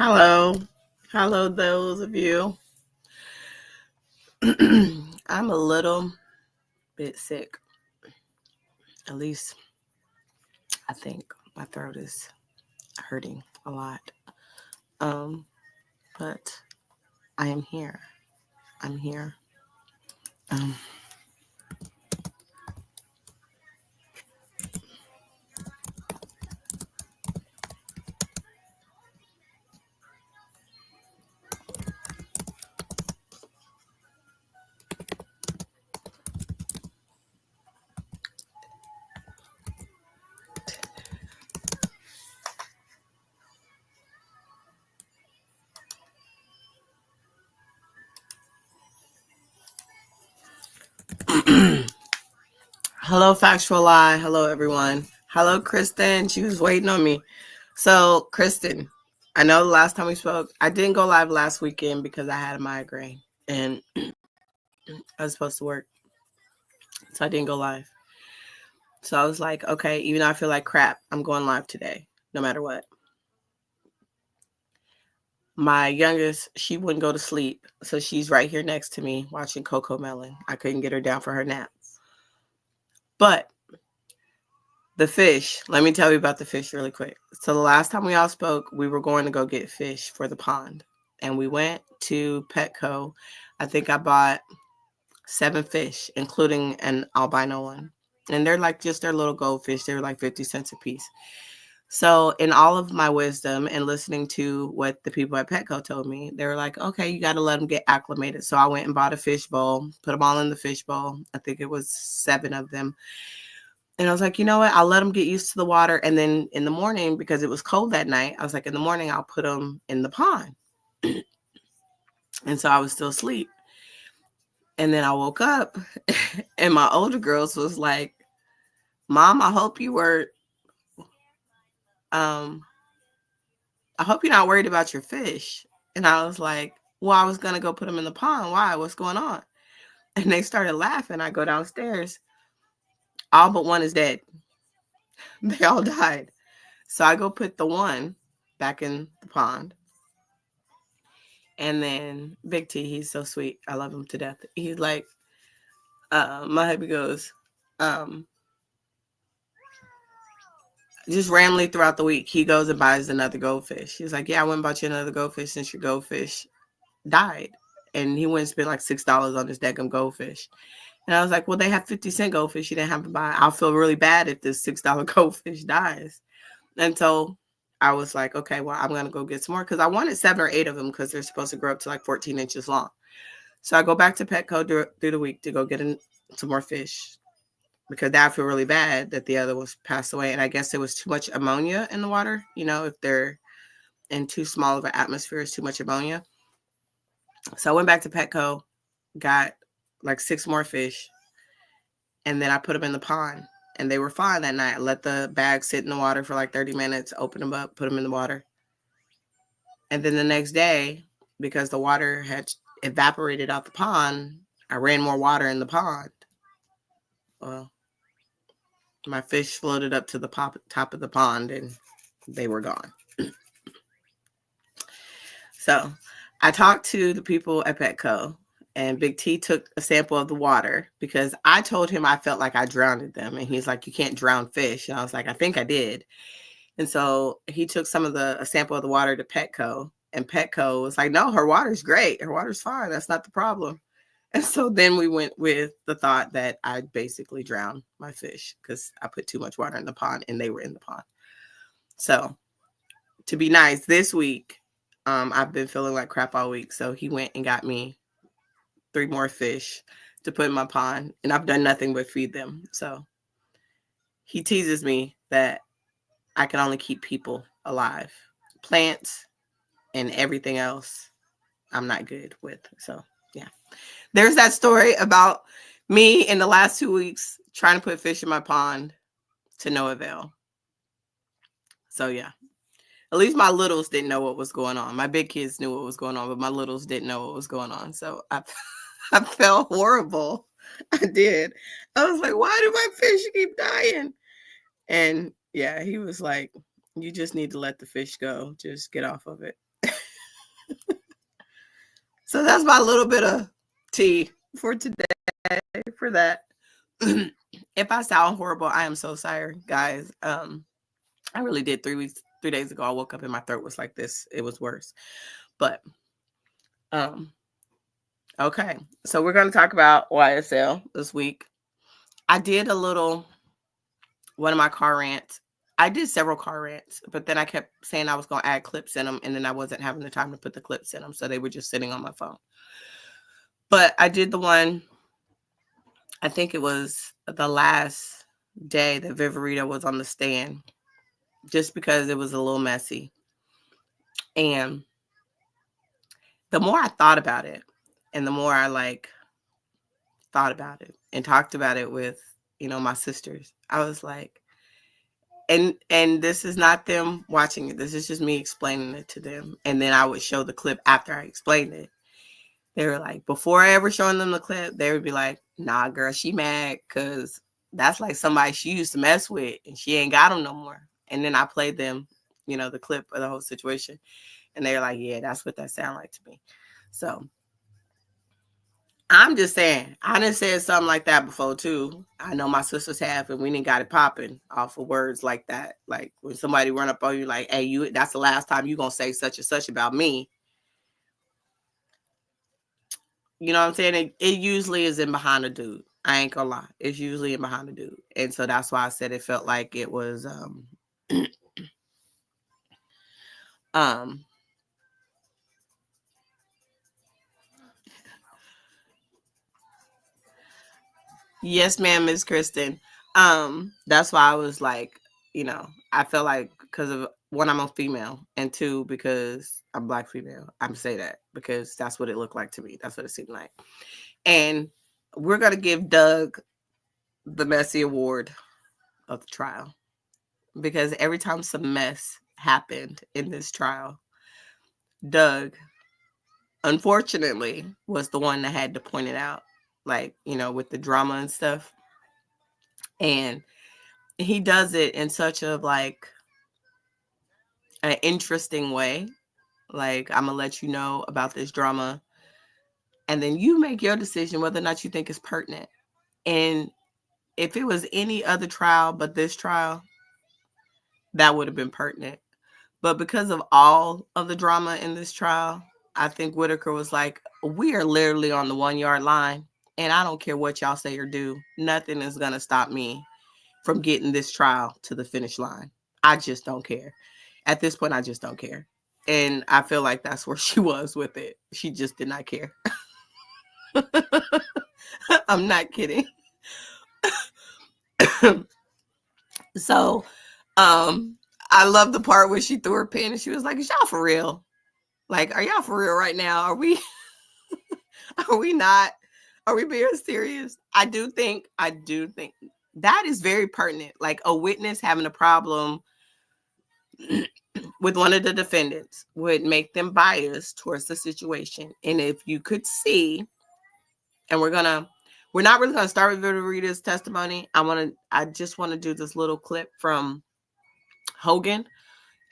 Hello. Hello, those of you. I'm a little bit sick. At least I think my throat is hurting a lot. Um, but I am here. I'm here. Um, Hello, Factual Lie. Hello, everyone. Hello, Kristen. She was waiting on me. So, Kristen, I know the last time we spoke, I didn't go live last weekend because I had a migraine and I was supposed to work. So I didn't go live. So I was like, okay, even though I feel like crap, I'm going live today, no matter what. My youngest, she wouldn't go to sleep. So she's right here next to me watching Coco Melon. I couldn't get her down for her nap. But the fish, let me tell you about the fish really quick. So the last time we all spoke, we were going to go get fish for the pond. And we went to Petco. I think I bought 7 fish, including an albino one. And they're like just their little goldfish. They were like 50 cents a piece. So in all of my wisdom and listening to what the people at Petco told me, they were like, okay, you got to let them get acclimated. So I went and bought a fish bowl, put them all in the fish bowl. I think it was 7 of them. And I was like, you know what? I'll let them get used to the water. And then in the morning, because it was cold that night, I was like, in the morning, I'll put them in the pond. And so I was still asleep. And then I woke up and my older girls was like, Mom, I hope you're not worried about your fish. And I was like, well, I was going to go put them in the pond. Why? What's going on? And they started laughing. I go downstairs. All but one is dead. They all died. So I go put the one back in the pond. And then Big T, he's so sweet. I love him to death. He's like, my hubby goes, just randomly throughout the week, he goes and buys another goldfish. He's like, yeah, I went and bought you another goldfish since your goldfish died. And he went and spent like $6 on this daggum goldfish. And I was like, well, they have 50-cent goldfish. You didn't have to buy. I'll feel really bad if this $6 goldfish dies. And so I was like, okay, well, I'm going to go get some more because I wanted 7 or 8 of them because they're supposed to grow up to like 14 inches long. So I go back to Petco through the week to go get some more fish because now I feel really bad that the other was passed away. And I guess there was too much ammonia in the water. You know, if they're in too small of an atmosphere, it's too much ammonia. So I went back to Petco, got like 6 more fish, and then I put them in the pond. And they were fine that night. I let the bag sit in the water for like 30 minutes, open them up, put them in the water. And then the next day, because the water had evaporated out the pond, I ran more water in the pond. Well, my fish floated up to the top of the pond and they were gone. So I talked to the people at Petco, and Big T took a sample of the water because I told him I felt like I drowned them. And he's like, you can't drown fish. And I was like, I think I did. And so he took a sample of the water to Petco, and Petco was like, no, her water's great. Her water's fine. That's not the problem. And so then we went with the thought that I basically drowned my fish because I put too much water in the pond and they were in the pond. So to be nice, this week, I've been feeling like crap all week. So he went and got me 3 more fish to put in my pond, and I've done nothing but feed them. So he teases me that I can only keep people alive. Plants and everything else, I'm not good with. So, yeah. There's that story about me in the last 2 weeks trying to put fish in my pond to no avail. So, yeah. At least my littles didn't know what was going on. My big kids knew what was going on, but my littles didn't know what was going on. So, I felt horrible. I did. I was like, why do my fish keep dying? And yeah, he was like, you just need to let the fish go. Just get off of it. So that's my little bit of tea for today for that. If I sound horrible, I am so sorry, guys. I really did 3 days ago. I woke up and my throat was like this. It was worse. But okay. So we're gonna talk about YSL this week. I did one of my car rants. I did several car rants, but then I kept saying I was going to add clips in them, and then I wasn't having the time to put the clips in them, so they were just sitting on my phone. But I did the one, I think it was the last day that Viverito was on the stand, just because it was a little messy. And the more I thought about it, and the more I thought about it and talked about it with, my sisters, I was like, and this is not them watching it. This is just me explaining it to them. And then I would show the clip after I explained it. They were like, before I ever showing them the clip, they would be like, nah, girl, she mad because that's like somebody she used to mess with and she ain't got them no more. And then I played them, the clip of the whole situation. And they were like, yeah, that's what that sound like to me. So I'm just saying, I done said something like that before too. I know my sisters have, and we didn't got it popping off of words like that. Like when somebody run up on you like, hey, that's the last time you gonna say such and such about me. You know what I'm saying? It usually is in behind a dude. I ain't gonna lie. It's usually in behind a dude. And so that's why I said it felt like it was yes, ma'am, Miss Kristen. That's why I was like, I felt like because of one, I'm a female, and two, because I'm Black female. I'm say that because that's what it looked like to me. That's what it seemed like. And we're gonna give Doug the messy award of the trial because every time some mess happened in this trial, Doug, unfortunately, was the one that had to point it out, with the drama and stuff. And he does it in such a an interesting way. Like, I'm gonna let you know about this drama, and then you make your decision whether or not you think it's pertinent. And if it was any other trial but this trial, that would have been pertinent. But because of all of the drama in this trial, I think Whitaker was like, we are literally on the 1 yard line, and I don't care what y'all say or do. Nothing is gonna stop me from getting this trial to the finish line. I just don't care. At this point, I just don't care. And I feel like that's where she was with it. She just did not care. I'm not kidding. So, I love the part where she threw her pen and she was like, is y'all for real? Like, are y'all for real right now? Are we not? Are we being serious? I do think that is very pertinent. Like a witness having a problem with one of the defendants would make them biased towards the situation. And if you could see, and we're not really gonna start with Viverito's testimony. I just want to do this little clip from Hogan,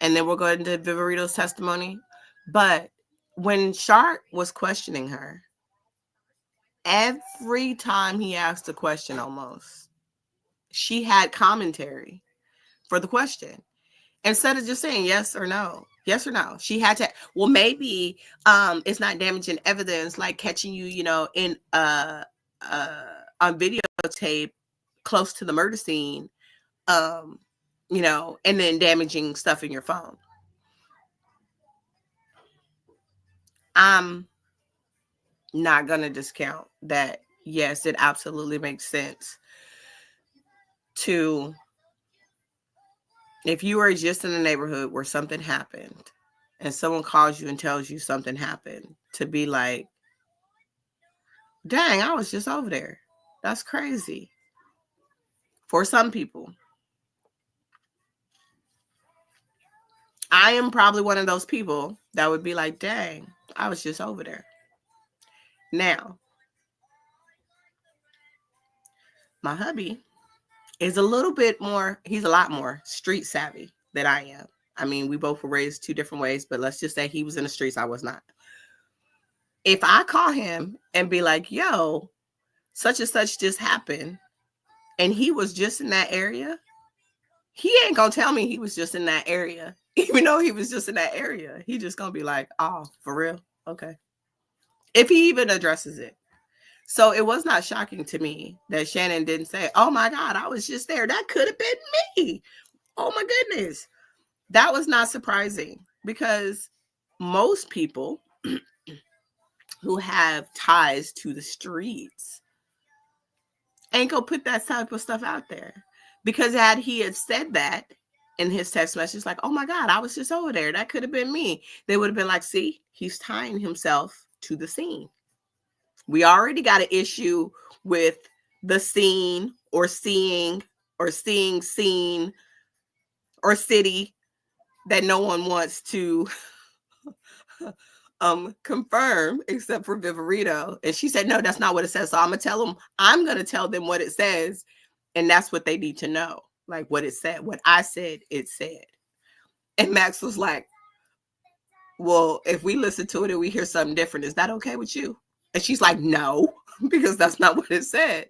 and then we'll go into Viverito's testimony. But when Shark was questioning her, every time he asked a question, almost, she had commentary for the question. Instead of just saying yes or no, she had to. Well, maybe it's not damaging evidence, like catching you, in on videotape close to the murder scene, and then damaging stuff in your phone. I'm not gonna discount that. Yes, it absolutely makes sense to, if you are just in a neighborhood where something happened and someone calls you and tells you something happened, to be like, dang, I was just over there. That's crazy. For some people. I am probably one of those people that would be like, dang, I was just over there. Now, my hubby is a lot more street savvy than I am. I mean, we both were raised two different ways, but let's just say he was in the streets, I was not. If I call him and be like, yo, such and such just happened, and he was just in that area, he ain't gonna tell me he was just in that area. Even though he was just in that area, he just gonna be like, oh, for real? Okay. If he even addresses it. So it was not shocking to me that Shannon didn't say, oh my God, I was just there. That could have been me. Oh my goodness. That was not surprising because most people who have ties to the streets ain't gonna put that type of stuff out there. Because had he had said that in his text message, like, oh my God, I was just over there. That could have been me. They would have been like, see, he's tying himself to the scene. We already got an issue with the scene or seeing scene or city that no one wants to confirm except for Viverito. And she said, no, that's not what it says. So I'm gonna tell them what it says. And that's what they need to know. Like what it said, what I said, it said. And Max was like, well, if we listen to it and we hear something different, is that okay with you? And she's like, no, because that's not what it said.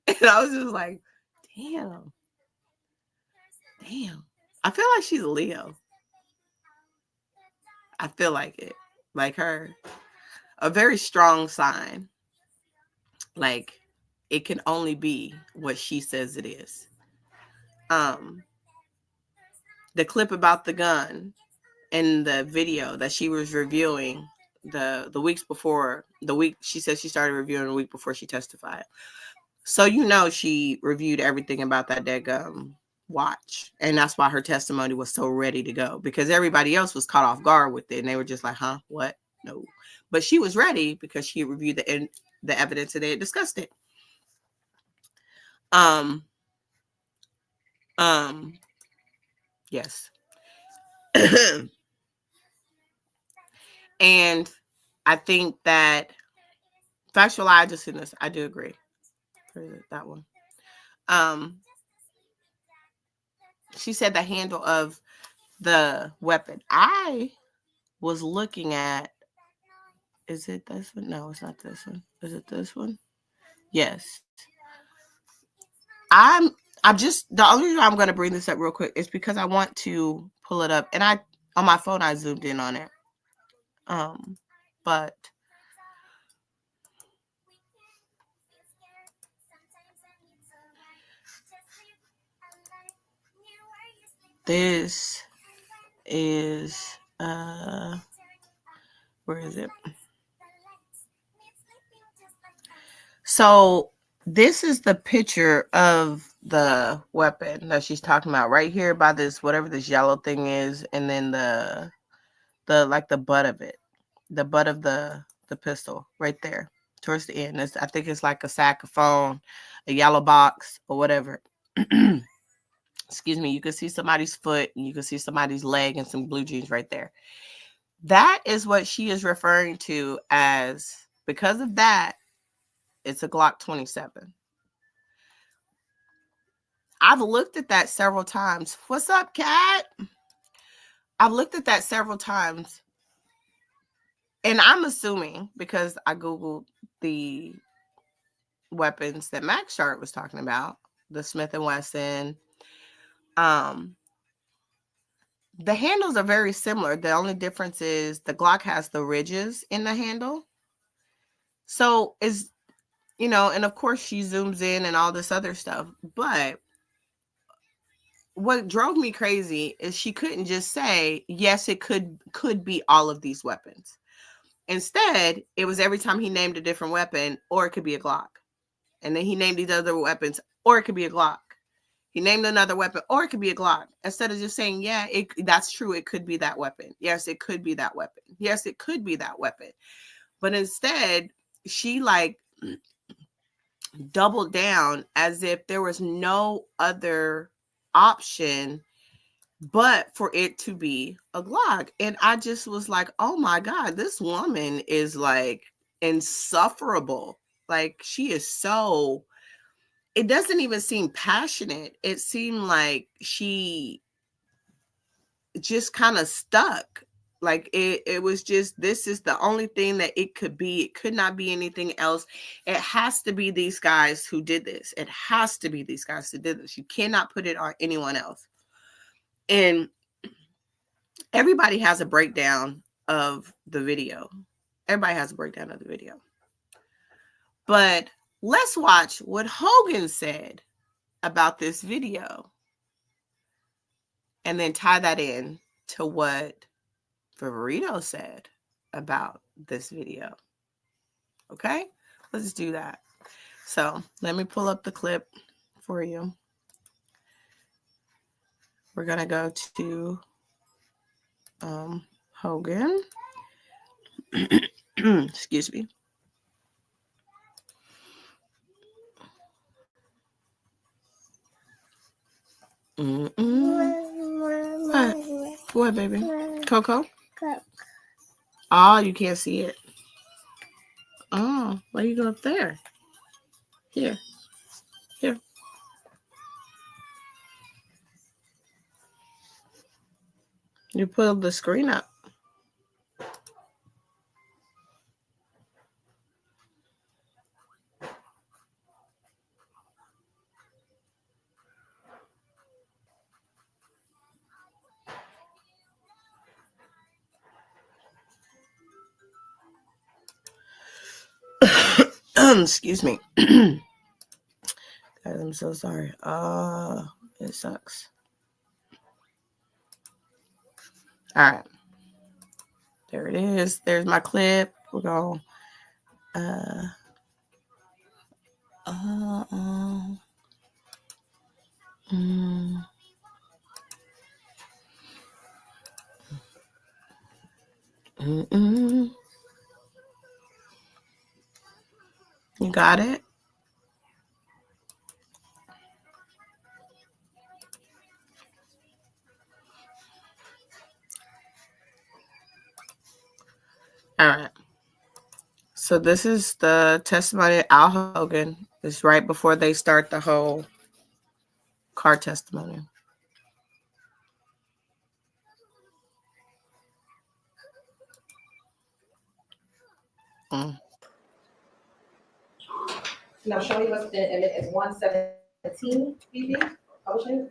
And I was just like, damn. I feel like she's a Leo. I feel like it. Like her. A very strong sign. Like it can only be what she says it is. The clip about the gun in the video that she was reviewing the weeks before, she said she started reviewing a week before she testified. So she reviewed everything about that dead watch. And that's why her testimony was so ready to go, because everybody else was caught off guard with it and they were just like, huh, what? No. But she was ready because she reviewed the evidence and they had discussed it. Yes. And I think that factual, I just in this, I do agree. That one. She said the handle of the weapon. I was looking at, is it this one? No, it's not this one. Is it this one? Yes. I'm just, the only reason I'm going to bring this up real quick is because I want to pull it up, and on my phone I zoomed in on it. But this is where is it? So this is the picture of the weapon that she's talking about right here by this, whatever this yellow thing is, and then the like the butt of it, the butt of the pistol right there towards the end. I think it's like a saxophone, a yellow box or whatever. Excuse me. You can see somebody's foot and you can see somebody's leg and some blue jeans right there. That is what she is referring to as, because of that, it's a Glock 27. I've looked at that several times. What's up, Cat? I've looked at that several times. And I'm assuming, because I Googled the weapons that Max Sharp was talking about, the Smith & Wesson, the handles are very similar. The only difference is the Glock has the ridges in the handle. So and of course she zooms in and all this other stuff. But what drove me crazy is she couldn't just say, yes, it could be all of these weapons. Instead, it was every time he named a different weapon, or it could be a Glock. And then he named these other weapons, or it could be a Glock. He named another weapon, or it could be a Glock. Instead of just saying, yeah, that's true, it could be that weapon. Yes, it could be that weapon. Yes, it could be that weapon. But instead, she doubled down as if there was no other option but for it to be a Glock. And I just was like, oh my God, this woman is like insufferable. Like she is so, it doesn't even seem passionate. It seemed like she just kind of stuck. Like it was just, this is the only thing that it could be. It could not be anything else. It has to be these guys who did this. It has to be these guys who did this. You cannot put it on anyone else. And everybody has a breakdown of the video. Everybody has a breakdown of the video. But let's watch what Hogan said about this video and then tie that in to what Favorito said about this video. Okay, let's do that. So let me pull up the clip for you. We're gonna go to Hogan. Excuse me. What, baby? Coco? Oh, you can't see it. Oh, why you go up there? Here. Here. You pulled the screen up. Excuse me. Guys, I'm so sorry. It sucks. All right. There it is. There's my clip. We're going You got it? All right. So this is the testimony of Al Hogan. It's right before they start the whole car testimony. Now show me what's been admitted as 117 BB publishing.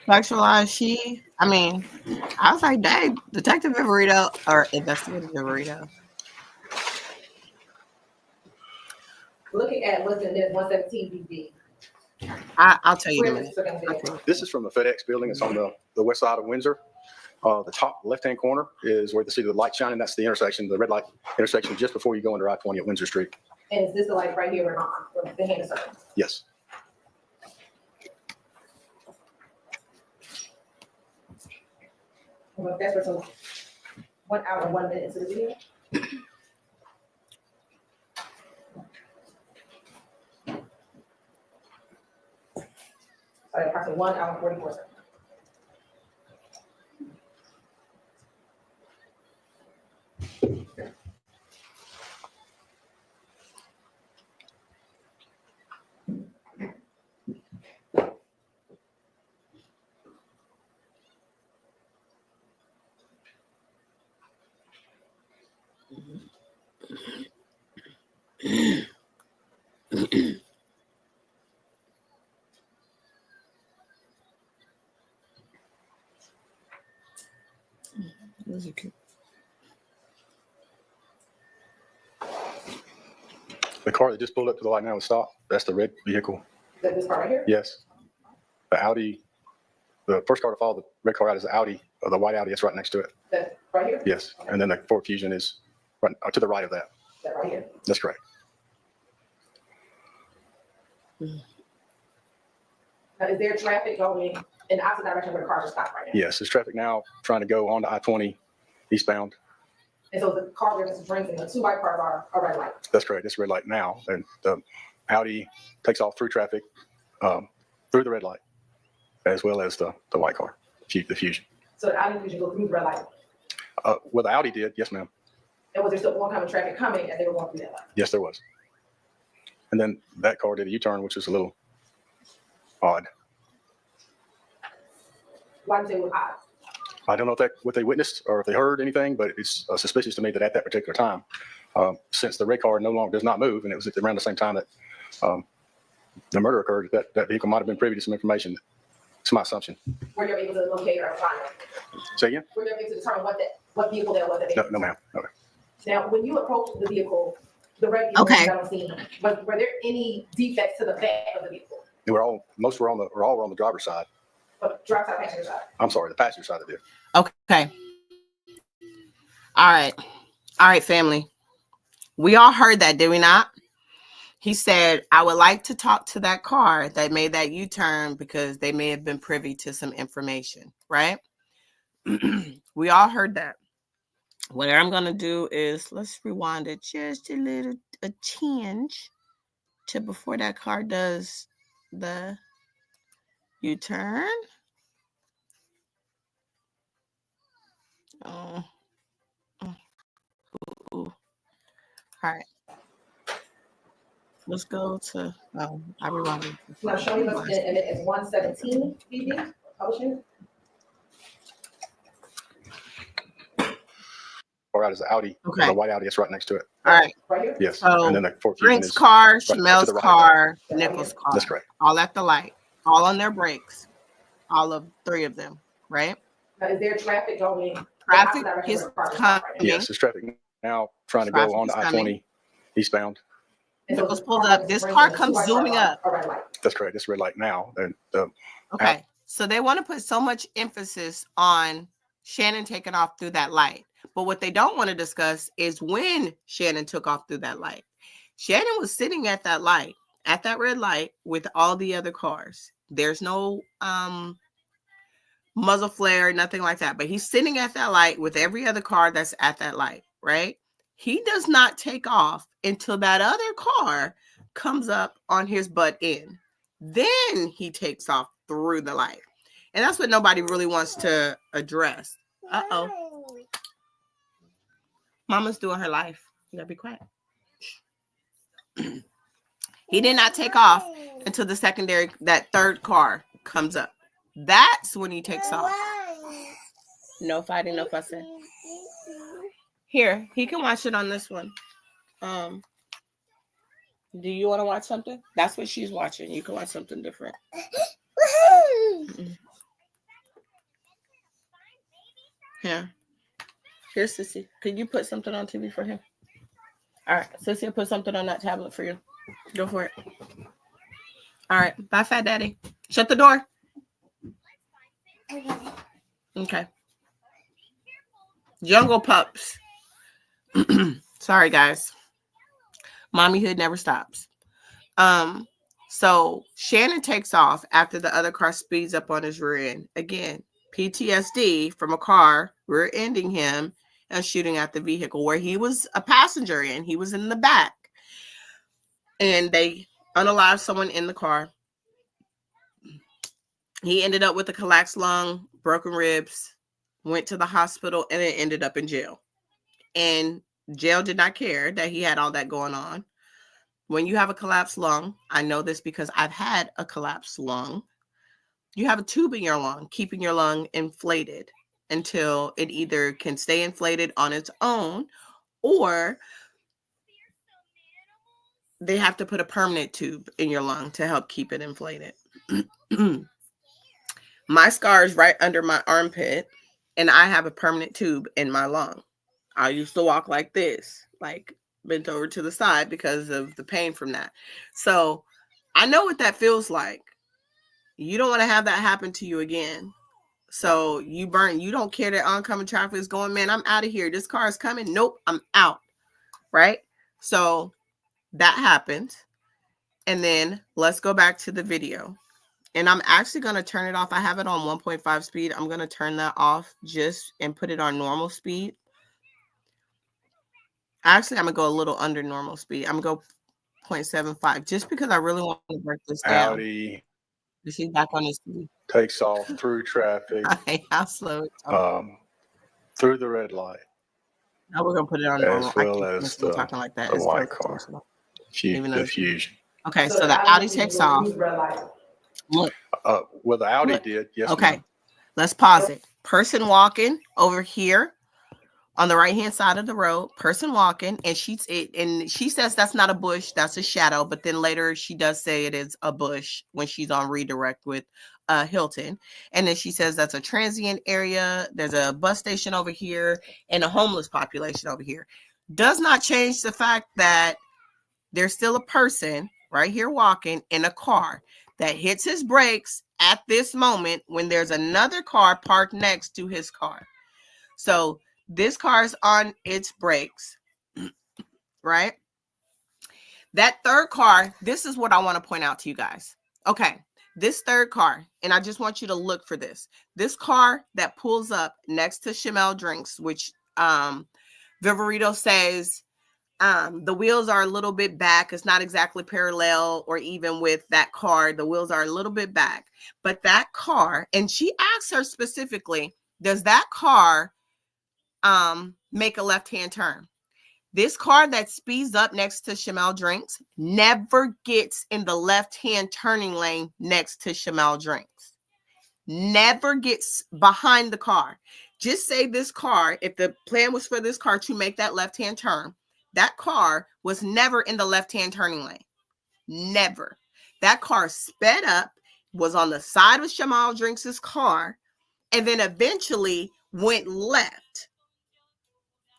Sexualized I was like, dang, Detective Viverito or Investigative Viverito. Looking at what's been admitted as 117 BB. I'll tell you in a minute. This is from the FedEx building. It's on the west side of Windsor. The top left-hand corner is where you see the light shining. That's the intersection, the red light intersection, just before you go into I-20 at Windsor Street. And is this the light right here where the hand is circled? Yes. Well, that's what's on 1 hour and 1 minute into the video. Sorry, approximately 1 hour and 44 seconds. The car that just pulled up to the light now and stopped, that's the red vehicle. Is that this car right here? Yes. The Audi, the first car to follow the red car out is the Audi, or the white Audi. It's right next to it. That right here? Yes. Okay. And then the Ford Fusion is right to the right of that. That right here? That's correct. Now, is there traffic going in the opposite direction where the cars are stopped right now? Yes, there's traffic now trying to go on to I-20 eastbound. And so the car that brings in the two white cars are a red light. That's correct. It's red light now. And the Audi takes off through traffic, through the red light, as well as the white car, the Fusion. So the Audi Fusion go through the red light? Well, the Audi did, yes, ma'am. And was there still oncoming traffic coming and they were going through that light? Yes, there was. And then that car did a U-turn, which was a little odd. Why do you say it was odd? I don't know if what they witnessed or if they heard anything, but it's suspicious to me that at that particular time, since the red car no longer does not move, and it was around the same time that the murder occurred, that vehicle might have been privy to some information. It's my assumption. Were you able to locate or find it? Say again? Were you able to determine what vehicle that was? No, ma'am. No. Now, when you approached the vehicle, the red vehicle Okay. that was seen, were there any defects to the back of the vehicle? Most were on the driver's side. But drive side, passenger side. I'm sorry, the passenger side of the vehicle. Okay. All right, family. We all heard that, did we not? He said, I would like to talk to that car that made that U-turn because they may have been privy to some information, right? We all heard that. What I'm going to do is, let's rewind it just a tinge to before that car does the U-turn. Oh. Ooh. All right. Let's go to, I rewound it. Now, show me the image as 117 BB publishing. Or out is the Audi. Okay. There's a white Audi that's right next to it. All right. Right here? Yes. So, and then the Ford Fusion Brink's is car, right to Chamel's the right. car, Nichols' car. That's correct. All at the light. All on their brakes. All of three of them, right? Now, is there traffic going? Traffic the opposite is direction where the car is coming. right now? Yes, there's traffic now trying to Traffic go on is to coming. I-20 eastbound. And so Nichols the pulls car up. is This bringing car the comes two white zooming cars up. a red light. That's correct. It's red light now. And Okay. So they want to put so much emphasis on Shannon taking off through that light. But what they don't want to discuss is when Shannon took off through that light. Shannon was sitting at that light, at that red light with all the other cars. There's no muzzle flare, nothing like that. But he's sitting at that light with every other car that's at that light, right? He does not take off until that other car comes up on his butt end. Then he takes off through the light. And that's what nobody really wants to address. Uh-oh. Mama's doing her life. You gotta be quiet. He did not take off until that third car comes up. That's when he takes off. No fighting, no fussing. Here, he can watch it on this one. Do you want to watch something? That's what she's watching. You can watch something different. Here. Here's Sissy. Can you put something on TV for him? All right. Sissy will put something on that tablet for you. Go for it. All right. Bye, Fat Daddy. Shut the door. Okay. Jungle Pups. Sorry, guys. Mommyhood never stops. So Shannon takes off after the other car speeds up on his rear end. Again, PTSD from a car rear-ending him and shooting at the vehicle where he was a passenger in. He was in the back. And they unalived someone in the car. He ended up with a collapsed lung, broken ribs, went to the hospital, and then ended up in jail. And jail did not care that he had all that going on. When you have a collapsed lung, I know this because I've had a collapsed lung. You have a tube in your lung, keeping your lung inflated until it either can stay inflated on its own or they have to put a permanent tube in your lung to help keep it inflated. My scar is right under my armpit, and I have a permanent tube in my lung. I used to walk like this, like bent over to the side because of the pain from that. So I know what that feels like. You don't want to have that happen to you again. So you don't care that oncoming traffic is going, man, I'm out of here. This car is coming. Nope, I'm out. Right? So that happened. And then let's go back to the video. And I'm actually going to turn it off. I have it on 1.5 speed. I'm going to turn that off and put it on normal speed. Actually, I'm going to go a little under normal speed. I'm going to go 0.75 just because I really want to break this down. Audi She's back on his speed. takes off through traffic, How slow. through the red light, Now we're going to put it on normal. as well as the talking like that. the It's white still car. slow. The Fusion. Okay, so the Audi takes off. Red light. Look, Well, the Audi look. did. Yes, Okay, ma'am. let's pause it. Person walking over here on the right hand side of the road, person walking, and she says that's not a bush, that's a shadow. But then later she does say it is a bush when she's on redirect with Hilton. And then she says that's a transient area. There's a bus station over here and a homeless population over here. Does not change the fact that there's still a person right here walking in a car that hits his brakes at this moment when there's another car parked next to his car. So this car is on its brakes, right? That third car, this is what I want to point out to you guys. Okay, this third car, and I just want you to look for this. This car that pulls up next to Chamel Drinks, which Viverito says the wheels are a little bit back. It's not exactly parallel or even with that car. The wheels are a little bit back. But that car, and she asks her specifically, does that car make a left-hand turn? This car that speeds up next to Chamel Drinks never gets in the left-hand turning lane next to Chamel Drinks. Never gets behind the car. Just say this car, if the plan was for this car to make that left-hand turn, that car was never in the left-hand turning lane. Never. That car sped up, was on the side of Chamel Drinks' car, and then eventually went left.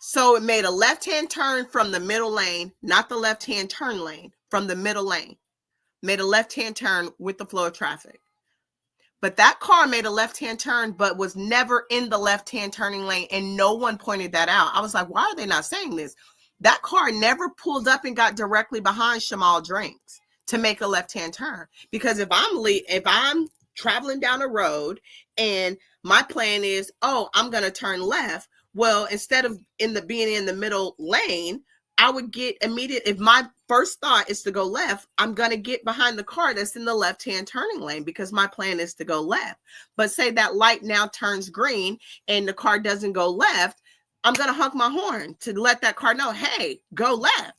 So it made a left-hand turn from the middle lane, not the left-hand turn lane, from the middle lane. Made a left-hand turn with the flow of traffic. But that car made a left-hand turn, but was never in the left-hand turning lane, and no one pointed that out. I was like, why are they not saying this? That car never pulled up and got directly behind Chamel Drinks to make a left-hand turn. Because if I'm traveling down a road and my plan is, oh, I'm going to turn left, well, instead of being in the middle lane, I would get immediate. If my first thought is to go left, I'm going to get behind the car that's in the left-hand turning lane because my plan is to go left. But say that light now turns green and the car doesn't go left, I'm going to honk my horn to let that car know, hey, go left.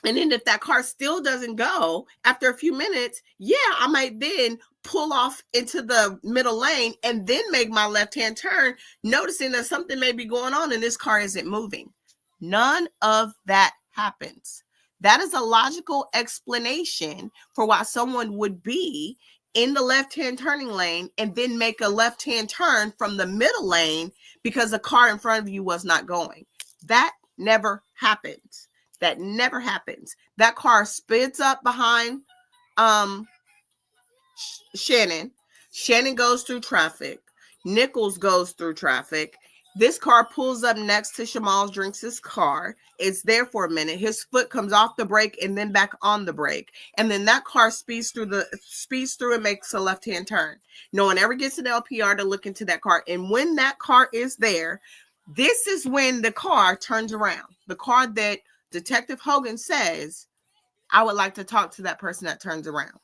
And then if that car still doesn't go after a few minutes, yeah, I might then pull off into the middle lane and then make my left-hand turn, noticing that something may be going on and this car isn't moving. None of that happens. That is a logical explanation for why someone would be in the left-hand turning lane and then make a left-hand turn from the middle lane because the car in front of you was not going. That never happens. That never happens. That car speeds up behind Shannon. Shannon goes through traffic. Nichols goes through traffic. This car pulls up next to Chamel Drinks' car. It's there for a minute. His foot comes off the brake and then back on the brake. And then that car speeds through and makes a left-hand turn. No one ever gets an LPR to look into that car. And when that car is there, this is when the car turns around. The car that Detective Hogan says, I would like to talk to that person that turns around.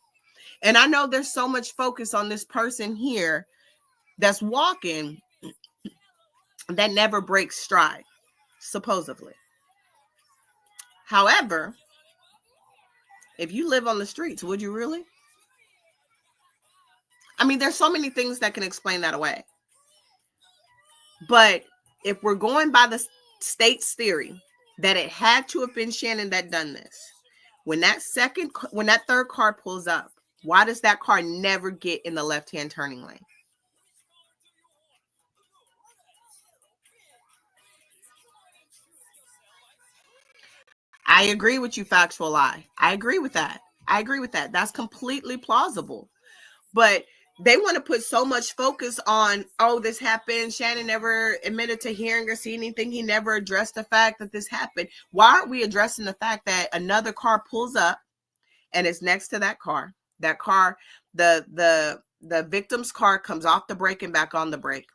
And I know there's so much focus on this person here that's walking that never breaks stride, supposedly. However, if you live on the streets, would you really? I mean, there's so many things that can explain that away. But if we're going by the state's theory that it had to have been Shannon that done this, when that third car pulls up, why does that car never get in the left-hand turning lane? I agree with you, Factual Lie. I agree with that. That's completely plausible. But they want to put so much focus on, oh, this happened. Shannon never admitted to hearing or seeing anything. He never addressed the fact that this happened. Why aren't we addressing the fact that another car pulls up and it's next to that car? That car, the victim's car comes off the brake and back on the brake.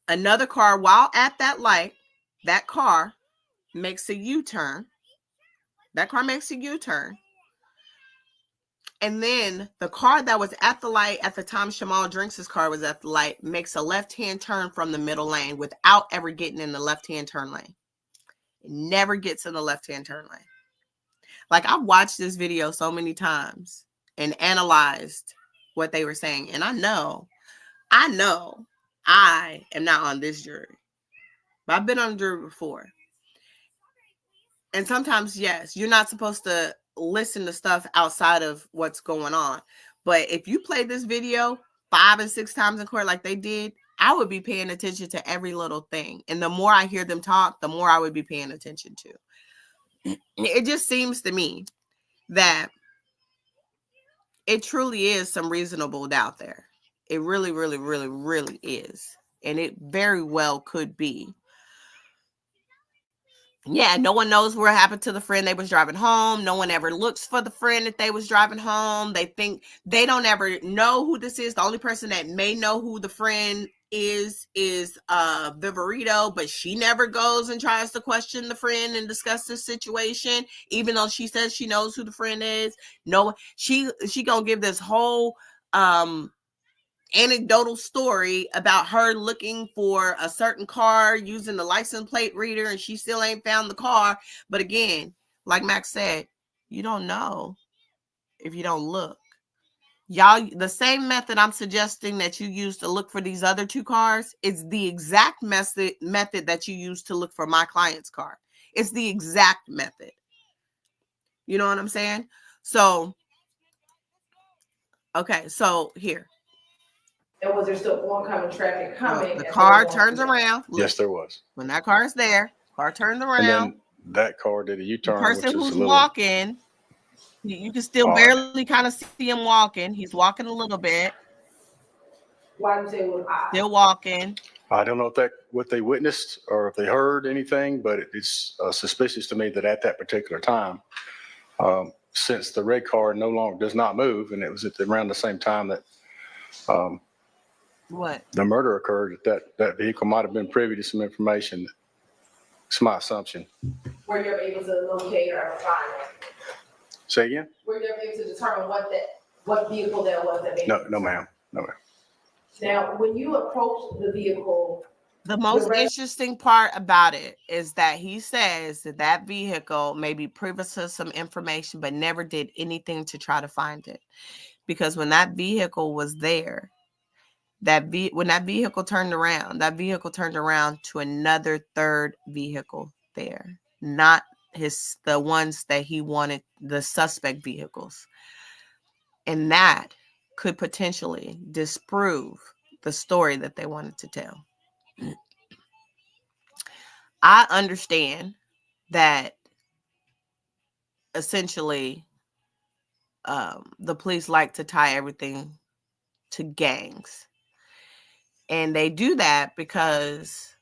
Another car, while at that light, that car makes a U-turn. And then the car that was at the light at the time Chamel Drinks' car was at the light makes a left-hand turn from the middle lane without ever getting in the left-hand turn lane. It never gets in the left-hand turn lane. Like, I've watched this video so many times and analyzed what they were saying. And I know I am not on this jury, but I've been on a jury before. And sometimes, yes, you're not supposed to listen to stuff outside of what's going on. But if you play this video 5 and 6 times in court like they did, I would be paying attention to every little thing. And the more I hear them talk, the more I would be paying attention to. It just seems to me that it truly is some reasonable doubt there. It really, really, really, really is. And it very well could be. Yeah, no one knows what happened to the friend they was driving home. No one ever looks for the friend that they was driving home. They think they don't ever know who this is. The only person that may know who the friend is Viverito, but she never goes and tries to question the friend and discuss the situation, even though she says she knows who the friend is. No, she gonna give this whole anecdotal story about her looking for a certain car using the license plate reader, and she still ain't found the car. But again, like Max said, you don't know if you don't look. Y'all, the same method I'm suggesting that you use to look for these other 2 cars is the exact method that you use to look for my client's car. It's the exact method. You know what I'm saying? So, okay, so here. And was there still oncoming traffic coming? The car turns around. Look, Yes, there was. when that car is there, car turns around. And then that car did a The U-turn, person which is who's a little walking, you can still odd. barely kind of see him walking. He's walking a little bit. Why do you say it was odd? Still walking. I don't know if that what they witnessed or if they heard anything, but it's suspicious to me that at that particular time, since the red car no longer does not move, and it was at around the same time that What? the murder occurred, that vehicle might have been privy to some information. It's my assumption. Were you able to locate or find it? Say again? Were you able to determine what vehicle that was? No, ma'am. No, ma'am. Now, when you approached the vehicle, the most interesting part about it is that he says that vehicle may be privy to some information, but never did anything to try to find it. Because when that vehicle was there, when that vehicle turned around to another 3rd vehicle there, not the ones that he wanted, the suspect vehicles. And that could potentially disprove the story that they wanted to tell. I understand that essentially the police like to tie everything to gangs. And they do that because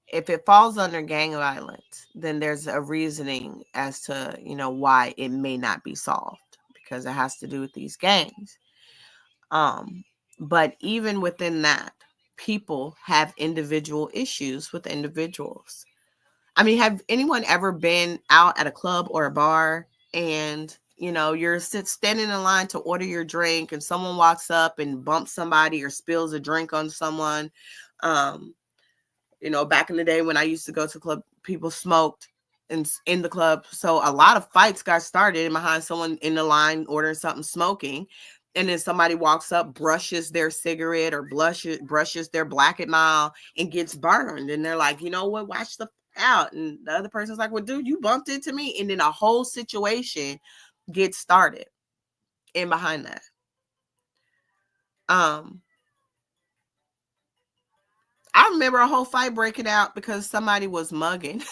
if it falls under gang violence, then there's a reasoning as to, why it may not be solved, because it has to do with these gangs. But even within that, people have individual issues with individuals. I mean, have anyone ever been out at a club or a bar and, you're standing in line to order your drink and someone walks up and bumps somebody or spills a drink on someone? Back in the day when I used to go to club, people smoked in the club. So a lot of fights got started behind someone in the line ordering something smoking. And then somebody walks up, brushes their cigarette or brushes their Black and Mild and gets burned. And they're like, you know what, watch the out. And the other person's like, well, dude, you bumped into me. And then a whole situation gets started in behind that. I remember a whole fight breaking out because somebody was mugging,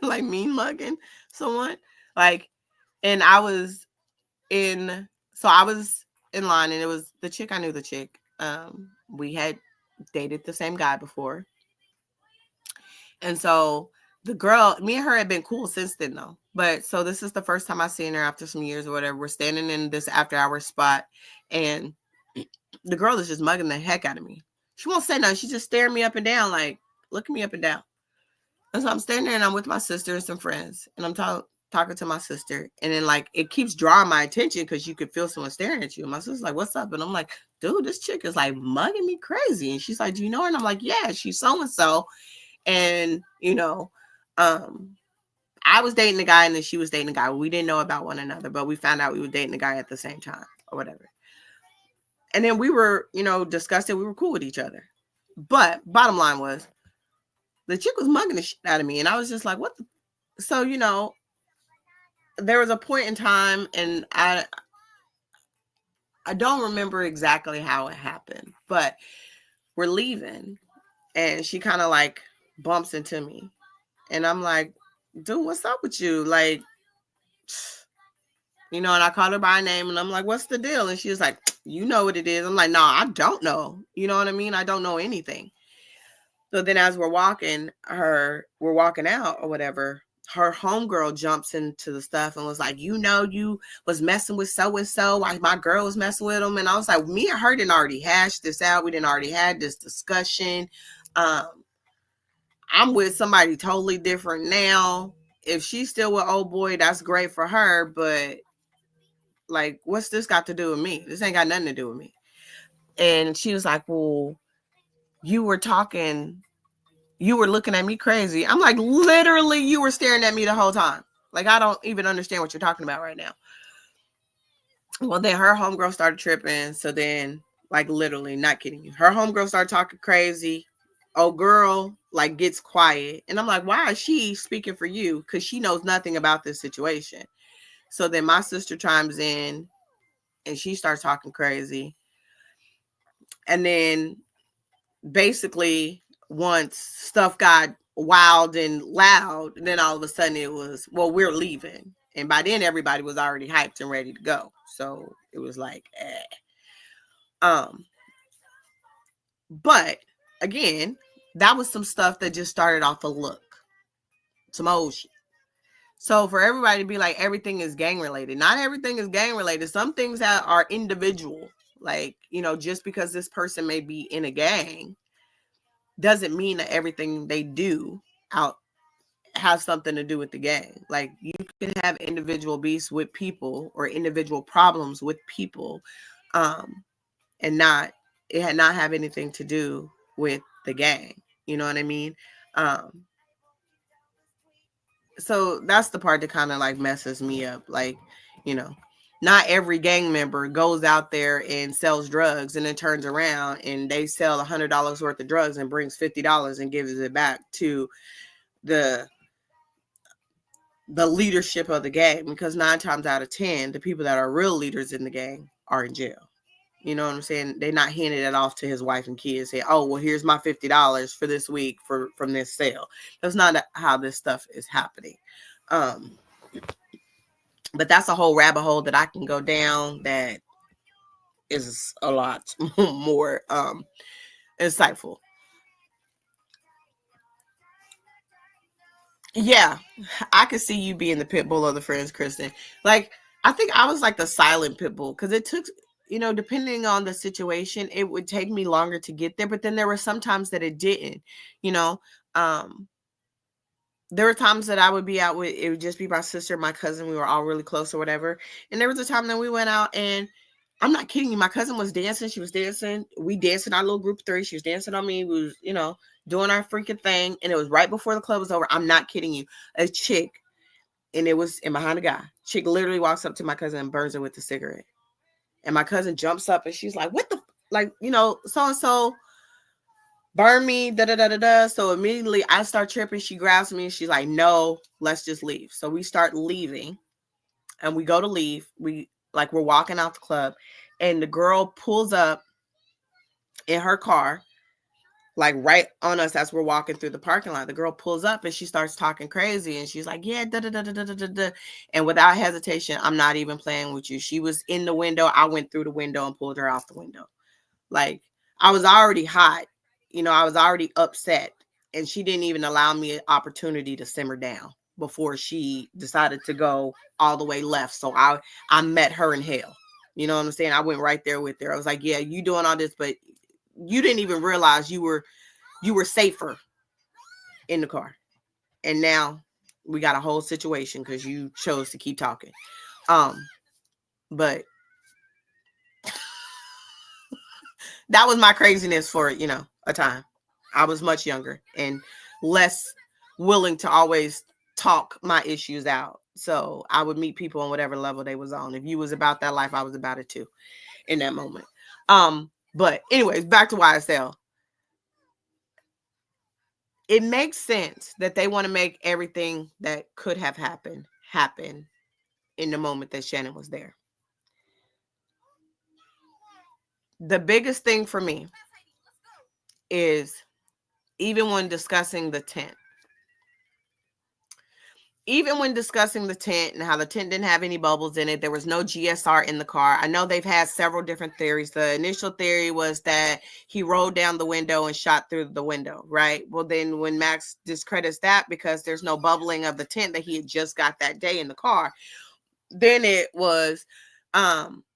like mean mugging someone. And I was in line, and it was the chick. I knew the chick. We had dated the same guy before. And so the girl, me and her had been cool since then though. But so this is the first time I seen her after some years or whatever. We're standing in this after hour spot, and the girl is just mugging the heck out of me. She won't say nothing. She's just staring me up and down, like looking me up and down. And so I'm standing there and I'm with my sister and some friends, and I'm talking to my sister, and then it keeps drawing my attention because you could feel someone staring at you. And my sister's like, what's up? And I'm like, dude, this chick is like mugging me crazy. And she's like, do you know her? And I'm like, yeah, she's so-and-so. And, I was dating a guy and then she was dating a guy. We didn't know about one another, but we found out we were dating a guy at the same time or whatever. And then we were, disgusted. We were cool with each other. But bottom line was, the chick was mugging the shit out of me. And I was just like, what the? So, there was a point in time, and I don't remember exactly how it happened, but we're leaving and she kind of like bumps into me. And I'm like, dude, what's up with you? Like, and I called her by name and I'm like, what's the deal? And she was like, you know what it is. I'm like, no, I don't know. You know what I mean? I don't know anything. So then as we're walking out or whatever, her homegirl jumps into the stuff and was like, you was messing with so-and-so. Like my girl was messing with him. And I was like, me and her didn't already hash this out. We didn't already had this discussion. I'm with somebody totally different now. If she's still with old boy, that's great for her. But like, what's this got to do with me? This ain't got nothing to do with me. And she was like, well, you were looking at me crazy. I'm like, literally, you were staring at me the whole time. Like, I don't even understand what you're talking about right now. Well, then her homegirl started tripping. So then, like, literally, not kidding you, her homegirl started talking crazy. Oh, girl, like, gets quiet. And I'm like, why is she speaking for you? Because she knows nothing about this situation. So then my sister chimes in and she starts talking crazy. And then basically, once stuff got wild and loud, and then all of a sudden it was, well, we're leaving. And by then everybody was already hyped and ready to go. So it was like, But again, that was some stuff that just started off a look. Some old shit. So for everybody to be like, everything is gang related. Not everything is gang related. Some things that are individual. Like, just because this person may be in a gang doesn't mean that everything they do out has something to do with the gang. Like, you can have individual beefs with people or individual problems with people, and it had not have anything to do with the gang. You know what I mean? So that's the part that kind of like messes me up. Like, not every gang member goes out there and sells drugs and then turns around and they sell $100 worth of drugs and brings $50 and gives it back to the leadership of the gang, because 9 times out of 10, the people that are real leaders in the gang are in jail. You know what I'm saying? They're not handing it off to his wife and kids. Say, oh, well, here's my $50 for this week from this sale. That's not how this stuff is happening. But that's a whole rabbit hole that I can go down that is a lot more insightful. Yeah, I could see you being the pit bull of the friends, Kristen. Like, I think I was like the silent pit bull, because it took, depending on the situation, it would take me longer to get there. But then there were some times that it didn't, there were times that I would be out with, it would just be my sister, my cousin. We were all really close or whatever. And there was a time that we went out, and I'm not kidding you, my cousin was dancing. She was dancing. We danced in our little group of 3. She was dancing on me. We was, doing our freaking thing. And it was right before the club was over. I'm not kidding you. A chick, and it was in behind a guy. Chick literally walks up to my cousin and burns her with a cigarette. And my cousin jumps up and she's like, what the, like, so-and-so burn me, da-da-da-da-da. So immediately I start tripping. She grabs me and she's like, no, let's just leave. So we start leaving, and we go to leave. We're walking out the club, and the girl pulls up in her car, like right on us as we're walking through the parking lot. The girl pulls up and she starts talking crazy, and she's like, yeah, da-da-da-da-da-da-da. And without hesitation, I'm not even playing with you. She was in the window. I went through the window and pulled her out the window. Like, I was already hot. I was already upset, and she didn't even allow me an opportunity to simmer down before she decided to go all the way left. So I met her in hell. You know what I'm saying? I went right there with her. I was like, yeah, you doing all this, but you didn't even realize you were safer in the car. And now we got a whole situation because you chose to keep talking. But that was my craziness for, a time. I was much younger and less willing to always talk my issues out. So I would meet people on whatever level they was on. If you was about that life, I was about it too in that moment. But anyways, back to YSL. It makes sense that they want to make everything that could have happened happen in the moment that Shannon was there. The biggest thing for me is even when discussing the tent, and how the tent didn't have any bubbles in it, there was no GSR in the car. I know they've had several different theories. The initial theory was that he rolled down the window and shot through the window, right? Well, then when Max discredits that because there's no bubbling of the tent that he had just got that day in the car, then it was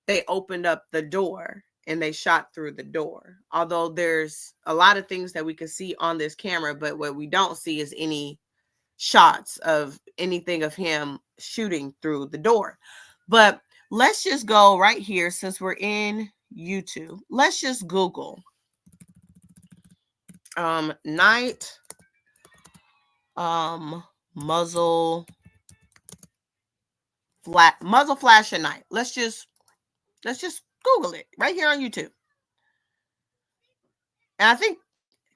they opened up the door and they shot through the door. Although there's a lot of things that we can see on this camera, but what we don't see is any shots of anything of him shooting through the door. But let's just go right here, since we're in YouTube. Let's just Google night muzzle flash at night. Let's just Google it right here on YouTube. And I think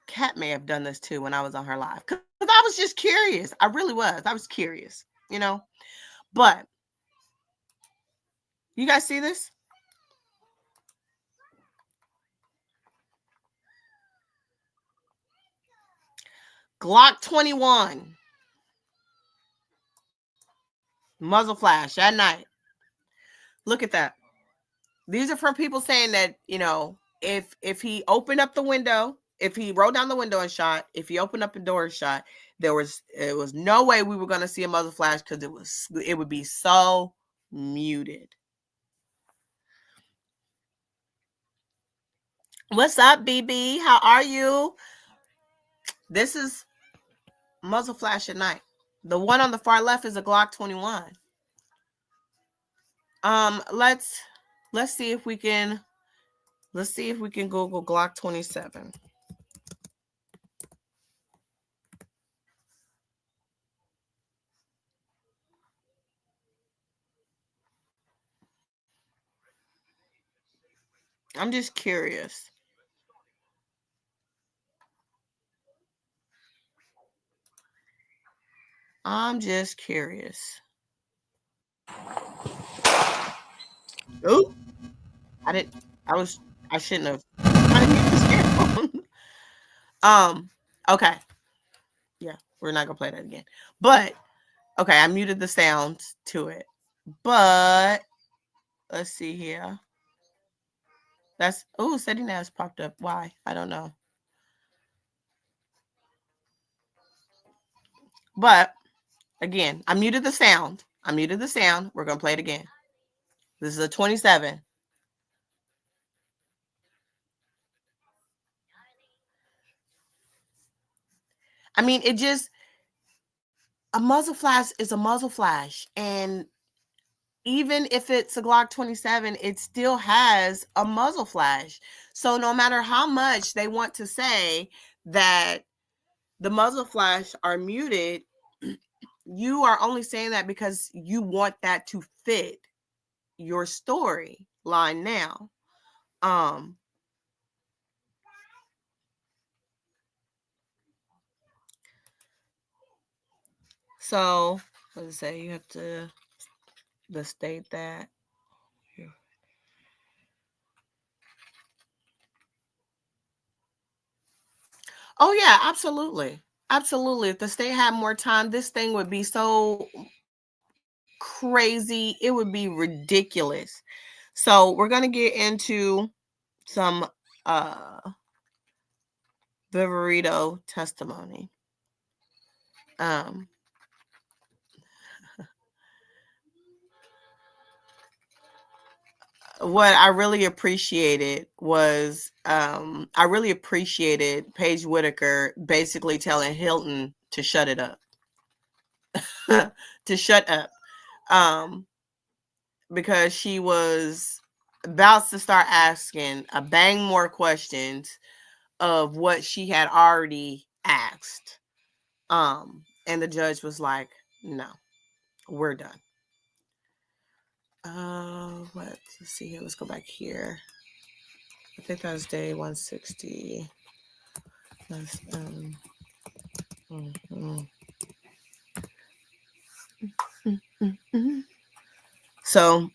Kat may have done this too when I was on her live, because I was just curious. I really was. I was curious, you know. But you guys see this? Glock 21 muzzle flash at night. Look at that. These are from people saying that, you know, if he opened up the window, if he rolled down the window and shot, if he opened up the door and shot, it was no way we were going to see a muzzle flash, because it would be so muted. What's up, BB? How are you? This is muzzle flash at night. The one on the far left is a Glock 21. Let's see if we can Google Glock 27. I'm just curious. I'm just curious. Oh, I shouldn't have. Okay. Yeah, we're not gonna play that again. But okay, I muted the sounds to it. But let's see here. That's setting has popped up. Why? I don't know. But again, I muted the sound. We're gonna play it again. This is a 27. I mean, a muzzle flash is a muzzle flash. And even if it's a Glock 27, it still has a muzzle flash. So no matter how much they want to say that the muzzle flash are muted, you are only saying that because you want that to fit your story line now. So let's say you have to state that. Oh yeah, absolutely. Absolutely. If the state had more time, this thing would be so crazy. It would be ridiculous. So we're going to get into some Viverito testimony. What I really appreciated was I really appreciated Paige Whitaker basically telling Hilton to shut it up. To shut up. Because she was about to start asking a bang more questions of what she had already asked. And the judge was like, No, we're done. Let's see here. Let's go back here. I think that was day 160. That's, So,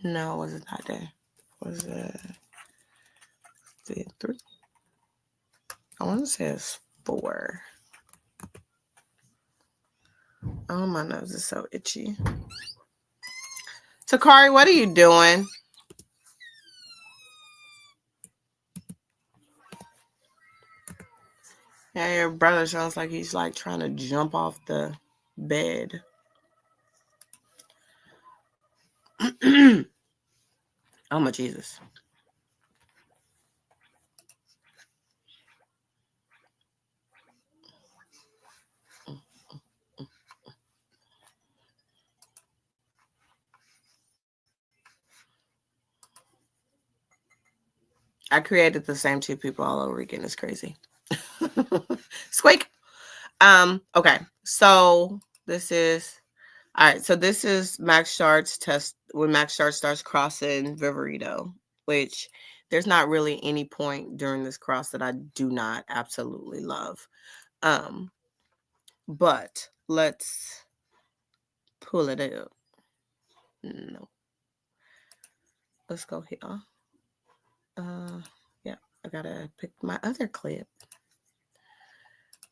no, was it that day? Was it day 3? I want to say it's 4. Oh, my nose is so itchy. Takari, what are you doing? Yeah, your brother sounds like he's like trying to jump off the bed. Oh my Jesus. I created the same 2 people all over again. It's crazy. Squeak. Okay. So this is all right. So this is Max Shard's test when Max Shard starts crossing Viverito, which there's not really any point during this cross that I do not absolutely love. But let's pull it up. No. Let's go here. Yeah, I gotta pick my other clip.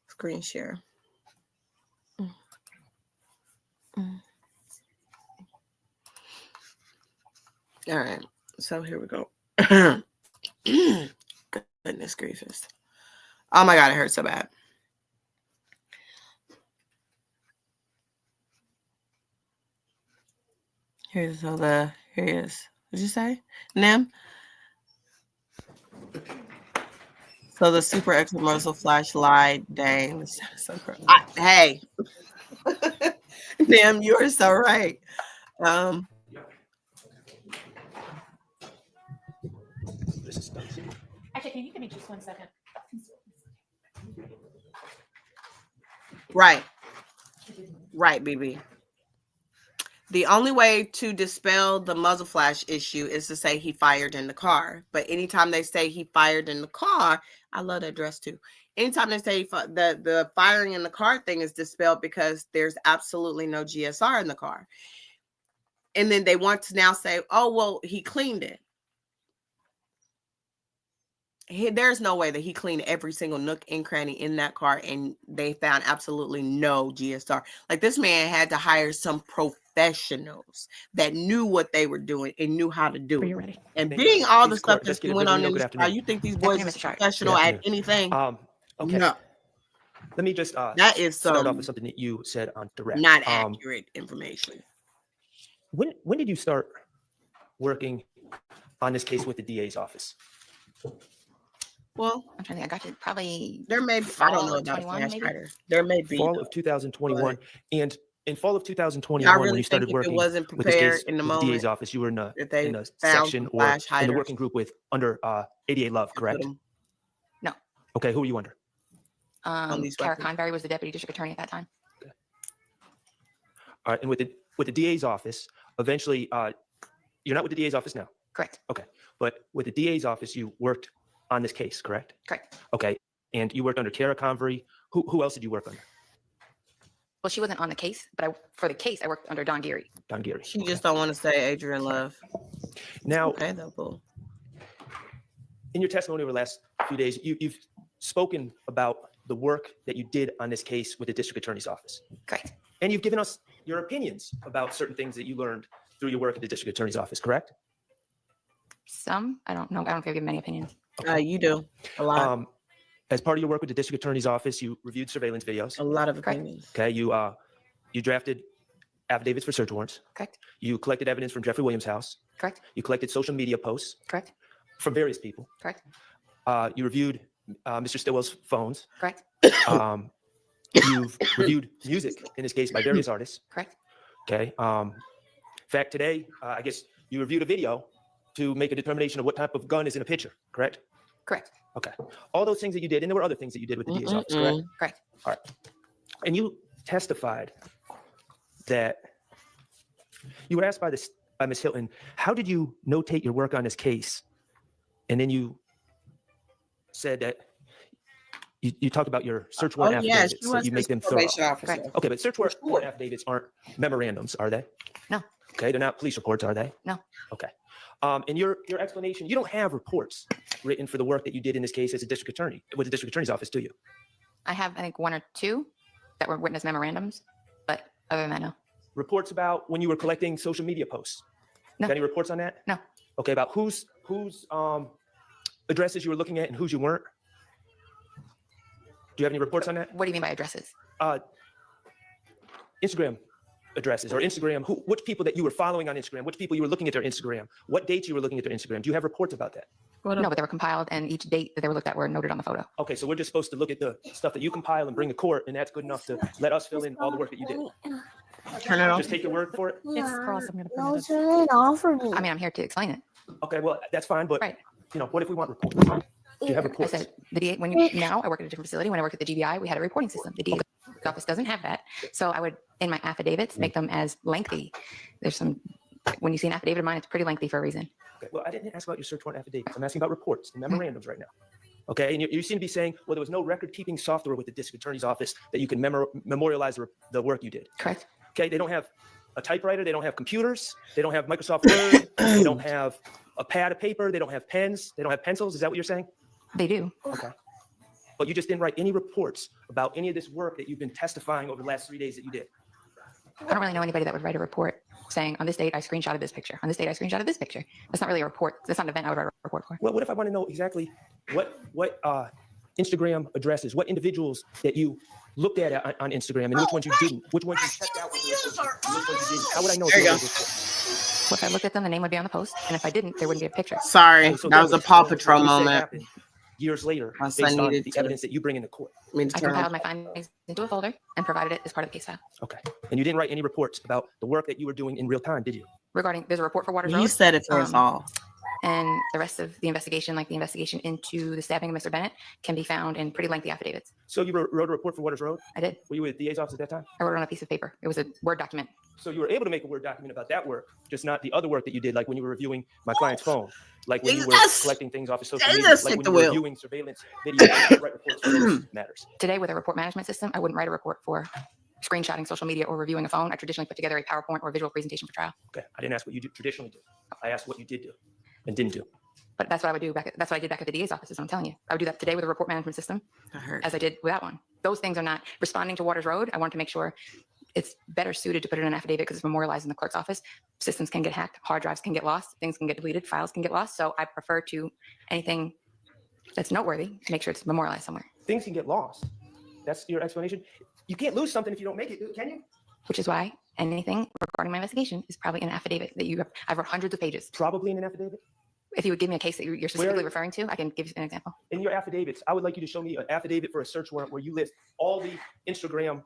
Screen share. All right, so here we go. Goodness gracious. Oh my God, it hurts so bad. Here he is. What did you say? Nim? So the super extra muzzle flashlight, dang, this is so crazy. Hey, Nim, you are so right. Actually, can you give me just 1 second? Right, BB. The only way to dispel the muzzle flash issue is to say he fired in the car. But anytime they say he fired in the car, I love that dress too. Anytime they say the firing in the car thing is dispelled because there's absolutely no GSR in the car. And then they want to now say, oh, well, he cleaned it. There's no way that he cleaned every single nook and cranny in that car and they found absolutely no GSR. Like this man had to hire some professionals that knew what they were doing and knew how to do it. Ready. And being all the stuff that's Investigator going on in Viverito, this good trial, afternoon. you think these boys Afternoon, are Mr. Sharp. professional Good at afternoon. anything? Okay. No, Let me just that is start off some with something that you said on direct. not accurate information. When did you start working on this case with the DA's office? Well, I'm trying to think. I got you probably. there may be, I don't know about a flash writer. There may be. Fall though, of 2021. And in fall of I 2021, really when you started think if it working wasn't with this prepared case in the with the DA's moment office, you were in a that they in a found section some or flash in the hiders working group with under 88 Love, and put correct? them No. Okay, who were you under? these Kara weapons. Conberry was the deputy district attorney at that time. All right, and with the DA's office, eventually, you're not with the DA's office now. Correct. Okay, but with the DA's office, you worked on this case, correct? Correct. Okay, and you worked under Kara Convery. Who else did you work under? Well, she wasn't on the case, but for the case, I worked under Don Geary. Don Geary. She just don't want to say Adrian Love. Now, Okay, though, boo. in your testimony over the last few days, you've spoken about the work that you did on this case with the district attorney's office. Correct. And you've given us your opinions about certain things that you learned through your work at the district attorney's office, correct? Some, I don't know. I don't think I give many opinions. You do a lot. As part of your work with the district attorney's office, you reviewed surveillance videos. A lot of Correct. opinions. Okay, you drafted affidavits for search warrants. Correct. You collected evidence from Jeffrey Williams' house. Correct. You collected social media posts Correct. from various people. Correct. You reviewed Mr. Stillwell's phones. Correct. You've reviewed music in this case by various artists. Correct. Okay. In fact, today, I guess you reviewed a video to make a determination of what type of gun is in a picture, correct? Correct. Okay. All those things that you did, and there were other things that you did with the DA's office, correct? Correct. All right. And you testified that you were asked by Ms. Hilton, how did you notate your work on this case? And then you said that you talked about your search warrant Oh, yeah, affidavits, she that was you make them his thorough. probation officer. Correct. Okay, but search warrant sure. affidavits aren't memorandums, are they? No. Okay, they're not police reports, are they? No. Okay. And your explanation, you don't have reports written for the work that you did in this case as a district attorney with the district attorney's office, do you? I have, I think, 1 or 2 that were witness memorandums, but other than that, no. Reports about when you were collecting social media posts? No. Got any reports on that? No. Okay, about whose addresses you were looking at and whose you weren't? Do you have any reports on that? What do you mean by addresses? Instagram addresses or Instagram, which people that you were following on Instagram, which people you were looking at their Instagram, what dates you were looking at their Instagram. Do you have reports about that? No, but they were compiled and each date that they were looked at were noted on the photo. Okay, so we're just supposed to look at the stuff that you compile and bring to court, and that's good enough to let us fill in all the work that you did. Turn it off. Just take your word for it? It's cross. I'm gonna No, print it. turn it off for me. I mean, I'm here to explain it. Okay, well, that's fine, but Right. what if we want reports? Do you have I reports? said, now I work at a different facility. When I work at the GBI, we had a reporting system. The DA office doesn't have that. So I would, in my affidavits, make them as lengthy. There's some, when you see an affidavit of mine, it's pretty lengthy for a reason. Okay, well, I didn't ask about your search warrant affidavits. I'm asking about reports and memorandums right now. Okay, and you seem to be saying, well, there was no record-keeping software with the district attorney's office that you can memorialize the work you did. Correct? Okay, they don't have a typewriter, they don't have computers, they don't have Microsoft Word, they don't have a pad of paper, they don't have pens, they don't have pencils. Is that what you're saying? They do. Okay. But you just didn't write any reports about any of this work that you've been testifying over the last 3 days that you did. I don't really know anybody that would write a report saying, on this date, I screenshotted this picture. On this date, I screenshotted this picture. That's not really a report. That's not an event I would write a report for. Well, what if I want to know exactly what Instagram addresses, what individuals that you looked at on Instagram and which ones you didn't, which ones you checked out, which ones you didn't? How would I know? There you go. Well, if I looked at them, the name would be on the post. And if I didn't, there wouldn't be a picture. Sorry, So that was a what Paw you Patrol said moment. happened years later, My based son on needed the to- evidence that you bring into court. I mean, I turn compiled it my findings into a folder and provided it as part of the case file. Okay. And you didn't write any reports about the work that you were doing in real time, did you? Regarding, there's a report for Waters off. You Road. said it for us all. And the rest of the investigation, like the investigation into the stabbing of Mr. Bennett, can be found in pretty lengthy affidavits. So you wrote a report for Waters Road? I did. Were you at the DA's office at that time? I wrote it on a piece of paper. It was a Word document. So you were able to make a Word document about that work, just not the other work that you did, like when you were reviewing my client's phone, like when you were Jesus! collecting things off of social Jesus, media, like hit when the you were wheel. reviewing surveillance videos, you write reports for those matters. Today, with a report management system, I wouldn't write a report for screenshotting social media or reviewing a phone. I traditionally put together a PowerPoint or visual presentation for trial. Okay, I didn't ask what you traditionally do. I asked what you did do and didn't do. But that's what I would do that's what I did back at the DA's office, is what I'm telling you. I would do that today with a report management system, That hurt. as I did with that one. Those things are not responding to Waters Road. I wanted to make sure it's better suited to put it in an affidavit because it's memorialized in the clerk's office. Systems can get hacked, hard drives can get lost, things can get deleted, files can get lost. So I prefer to anything that's noteworthy, make sure it's memorialized somewhere, Things can get lost. That's your explanation. You can't lose something if you don't make it, can you? which is why anything regarding my investigation is probably an affidavit that you have. I've wrote hundreds of pages. Probably in an affidavit. If you would give me a case that you're specifically referring to, I can give you an example. In your affidavits, I would like you to show me an affidavit for a search warrant where you list all the Instagram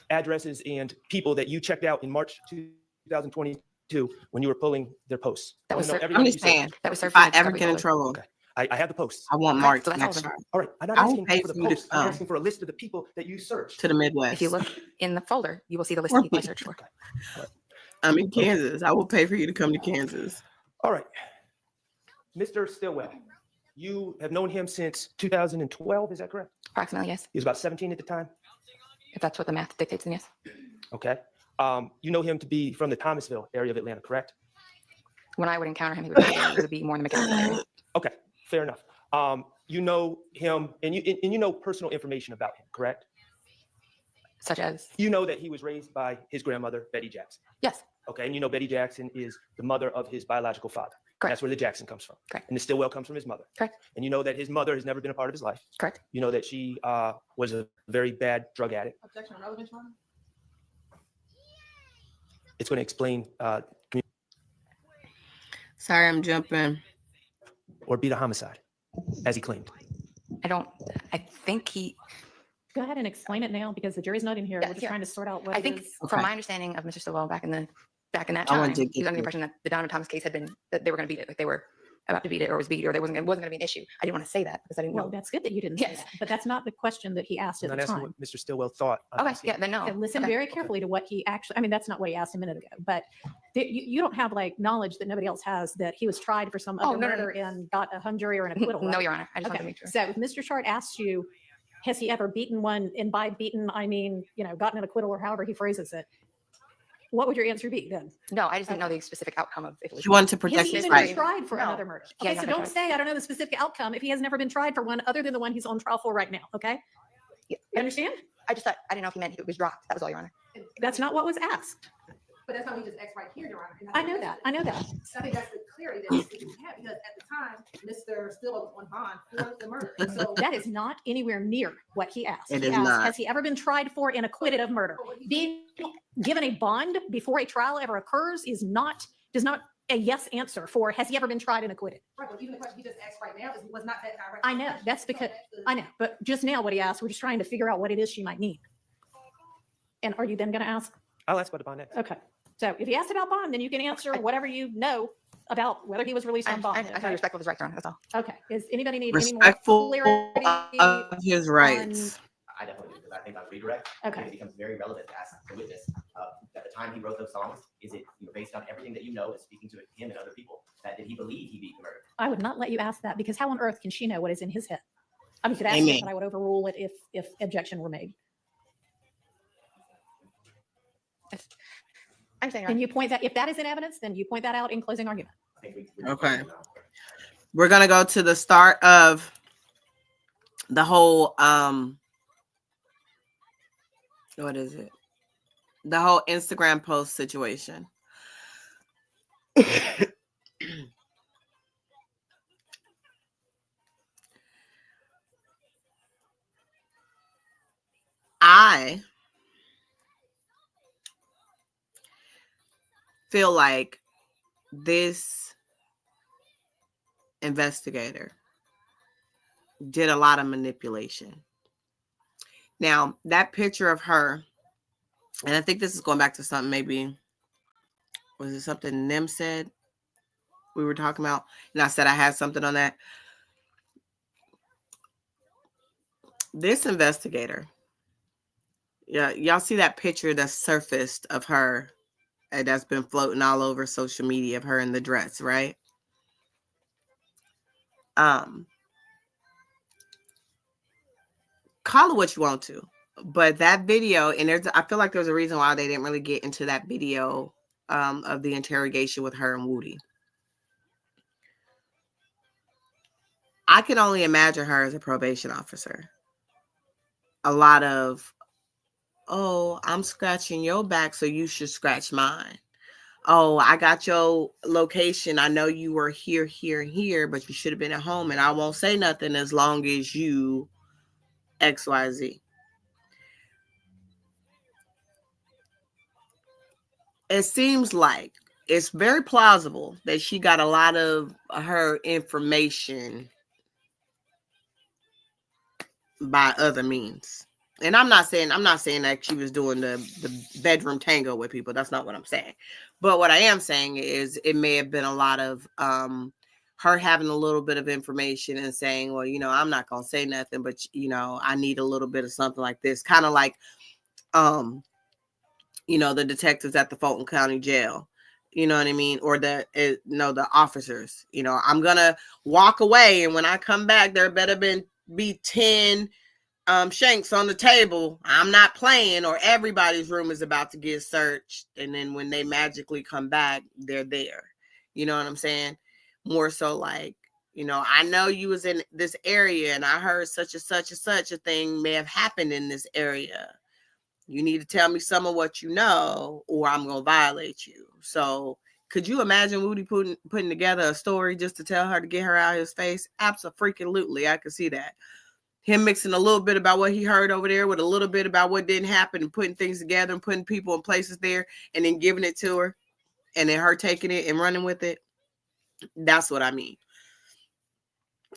addresses and people that you checked out in March 2022 when you were pulling their posts. That I was wanna know cer- everyone I'm you just searched. saying, That was served if in I the ever discovery get in folder. trouble, Okay. I have the posts. I want Okay, Mark so that's next all time All right. I'm not I will asking pay for the for you to posts. I'm come. asking for a list of the people that you searched. to the Midwest. If you look in the folder, you will see the list of people I searched for. I'm in Kansas. I will pay for you to come to Kansas. All right. Mr. Stillwell, you have known him since 2012, is that correct? Approximately, yes. He was about 17 at the time. If that's what the math dictates, then yes. Okay. You know him to be from the Thomasville area of Atlanta, correct? When I would encounter him, it would be more in the mechanical area. Okay, fair enough. You know him, and you know personal information about him, correct? Such as, You know that he was raised by his grandmother, Betty Jackson. yes, Okay, and you know Betty Jackson is the mother of his biological father. Correct. That's where the Jackson comes from. Correct. And the Stillwell comes from his mother. Correct. And you know that his mother has never been a part of his life. correct. You know that she was a very bad drug addict. Objection of relevance, Your Honor? It's going to explain Sorry, I'm jumping. or beat a homicide, as he claimed. I think Go ahead and explain it now because the jury's not in here. Yeah, We're just here. trying to sort out what I it think is. from Okay. my understanding of Mr. Stillwell back in that I time, wanted to he get was under the you. impression that the Donovan Thomas case had been, that they were going to beat it. Like they were about to beat it or was beat or it wasn't going to be an issue. I didn't want to say that because I didn't Well, know. that's good that you didn't say Yes. that, but that's not the question that he asked I'm at not the asking time. what Mr. Stillwell thought. I'm Okay, asking- yeah, then no. Okay, listen Okay. very carefully to what he actually, I mean, that's not what he asked a minute ago, but you don't have like knowledge that nobody else has that he was tried for some Oh, other no, no, no. murder and got a hung jury or an acquittal. No, right? Your Honor. I just wanted to Okay, make sure. so if Mr. Short asks you, has he ever beaten one, and by beaten, I mean, gotten an acquittal or however he phrases it, what would your answer be then? No, I just didn't know the specific outcome of if it was. She wanted to Has protect he his even right. been tried for No. another murder? Yeah, Okay, he's so not been don't say, I don't know the specific outcome if he has never been tried for one other than the one he's on trial for right now, okay? Yeah, You understand? I just thought, I didn't know if he meant it was dropped. That was all, Your Honor. That's not what was asked. But that's not what he just asked right here, Your Honor. And I know that, I know that. I think that's the clarity that needs to be had, because at the time, Mr. Stillwell was on bond for the murder. And so That is not anywhere near what he asked. It He is asked, not. has he ever been tried for and acquitted of murder? Being given a bond before a trial ever occurs does not a yes answer for, has he ever been tried and acquitted? Right, but even the question he just asked right now was not that direct. I know, that's because, I know, but just now what he asked, we're just trying to figure out what it is she might need. And are you then going to ask? I'll ask about the bond next. Okay. So if he asked about bond, then you can answer whatever you know about whether he was released on bond. I feel respectful of his right, Your Honor. That's all. Okay. Does anybody need any more Respectful clarity? of his rights. I definitely do, because I think on redirect, Okay. it becomes very relevant to ask the witness, at the time he wrote those songs, is it based on everything that you know is speaking to him and other people, that did he believe he beat the murder? I would not let you ask that, because how on earth can she know what is in his head? I mean, you could ask Amen. it, but I would overrule it if objection were made. I'm saying, Your And Honor. you point that, if that is in evidence, then you point that out in closing argument. I think we Okay. We're gonna go to the start of the whole what is it? The whole Instagram post situation. I feel like this investigator did a lot of manipulation. Now, that picture of her, and I think this is going back to something maybe, was it something Nim said we were talking about? And I said I had something on that. This investigator, yeah, y'all see that picture that surfaced of her that's been floating all over social media of her in the dress, right? Call it what you want to, but that video, and I feel like there's a reason why they didn't really get into that video of the interrogation with her and Woody. I can only imagine her as a probation officer. A lot of, oh, I'm scratching your back, so you should scratch mine. Oh, I got your location. I know you were here, here, here, but you should have been at home, and I won't say nothing as long as you XYZ. It seems like it's very plausible that she got a lot of her information by other means. And I'm not saying that she was doing the bedroom tango with people. That's not what I'm saying. But what I am saying is it may have been a lot of her having a little bit of information and saying, well, I'm not going to say nothing, but I need a little bit of something like this. Kind of like the detectives at the Fulton County Jail, you know what I mean? Or the officers, I'm going to walk away. And when I come back, there better be 10 shanks on the table. I'm not playing, or everybody's room is about to get searched. And then when they magically come back, they're there. You know what I'm saying? More so like, I know you was in this area and I heard such and such and such a thing may have happened in this area. You need to tell me some of what you know, or I'm going to violate you. So could you imagine Woody putting together a story just to tell her to get her out of his face? Absolutely. I could see that. Him mixing a little bit about what he heard over there with a little bit about what didn't happen and putting things together and putting people in places there and then giving it to her and then her taking it and running with it. That's what I mean.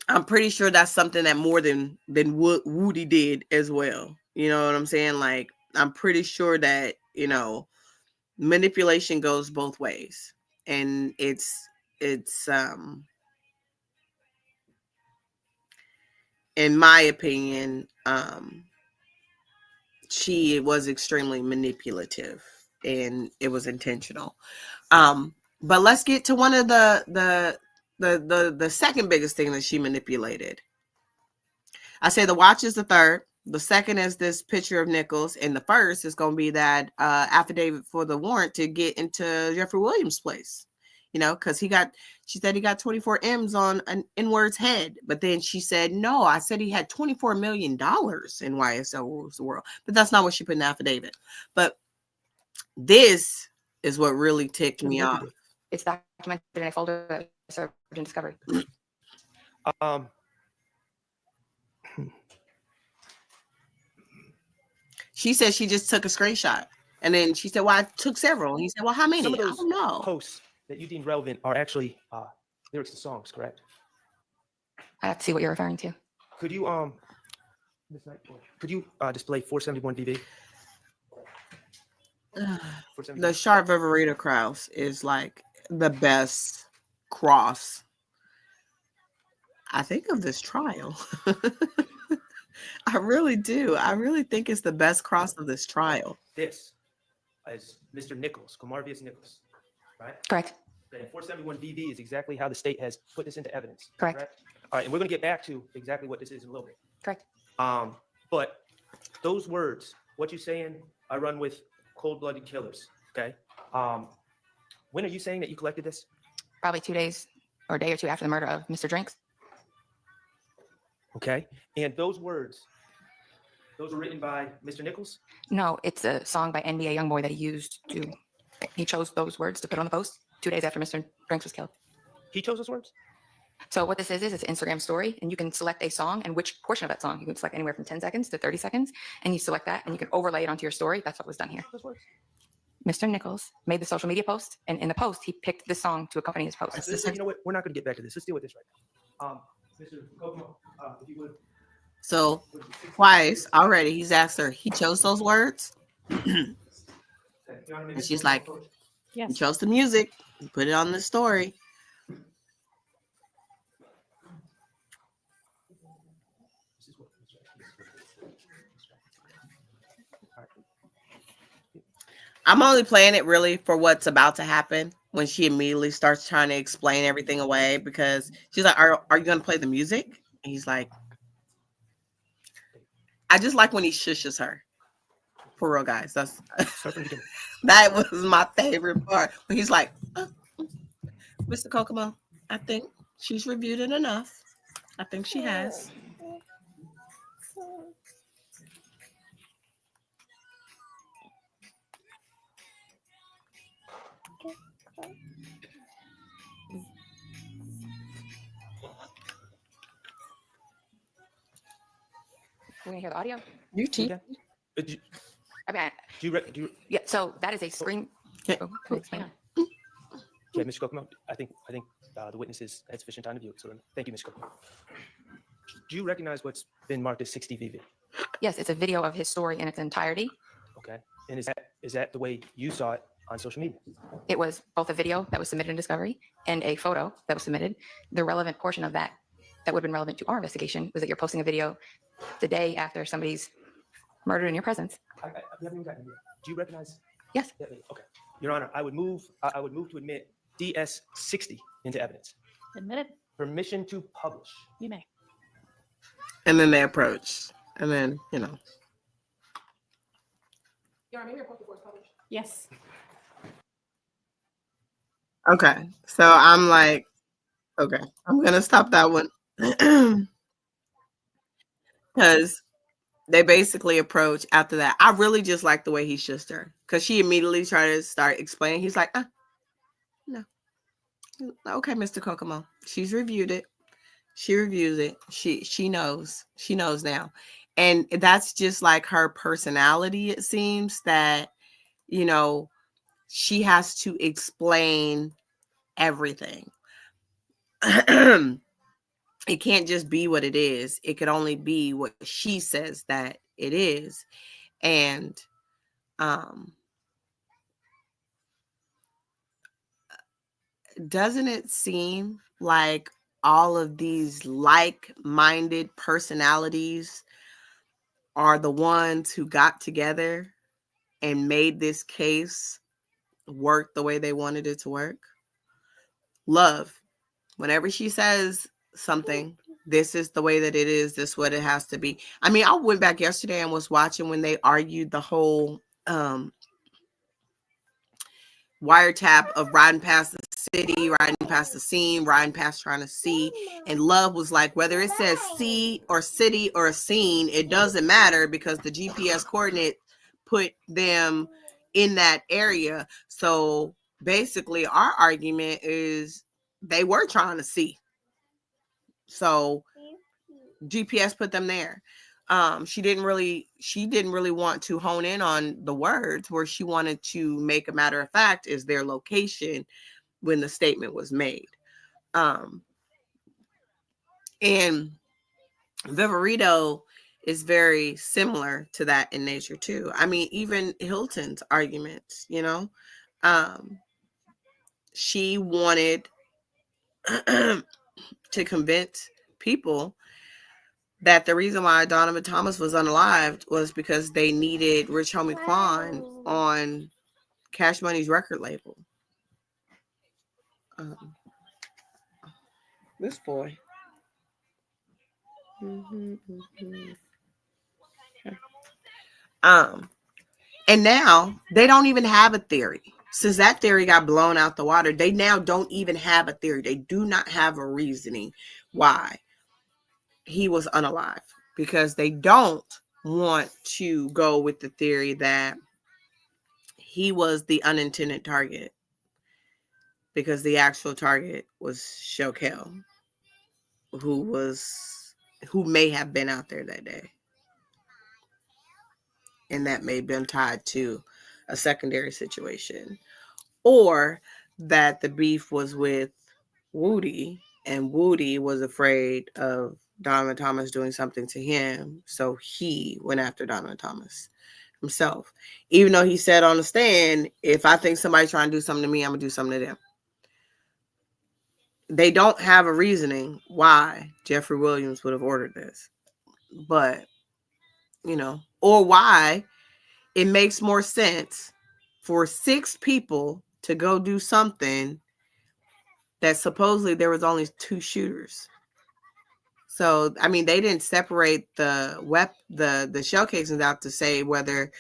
I'm pretty sure that's something that more than what Woody did as well. You know what I'm saying? Like, I'm pretty sure that, manipulation goes both ways. And it's in my opinion, she was extremely manipulative, and it was intentional. But let's get to one of the second biggest thing that she manipulated. I say the watch is the third. The second is this picture of Nichols, and the first is going to be that affidavit for the warrant to get into Jeffrey Williams' place. Because she said he got 24 M's on an N-word's head, but then she said, no, I said he had $24 million in YSL rules the world, but that's not what she put in the affidavit. But this is what really ticked me off. It's documented in a folder that served in discovery. She said she just took a screenshot, and then she said, well, I took several. And he said, well, how many? Some of I those don't know. posts that you deem relevant are actually lyrics to songs, correct? I have to see what you're referring to. Could you display 471 VV? The Sharp Viverita Kraus is like the best cross, I think, of this trial. I really do. I really think it's the best cross of this trial. This is Mr. Nichols, Comarvius Nichols, right? Correct. And 471 VV is exactly how the state has put this into evidence. Correct. All right, and we're going to get back to exactly what this is in a little bit. Correct. But those words, what you're saying, I run with cold-blooded killers, okay? When are you saying that you collected this? Probably 2 days or a day or two after the murder of Mr. Drinks. Okay, and those words, those were written by Mr. Nichols? No, it's a song by NBA Youngboy that he chose those words to put on the post 2 days after Mr. Drinks was killed. He chose those words? So what this is it's an Instagram story, and you can select a song and which portion of that song. You can select anywhere from 10 seconds to 30 seconds, and you select that, and you can overlay it onto your story. That's what was done here. Those words? Mr. Nichols made the social media post, and in the post, he picked this song to accompany his post. All right, so you know what? We're not going to get back to this. Let's deal with this right now. Mr. Kokomo, if you would. So twice already he's asked her, he chose those words. And she's like, he Yes. chose the music, he put it on the story. I'm only playing it really for what's about to happen when she immediately starts trying to explain everything away, because she's like, are you going to play the music? And he's like, I just like when he shushes her. For real, guys. That was my favorite part. When he's like, Mr. Kokomo, I think she's reviewed it enough. I think she has. We're gonna hear the audio. You too. I mean, Do you, yeah. So that is a screen. Okay. Oh, can I explain it? yeah, Mr. Kokomo, I think the witnesses had sufficient time to view it. So thank you, Mr. Kokomo. Do you recognize what's been marked as 60 VV? Yes, it's a video of his story in its entirety. Okay, and is that the way you saw it on social media? It was both a video that was submitted in discovery and a photo that was submitted. The relevant portion of that would have been relevant to our investigation was that you're posting a video the day after somebody's murdered in your presence. We haven't even gotten here. Do you recognize? Yes. that video? Okay, Your Honor, I would move to admit DS 60 into evidence. Admit it. Permission to publish. You may. And then they approach. And then, Your Honor, maybe your post before it's published. Yes. Okay. So I'm like, okay, I'm going to stop that one. Because they basically approach after that. I really just like the way he shushed her, because she immediately tried to start explaining. He's like, no. Okay, Mr. Kokomo. She's reviewed it. She reviews it. She knows. She knows now. And that's just like her personality, it seems, that, she has to explain everything. It can't just be what it is. It could only be what she says that it is. And doesn't it seem like all of these like-minded personalities are the ones who got together and made this case work the way they wanted it to work. Love, whenever she says something, this is the way that it is, this is what it has to be. I mean, I went back yesterday and was watching when they argued the whole wiretap of riding past the city, riding past the scene, riding past trying to see. And Love was like, whether it says see or city or a scene, it doesn't matter because the GPS coordinate put them in that area. So basically, our argument is they were trying to see. So GPS put them there. She didn't really want to hone in on the words. Where she wanted to make a matter of fact is their location when the statement was made. And Viverito is very similar to that in nature too. I mean, even Hilton's arguments, you know, she wanted to convince people that the reason why Donovan Thomas was unalived was because they needed Rich Homie Quan on Cash Money's record label. This boy. And now they don't even have a theory. Since that theory got blown out the water, they now don't even have a theory. They do not have a reasoning why he was unalive, because they don't want to go with the theory that he was the unintended target, because the actual target was Shokel, who may have been out there that day. And that may have been tied to a secondary situation. Or that the beef was with Woody, and Woody was afraid of Donovan Thomas doing something to him, so he went after Donovan Thomas himself. Even though he said on the stand, if I think somebody's trying to do something to me, I'm going to do something to them. They don't have a reasoning why Jeffrey Williams would have ordered this. But, you know, or why it makes more sense for 6 people to go do something that supposedly there was only 2 shooters. So, I mean, they didn't separate the shell casings out to say whether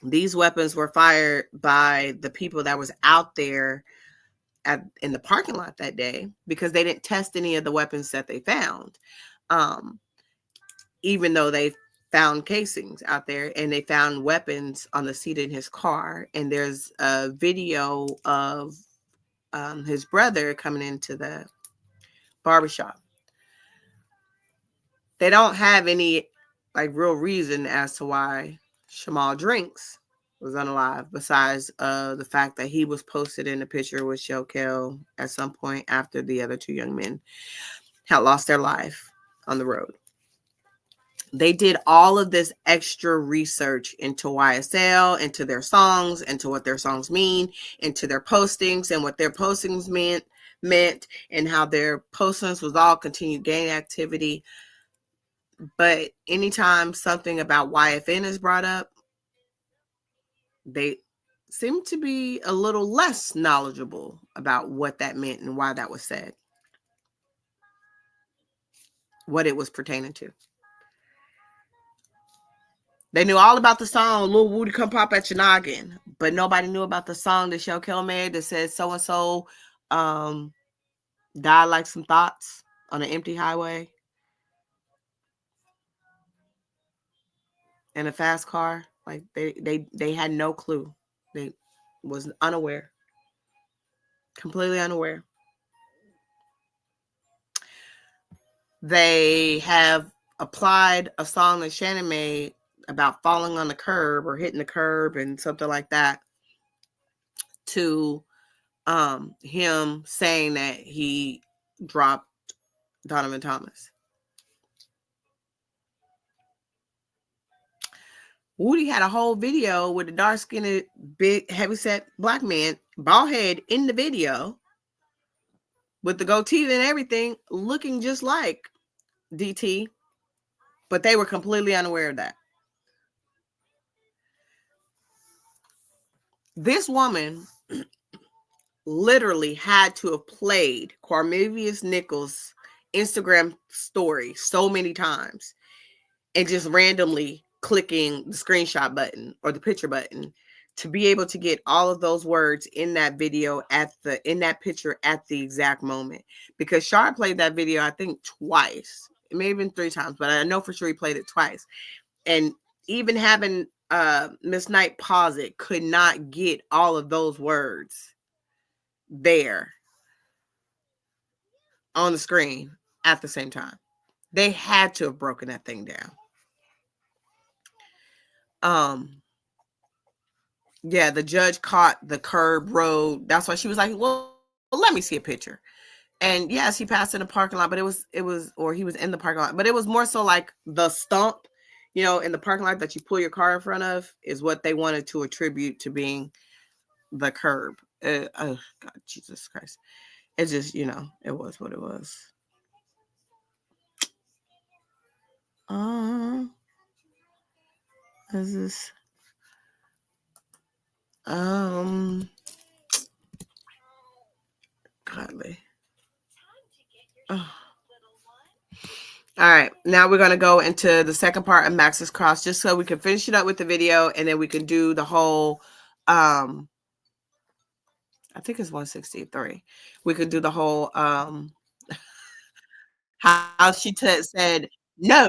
these weapons were fired by the people that was out there in the parking lot that day, because they didn't test any of the weapons that they found. Even though they found casings out there and they found weapons on the seat in his car. And there's a video of his brother coming into the barbershop. They don't have any like real reason as to why Shamal Drinks was unalive, besides the fact that he was posted in a picture with Shokel at some point after the other 2 young men had lost their life on the road. They did all of this extra research into YSL, into their songs, into what their songs mean, into their postings and what their postings meant, and how their postings was all continued gang activity. But anytime something about YFN is brought up, they seem to be a little less knowledgeable about what that meant and why that was said, what it was pertaining to. They knew all about the song Lil Woody Come Pop at Your Noggin, but nobody knew about the song that Shokel made that said so-and-so died like some thoughts on an empty highway in a fast car. Like they had no clue. They was unaware. Completely unaware. They have applied a song that Shannon made about falling on the curb or hitting the curb and something like that to him saying that he dropped Donovan Thomas. Woody had a whole video with a dark-skinned, big, heavyset black man, bald head, in the video, with the goatee and everything, looking just like DT, but they were completely unaware of that. This woman literally had to have played Cornelius Nichols' Instagram story so many times and just randomly clicking the screenshot button or the picture button to be able to get all of those words in that video in that picture at the exact moment. Because Shard played that video, I think twice. It may have been 3 times, but I know for sure he played it twice. And even having Miss Knight pause it could not get all of those words there on the screen at the same time. They had to have broken that thing down. Yeah, the judge caught the curb road. That's why she was like, well, let me see a picture. And yes, he passed in the parking lot, but or he was in the parking lot, but it was more so like the stump, in the parking lot that you pull your car in front of is what they wanted to attribute to being the curb. Oh God, Jesus Christ. It's just, it was what it was. Is this, godly. Oh. All right, now we're going to go into the second part of Max's Cross just so we can finish it up with the video and then we can do the whole, I think it's 163. We could do the whole, how she said, no.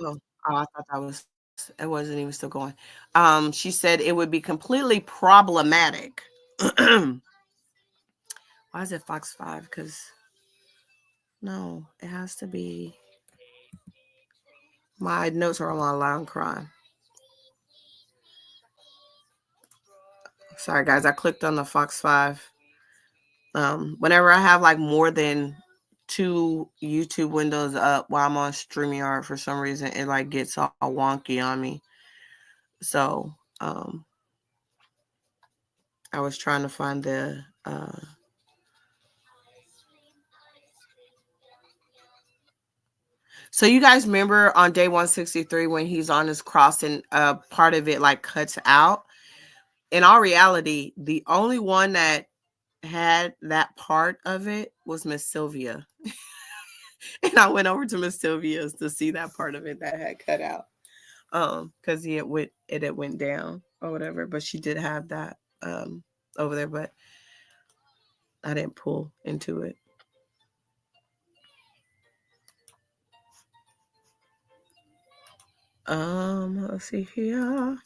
Oh, I thought it wasn't even still going. She said it would be completely problematic. Why is it Fox 5? Because no, it has to be. My notes are on Loud Crime. Sorry, guys. I clicked on the Fox 5. Whenever I have like more than 2 YouTube windows up while I'm on StreamYard, for some reason, it like gets all wonky on me. So, I was trying to find the, so you guys remember on day 163 when he's on his cross and part of it like cuts out? In all reality, the only one that had that part of it was Miss Sylvia. And I went over to Miss Sylvia's to see that part of it that had cut out. Because it went down or whatever. But she did have that over there, but I didn't pull into it. Let's see here.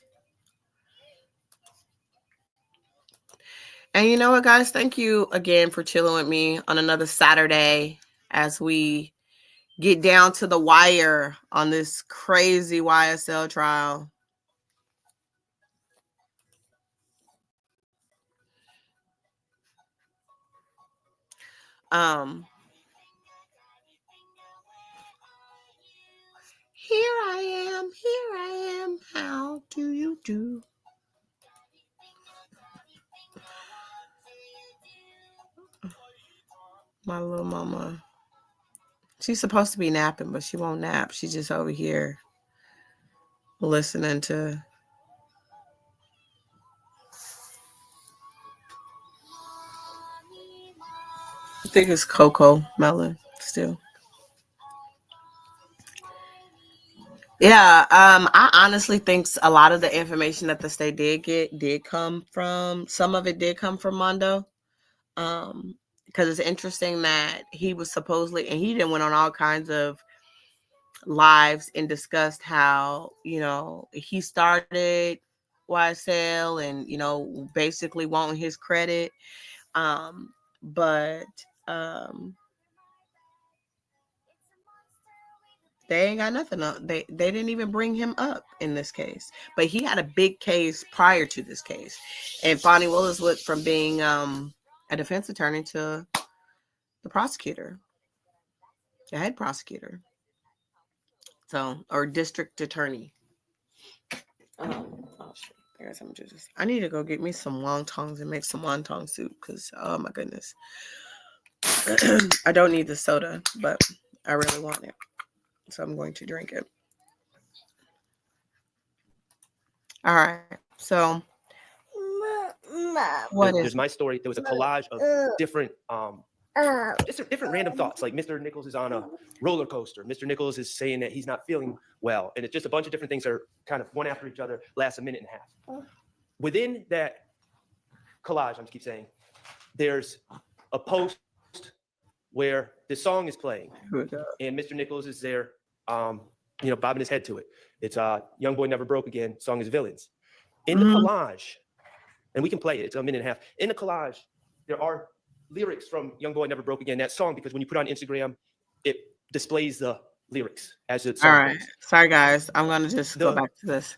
And you know what, guys? Thank you again for chilling with me on another Saturday as we get down to the wire on this crazy YSL trial. Here I am, how do you do? My little mama. She's supposed to be napping, but she won't nap. She's just over here listening to. I think it's Coco Melon still. Yeah, I honestly think a lot of the information that the state did come from, some of it did come from Mondo. Because it's interesting that he was supposedly, and he then went on all kinds of lives and discussed how, he started YSL and, basically wanting his credit. But they ain't got nothing up. They didn't even bring him up in this case. But he had a big case prior to this case. And Fonnie Willis went from being a defense attorney to the prosecutor, the head prosecutor. So, or district attorney. Oh, shit. I guess I'm just. I need to go get me some wontons and make some wonton soup because oh my goodness, I don't need the soda, but I really want it, so I'm going to drink it. All right, so what There's is? my story. There was a collage of different just different random thoughts. Like Mr. Nichols is on a roller coaster. Mr. Nichols is saying that he's not feeling well. And it's just a bunch of different things that are kind of one after each other, lasts a minute and a half. Within that collage, I'm just keep saying, there's a post where the song is playing and Mr. Nichols is there, bobbing his head to it. It's Young Boy Never Broke Again, song is Villains. In the collage, and we can play it, it's a minute and a half. In the collage, there are lyrics from Young Boy Never Broke Again, that song, because when you put it on Instagram, it displays the lyrics as it's All right. Sorry, guys. I'm going to just go back to this.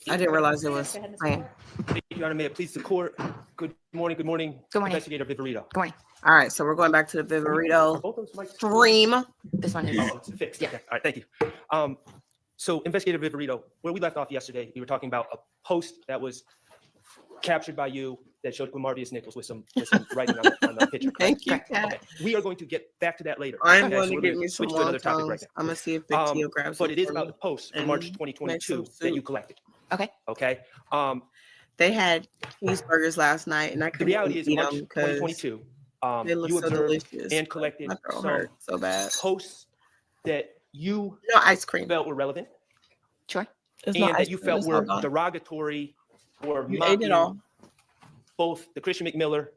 I didn't realize it was playing. Your Honor, may it please the court. Good morning. Good morning. Investigator Viverito. Good morning. All right. So we're going back to the Are Viverito both those mics stream. This one is. Oh, it's fixed. Yeah. Okay. All right. Thank you. So Investigator Viverito, where we left off yesterday, we were talking about a post that was captured by you that showed Marvius Nichols with some writing on the picture. Thank you, Correct. Kat. Okay. We are going to get back to that later. I'm Okay, going so to we're get gonna me some switch to another topic wontons. right now. I'm going to see if Big Tio grabs But some it is for about me. the post from and March make 2022 some that you soup. collected. Okay. Okay. They had cheeseburgers last night, and I The couldn't reality is, in eat March them because 2022, they look you so observed delicious. and but collected my throat some hurt so bad. posts that you No ice cream. felt were relevant Sure. There's no and ice that you cream. felt It's all were gone. derogatory or You ate it mocking all. both the Christian McMiller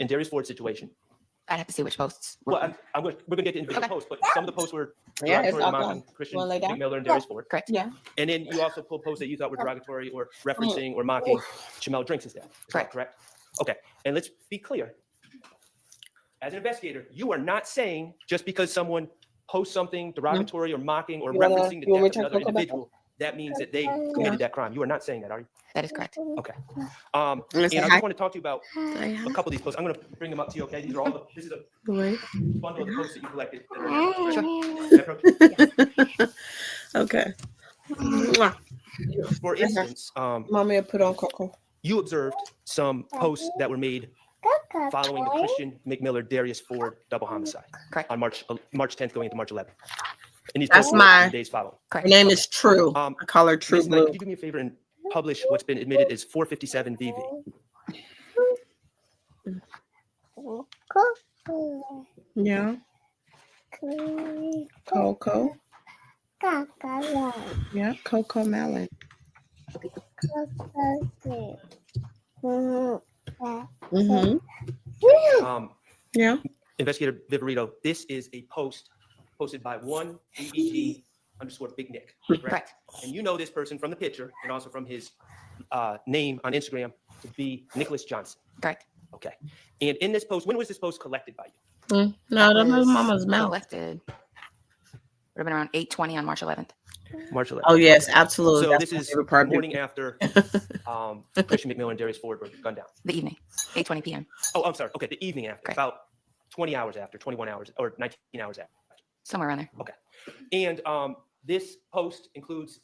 and Darius Ford situation. I'd have to see which posts. Well, we're going to get into individual Okay. posts, but some of the posts were Yeah, it's derogatory all or mocking gone. Christian Wanna lay down? McMiller and Darius Ford. Correct. Yeah. And then you also pulled posts that you thought were derogatory or referencing or mocking Jamel Drinks' dad. Is that Correct. correct? Okay. And let's be clear. As an investigator, you are not saying just because someone posts something derogatory or mocking or You wanna- referencing the you want me death to of another Cocoa back? individual, that means that they committed that crime. You are not saying that, are you? That is correct. Okay. I'm gonna And say I hi. just want to talk to you about Say hi. a couple of these posts. I'm going to bring them up to you, okay? These are all this is a Wait. bundle of the posts that you collected. That are Okay. Mwah. For instance, Mommy, I put on Coco. you observed some posts that were made following the Christian McMiller Darius Ford double homicide Correct. on March 10th going into March 11th. And these That's posts were my- in the days following. Her Correct. name is True. Um, I call her True Ms. Knight, Blue. could you do me a favor and publish what's been admitted as 457 VV? Yeah. Coco. Yeah, Coco Melon. Mm-hmm. Yeah. Investigator Viverito, this is a post posted by one BEG_Big Nick. Correct. And you know this person from the picture and also from his name on Instagram to be Nicholas Johnson. Correct. Okay. And in this post, when was this post collected by you? No, that was was Mama's mouth. Collected. Would have been around 8:20 on March 11th. March 11th. Oh yes, absolutely. So That's this my is favorite part. morning after Christian McMiller and Darius Ford were gunned down. The evening, 8:20 p.m. Oh, I'm sorry. Okay, the evening after, Correct. about 20 hours after, 21 hours, or 19 hours after. Somewhere around there. And this post includes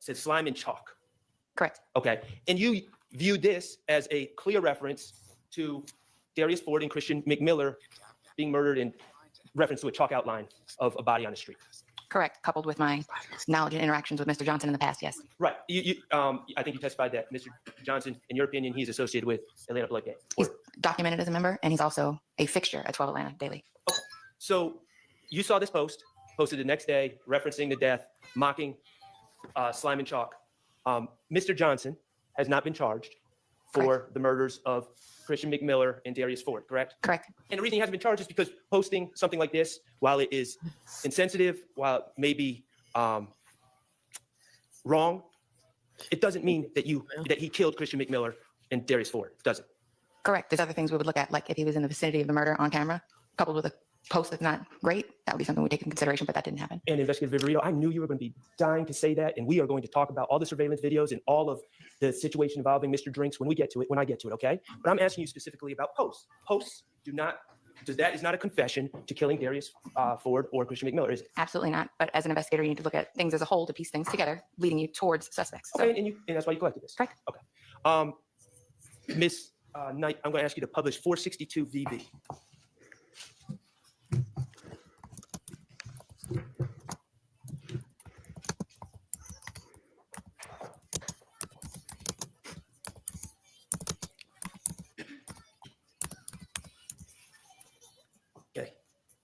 says slime and chalk. Correct. Okay. And you viewed this as a clear reference to Darius Ford and Christian McMiller being murdered in reference to a chalk outline of a body on the street. Correct. Coupled with my knowledge and interactions with Mr. Johnson in the past, yes. Right. I think you testified that Mr. Johnson, in your opinion, he's associated with Atlanta Blood Gang. He's documented as a member, and he's also a fixture at 12 Atlanta Daily. So you saw this post, posted the next day, referencing the death, mocking slime and chalk. Mr. Johnson has not been charged for the murders of Christian McMiller and Darius Ford, correct? Correct. And the reason he hasn't been charged is because posting something like this, while it is insensitive, while it may be wrong, it doesn't mean that he killed Christian McMiller and Darius Ford. It doesn't. Correct. There's other things we would look at, like if he was in the vicinity of the murder on camera, coupled with a post that's not great, that would be something we take into consideration, but that didn't happen. And Investigator Viverito, I knew you were going to be dying to say that, and we are going to talk about all the surveillance videos and all of the situation involving Mr. Drinks when I get to it, okay? But I'm asking you specifically about posts. Posts do not That is not a confession to killing Darius Ford or Christian McMiller, is it? Absolutely not. But as an investigator, you need to look at things as a whole to piece things together, leading you towards suspects. So, Okay, and that's why you collected this. Correct. Okay. Miss Knight, I'm going to ask you to publish 462 VV. Okay.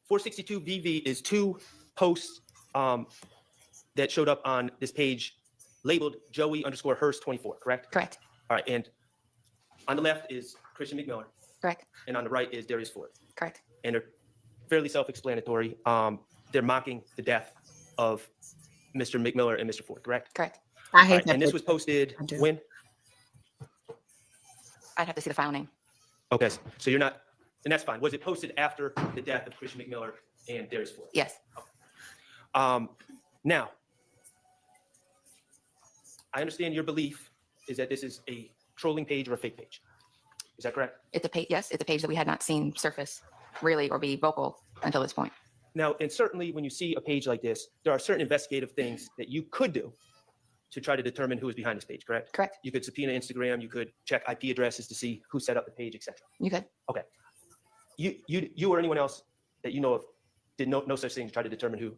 462 VV is 2 posts that showed up on this page labeled Joey_Hurst24, correct? correct. All right, and on the left is Christian McMiller, Correct. and on the right is Darius Ford. Correct. And they're fairly self-explanatory. They're mocking the death of Mr. McMiller and Mr. Ford, correct? Correct. I All hate right, that. and this was posted I do. when? I'd have to see the file name. Okay, so you're not, and that's fine. Was it posted after the death of Christian McMiller and Darius Ford? Yes. Now, I understand your belief is that this is a trolling page or a fake page. Is that correct? It's a page. Yes, it's a page that we had not seen surface really or be vocal until this point. Now, and certainly when you see a page like this, there are certain investigative things that you could do to try to determine who is behind this page, correct? Correct. You could subpoena Instagram, you could check IP addresses to see who set up the page, etc. You could. You or anyone else that you know of did no such thing to try to determine who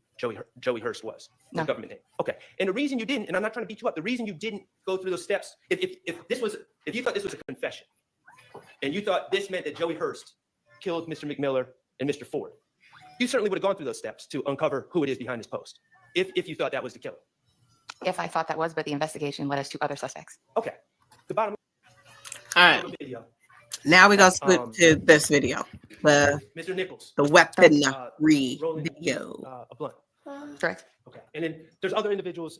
Joey Hurst was, the No. government name. Okay, and the reason you didn't, and I'm not trying to beat you up, the reason you didn't go through those steps, if you thought this was a confession, and you thought this meant that Joey Hurst killed Mr. McMiller and Mr. Ford, you certainly would have gone through those steps to uncover who it is behind this post, if you thought that was the killer. If I thought that was, but the investigation led us to other suspects. Okay, the bottom All right. of the video, Now we go to this video, the Mr. Nichols weaponry rolling video. a blunt. Correct. Okay, and then there's other individuals.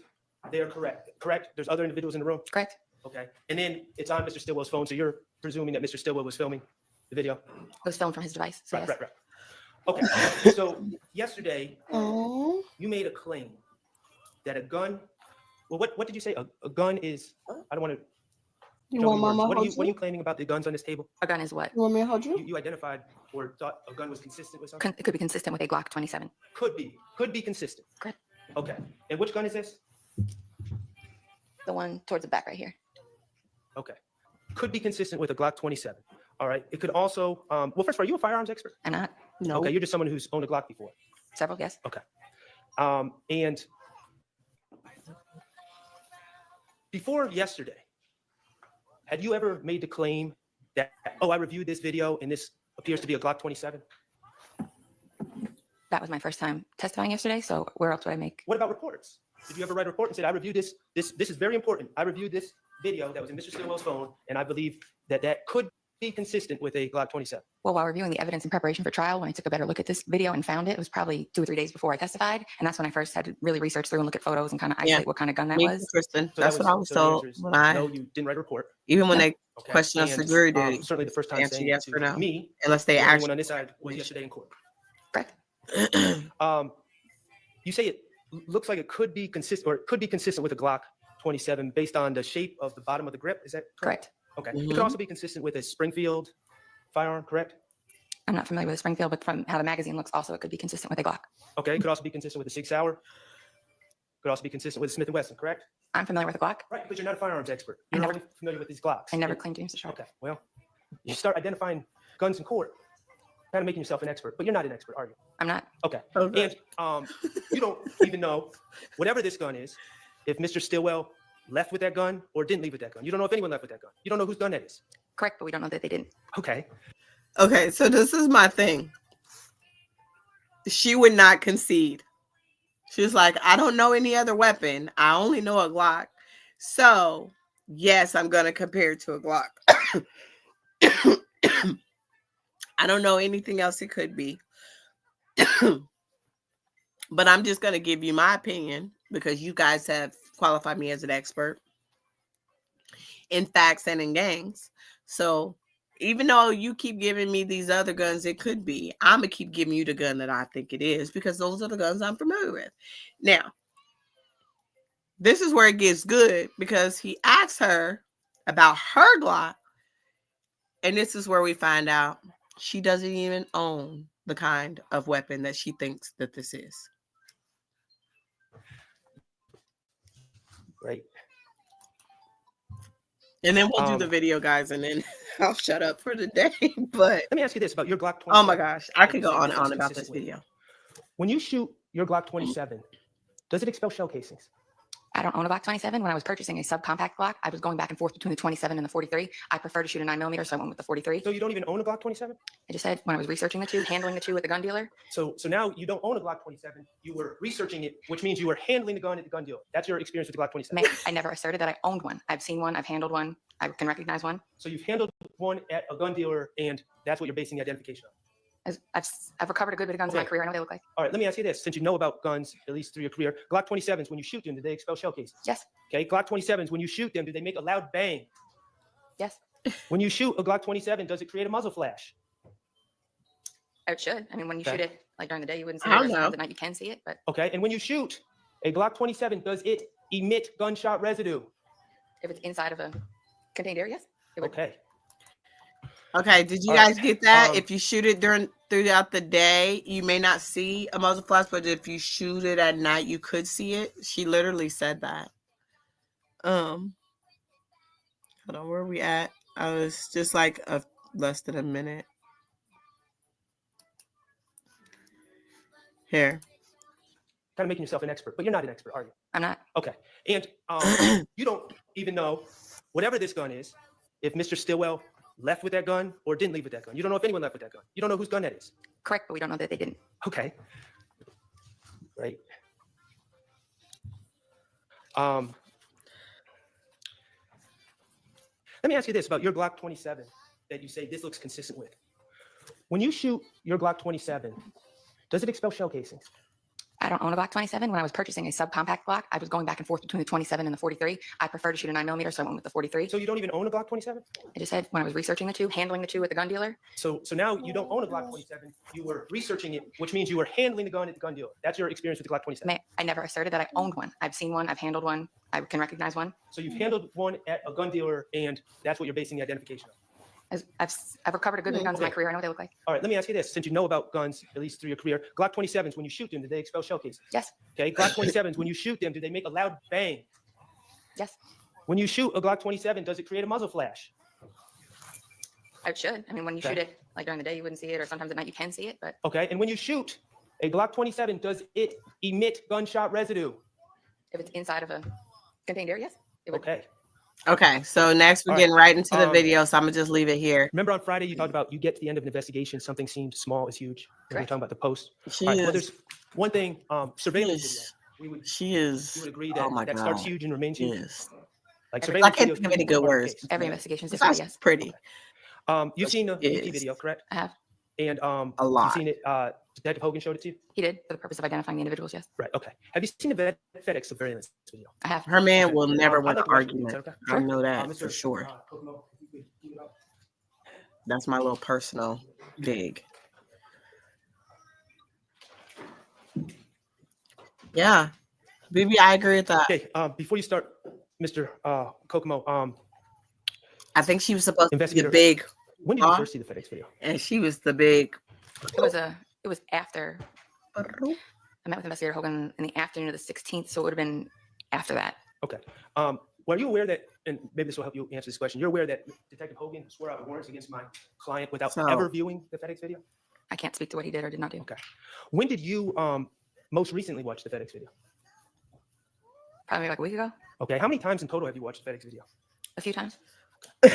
They are correct. There's other individuals in the room. Correct. Okay, and then it's on Mr. Stillwell's phone, so you're presuming that Mr. Stillwell was filming the video. It was filmed from his device. So yes. Right. Okay, so yesterday Oh, you made a claim that a gun. Well, what did you say? A gun is. I don't want to. you want mama What hold are you you? claiming about the guns on this table? A gun is what? You want me to hold you? You identified or thought a gun was consistent with something? It could be consistent with a Glock 27. Could be consistent. Correct. Okay, and which gun is this? The one towards the back right here. Okay, could be consistent with a Glock 27. All right, it could also. Well, first of all, are you a firearms expert? I'm not. No. Okay, you're just someone who's owned a Glock before. Several, yes. And before yesterday, had you ever made the claim that, oh, I reviewed this video and this appears to be a Glock 27? That was my first time testifying yesterday. So where else would I make? What about reports? Did you ever write a report and say, I reviewed this? This is very important. I reviewed this video that was in Mr. Stillwell's phone, and I believe that could be consistent with a Glock 27. Well, while reviewing the evidence in preparation for trial, when I took a better look at this video and found it, it was probably 2 or 3 days before I testified. And that's when I first had to really research through and look at photos and kind of isolate what kind of gun that Me, was. Kristen. So That's what I was so the told answer is when I, no, you didn't write a report. even when No. they Okay. question us for And, jury duty, certainly the first time answer saying yes to or no. me, unless they the only actually. one on this side was yesterday in court. Correct. You say it looks like it could be consistent, or it could be consistent with a Glock 27 based on the shape of the bottom of the grip. Is that correct? Correct. Okay. It Mhm. could also be consistent with a Springfield firearm, correct? I'm not familiar with the Springfield, but from how the magazine looks, also it could be consistent with a Glock. Okay. It could also be consistent with a Sig Sauer. Could also be consistent with a Smith & Wesson, correct? I'm familiar with a Glock. Right, because you're not a firearms expert. I You're never- only familiar with these Glocks. I never claimed to be Mr. Sharp. Okay. Well, you start identifying guns in court, kind of making yourself an expert, but you're not an expert, are you? I'm not. Okay. Okay. And you don't even know, whatever this gun is, if Mr. Stillwell left with that gun or didn't leave with that gun. You don't know if anyone left with that gun. You don't know whose gun that is. Correct, but we don't know that they didn't. Okay. Okay, so this is my thing. She would not concede. She's like, I don't know any other weapon. I only know a Glock. So, yes, I'm going to compare it to a Glock. I don't know anything else it could be. But I'm just going to give you my opinion because you guys have qualified me as an expert in facts and in gangs. So, even though you keep giving me these other guns, it could be, I'm going to keep giving you the gun that I think it is because those are the guns I'm familiar with. Now, this is where it gets good because he asked her about her Glock. And this is where we find out She doesn't even own the kind of weapon that she thinks that this is. Right. And then we'll do the Um, video, guys, and then I'll shut up for the day. But Let me ask you this about your Glock 27. oh my gosh, I that could you go say on this and looks on about this consistent with. video. When you shoot your Glock 27, does it expel shell casings? I don't own a Glock 27. When I was purchasing a subcompact Glock, I was going back and forth between the 27 and the 43. I prefer to shoot a 9mm, so I went with the 43. So you don't even own a Glock 27? I just said when I was researching the two, handling the two at the gun dealer. So now you don't own a Glock 27. You were researching it, which means you were handling the gun at the gun dealer. That's your experience with the Glock 27. I never asserted that I owned one. I've seen one. I've handled one. I can recognize one. So you've handled one at a gun dealer, and that's what you're basing the identification on. I've recovered a good bit of guns in my Okay. career. I know what they look like. All right, let me ask you this. Since you know about guns, at least through your career, Glock 27s, when you shoot them, do they expel shell casings? Yes. Okay, Glock 27s, when you shoot them, do they make a loud bang? Yes. When you shoot a Glock 27, does it create a muzzle flash? It should. I mean, when you Okay. shoot it like during the day, you wouldn't see I it. don't Or know. sometimes at night you can see it, but Okay, and when you shoot a Glock 27, does it emit gunshot residue? if it's inside of a contained area, yes. It would. Okay. Okay, did you All right, guys get that? um, If you shoot it throughout the day, you may not see a muzzle flash, but if you shoot it at night, you could see it. She literally said that. Hold on, where are we at? I was just like less than a minute. Here. Kind of making yourself an expert, but you're not an expert, are you? I'm not. Okay. And you don't even know, whatever this gun is, if Mr. Stillwell left with that gun or didn't leave with that gun. You don't know if anyone left with that gun. You don't know whose gun that is. Correct, but we don't know that they didn't. Okay. Right. Let me ask you this about your Glock 27 that you say this looks consistent with. When you shoot your Glock 27, does it expel shell casings? I don't own a Glock 27. When I was purchasing a subcompact Glock, I was going back and forth between the 27 and the 43. I prefer to shoot a 9mm, so I went with the 43. So you don't even own a Glock 27? I just said when I was researching the two, handling the two at the gun dealer. So now you don't own a Glock 27. You were researching it, which means you were handling the gun at the gun dealer. That's your experience with the Glock 27. I never asserted that I owned one. I've seen one. I've handled one. I can recognize one. So you've handled one at a gun dealer, and that's what you're basing the identification on. I've recovered a good bit of guns in my Okay. career. I know what they look like. All right, let me ask you this. Since you know about guns, at least through your career, Glock 27s, when you shoot them, do they expel shell casings? Yes. Okay, Glock 27s, when you shoot them, do they make a loud bang? Yes. When you shoot a Glock 27, does it create a muzzle flash? It should. I mean, when you Okay. shoot it like during the day, you wouldn't see it, or sometimes at night you can see it, but Okay, and when you shoot a Glock 27, does it emit gunshot residue? if it's inside of a contained area, yes. It would. Okay. Okay, so next we're All right, getting right into the um, video, so I'm gonna just leave it here. Remember on Friday you talked about you get to the end of an investigation, something seems small is huge. We're Correct. talking about the post. She All right, well, is. there's one thing, surveillance is- video. She You is. would agree Oh that my that starts God. huge and remains huge? Yes. Like I surveillance can't videos think of any can be good part of the words. case. Every investigation is different, Besides yes. pretty. You've seen the Yes. BT video, correct? I have. And A lot. you've seen it. Detective Hogan showed it to you, He did for the purpose of identifying the individuals, yes. right? Okay. Have you seen the FedEx surveillance video? I have. Her man Okay. will never I'd win like an to watch it with you. Is argument. that okay? I know that Mr. for sure. Kokomo, if you could give it up. That's my little personal dig. Yeah. BB, I agree with that. Okay. Before you start, Mr. Kokomo, I think she was supposed to be Investigator. the big, when did you Huh? first see the FedEx video? and she was the big. It was after I met with Investigator Hogan in the afternoon of the 16th, so it would have been after that. Were you aware that, and maybe this will help you answer this question, you're aware that Detective Hogan swore out warrants against my client without So- ever viewing the FedEx video? I can't speak to what he did or did not do. Okay. When did you most recently watch the FedEx video? Probably like a week ago, Okay. How many times in total have you watched the FedEx video? a few times. A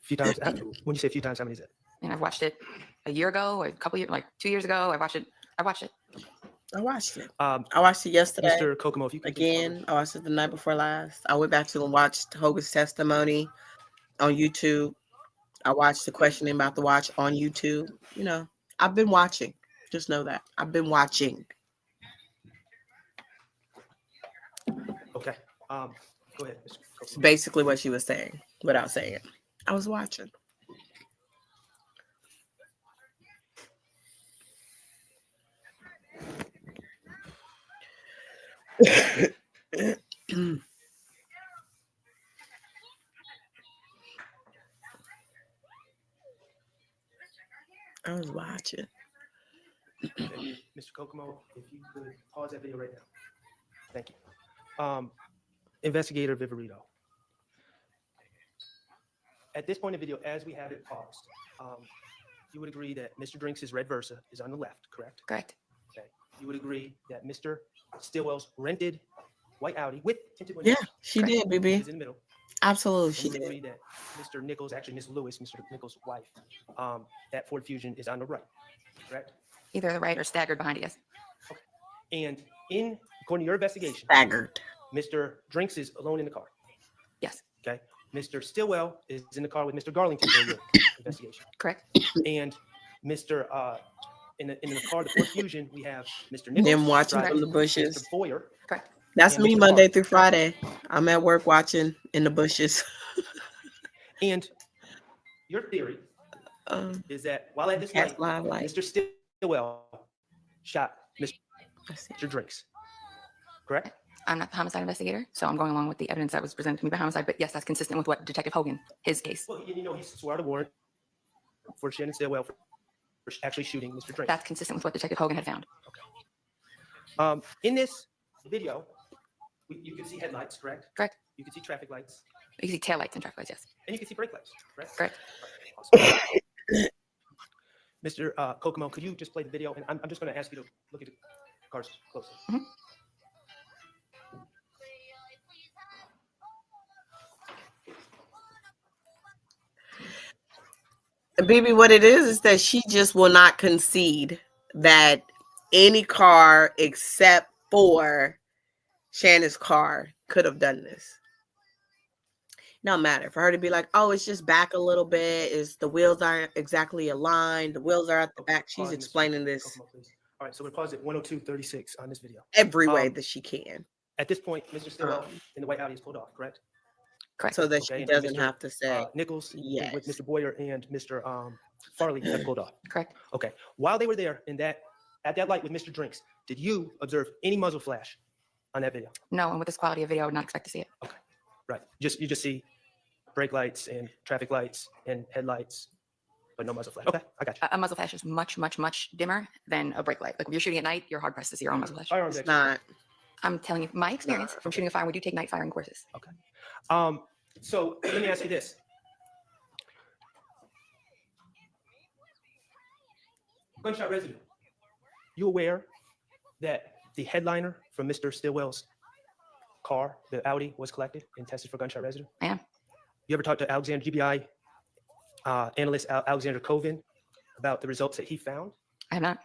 few times. When you say a few times, how many is it? I mean, I've watched it a year ago, or a couple years, like 2 years ago. I watched it. I watched it. Um, I watched it yesterday. Mr. Kokomo, if you could Again, I watched it the night before last. I went back to and watched Hogan's testimony on YouTube. I watched the questioning about the watch on YouTube. You know, I've been watching. Just know that. I've been watching. Okay. Go ahead, Mr. It's Kokomo. basically what she was saying without saying it. I was watching. I was watching. Okay. Mr. Kokomo, if you could pause that video right now. Thank you. Investigator Viverito. At this point in the video, as we have it paused, you would agree that Mr. Drinks' red Versa is on the left, correct? Correct. Okay. You would agree that Mr. Stillwell's rented white Audi with tinted windows Yeah, she Correct. did, BB. is in the middle. Absolutely, And she you would did. agree that Mr. Nichols, actually Miss Lewis, Mr. Nichols' wife, that Ford Fusion is on the right, correct? Either the right or staggered behind it, yes. And according to your investigation, Staggered. Mr. Drinks is alone in the car. Yes. Okay. Mr. Stillwell is in the car with Mr. Garlington for your investigation. Correct. And Mr. In the car, the Ford Fusion, we have Mr. Nichols Them watching driving, from the bushes. Mr. Boyer. Correct. That's and me Mr. Monday Park. through Friday. I'm at work watching in the bushes. And your theory is that while at this That's light, live light. Mr. Stillwell shot Mr. Drinks. Correct? I'm not the homicide investigator, so I'm going along with the evidence that was presented to me by homicide. But yes, that's consistent with what Detective Hogan, his case. Well, you know, he swore out a warrant for Shannon Stillwell for actually shooting Mr. Drinks. That's consistent with what Detective Hogan had found. In this video, you can see headlights, correct? Correct. You can see traffic lights, You can see tail lights and traffic lights, yes. and you can see brake lights, correct? Correct. Awesome. Mr. Kokomo, could you just play the video? And I'm just going to ask you to look at the cars closely. Mhm. BB, what it is that she just will not concede that any car except for Shannon's car could have done this. No matter for her to be like, oh, it's just back a little bit. Is the wheels aren't exactly aligned? The wheels are at the back. She's Pause, Mr. explaining this Kokomo, please. All right, so we're paused at 102:36 on this video. every way Um, that she can, At this point, Mr. Stillwell in the white Audi is pulled off, correct? Correct. so that Okay, she and doesn't Mr. have to say Nichols with yes. Mr. Boyer and Mr. Farley have pulled off. Correct. Okay. While they were there at that light with Mr. Drinks, did you observe any muzzle flash on that video? No, and with this quality of video, I would not expect to see it. Right. You just see brake lights and traffic lights and headlights, but no muzzle flash. Okay, I got you. A muzzle flash is much, much, much dimmer than a brake light. Like if you're shooting at night, you're hard pressed to see your own muzzle flash. Firearms It's expert. not. I'm telling you, my experience from shooting a fire, we do take night firing courses. So let me ask you this. Gunshot residue. You aware that the headliner from Mr. Stillwell's car, the Audi, was collected and tested for gunshot residue? I am. You ever talked to Alexander GBI analyst Alexander Coven about the results that he found? I have not.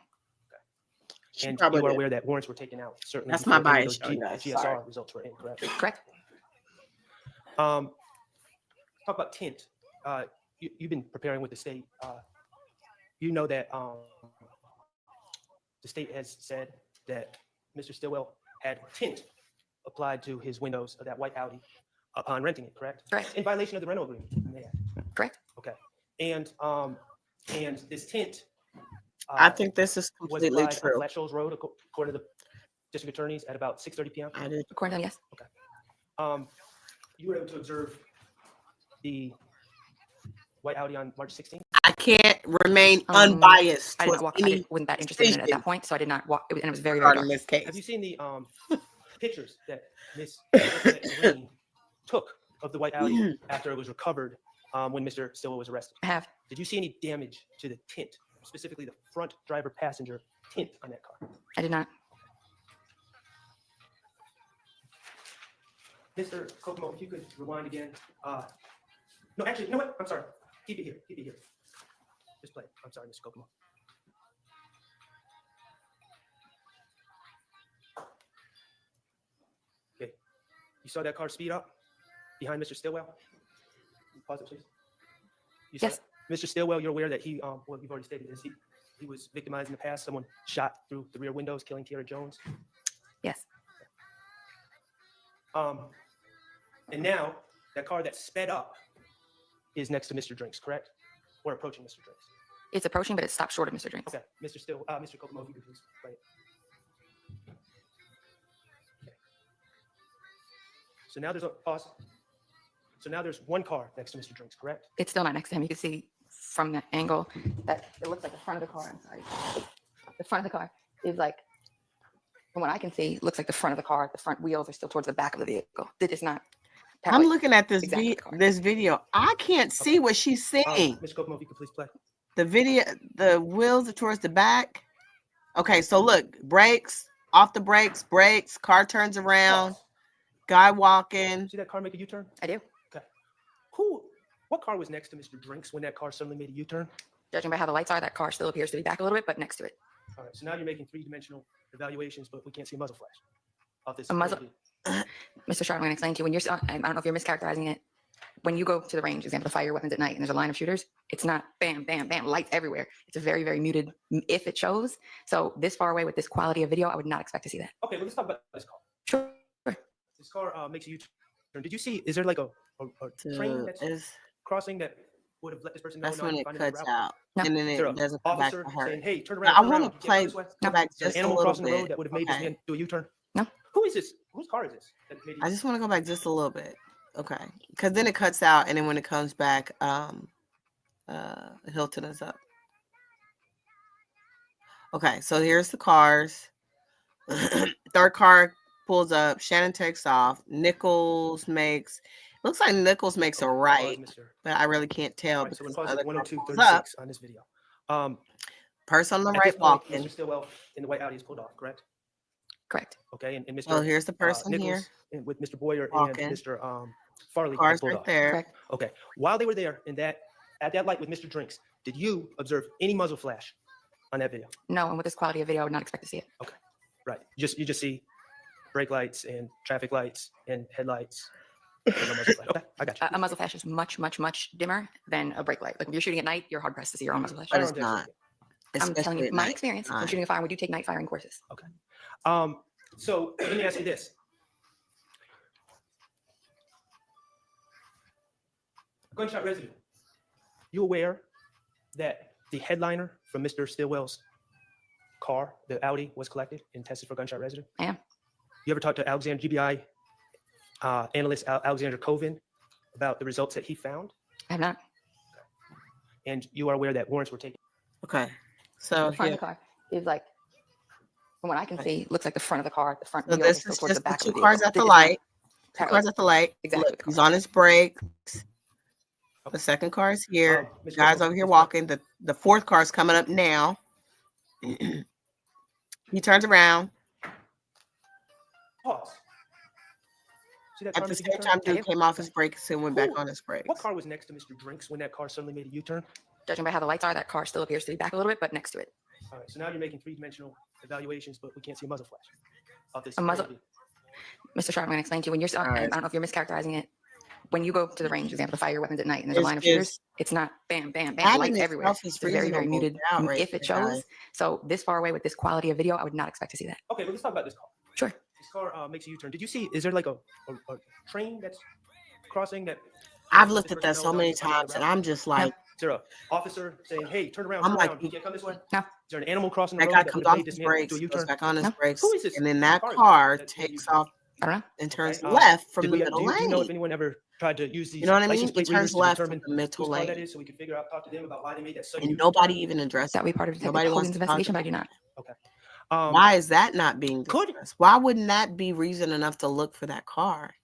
She And probably you are did. aware that warrants were taken out. Certainly, That's my before any of bias, those you guys. GSR Sorry. results were incorrect. Correct. Talk about tint. You've been preparing with the state. You know that the state has said that Mr. Stillwell had tint applied to his windows of that white Audi upon renting it, correct? Correct. In violation of the rental agreement. Yeah. Correct. Okay. And this tint. I think this is was completely applied on true. Flat Shoals Road, according to the district attorneys, at about 6:30 p.m. I did. According to them, yes. You were able to observe the white Audi on March 16th. I can't remain Um, unbiased I did not towards walk. I any wasn't that interested in it at decision that point, so I did not walk. And it was very, very regarding dark. this case. Have you seen the pictures that Miss Green took of the white Audi after it was recovered when Mr. Stillwell was arrested? I have. Did you see any damage to the tint, specifically the front driver passenger tint on that car? I did not. Mr. Kokomo, if you could rewind again. No, actually, you know what? I'm sorry. Keep it here. Keep it here. Just play. I'm sorry, Mr. Kokomo. Okay. You saw that car speed up behind Mr. Stillwell? Pause it, please. You saw Yes. it? Mr. Stillwell, you're aware that he, well, you've already stated this, he was victimized in the past. Someone shot through the rear windows, killing Tiara Jones. Yes. And now that car that sped up is next to Mr. Drinks, correct? Or approaching Mr. Drinks. It's approaching, but it stopped short of Mr. Drinks. Okay, Mr. Kokomo, if you could please play it. Okay. So now there's a pause. So now there's one car next to Mr. Drinks, correct? It's still not next to him. You can see from the angle that it looks like the front of the car. I'm sorry. The front of the car is like, from what I can see, looks like the front of the car. The front wheels are still towards the back of the vehicle. It is not. I'm looking at this exactly the car. this video. I can't see what she's saying. Ms. Kokomo, if you could please play. The video, the wheels are towards the back. Okay, so look, brakes, off the brakes, car turns around, guy walking. See that car make a U-turn? I do. What car was next to Mr. Drinks when that car suddenly made a U-turn? Judging by how the lights are, that car still appears to be back a little bit, but next to it. All right, so now you're making three-dimensional evaluations, but we can't see a muzzle flash of this. A muzzle- Mr. Sharp, I'm going to explain to you when you're, I don't know if you're mischaracterizing it. When you go to the range, example, to fire your weapons at night and there's a line of shooters, it's not bam, bam, bam, lights everywhere. It's a very, very muted if it shows. So this far away with this quality of video, I would not expect to see that. Okay, well, let's talk about this car. Sure. This car makes a U-turn. Did you see, is there like a train that's crossing that would have let this person know? That's not when to it find another cuts route? out, No. and then Is there it an doesn't come back officer to her. saying, hey, turn Now, around, I turn want around, to you can't play go this way? go back Is there just an a animal little crossing the road bit. that would have made this Okay. man do a U-turn? No. Who is this? Whose car is this? That made I just want to go back just a little bit. Okay, because then it cuts out, and then when it comes back, Hilton is up. Okay, so here's the cars. Third car pulls up. Shannon takes off. Nichols makes. Looks like Nichols makes a right, but I really can't tell Right, so we're because the pausing other at car pulls 102:36 up. on this video. Person on the At this right point, walking. Mr. Stillwell in the white Audi is pulled off, correct? Correct. Okay, and Mr. Oh, here's the person Nichols here. and with Mr. Boyer Walking. and Mr. Farley Cars pulled right off. there. Correct. Okay, while they were there at that light with Mr. Drinks, did you observe any muzzle flash on that video? No, and with this quality of video, I would not expect to see it. Right, you just see brake lights and traffic lights and headlights. And no muzzle flash. Okay, I got you. A muzzle flash is much, much, much dimmer than a brake light. Like if you're shooting at night, you're hard pressed to see your own muzzle flash. But it's Firearms not. expert. I'm telling Especially you at my night. experience from Right. shooting a fire. We do take night firing courses. So let me ask you this. Gunshot residue. You aware that the headliner from Mr. Stillwell's car, the Audi, was collected and tested for gunshot residue? I am. You ever talked to Alexander GBI analyst Alexander Coven about the results that he found? I have not. And you are aware that warrants were taken? Okay, so The front here. of the car is like, from what I can see, looks like the front of the car. The front So wheels are this still is towards just the the back two of the cars vehicle. at the This is not light. Two parallel. cars at the light. Exactly Look, the he's car. on his brakes. The second car is here. Mr. Guys Copeland, over here please walking. The fourth car is coming up now. He turns around. Pause. See that At car the make a same U-turn? time, dude came off his brakes and went back Who- on his brakes. What car was next to Mr. Drinks when that car suddenly made a U-turn? Judging by how the lights are, that car still appears to be back a little bit, but next to it. All right, so now you're making three-dimensional evaluations, but we can't see a muzzle flash of this. A muzzle- vehicle. Mr. Sharp, I'm going to explain to you when you're, All right. I don't know if you're mischaracterizing it. When you go to the range, example, to fire your weapons at night and there's a line of It's- shooters, it's not bam, bam, That bam, in lights everywhere. itself is It's a very, very reasonable muted doubt right if it there, shows. guys. So this far away with this quality of video, I would not expect to see that. Okay, well, let's talk about this car. Sure. This car makes a U-turn. Did you see, is there like a train that's crossing that? I've let looked this at person that know so not many to find another times, and route? I'm just like, Is there an officer saying, hey, turn around, I'm turn like, around, you can't come this way? No. Is there an animal crossing the that road guy that comes would have off made his this man brakes, do a goes U-turn? back on his No. brakes, Who is this? and then that Car is car that takes U-turn? off I don't know. and turns Okay, left from Did the we- middle do you know if lane. anyone ever tried to use these You know what I license mean? plate It turns readers to left from determine the middle whose car that lane, is, so we can figure out, talk to them about why they made that sudden and U-turn? nobody even addressed That it. would be part of Detective Nobody wants Hogan's to talk investigation, but I do about not. Why is that not being Could- discussed? Why wouldn't that be reason enough to look for that car?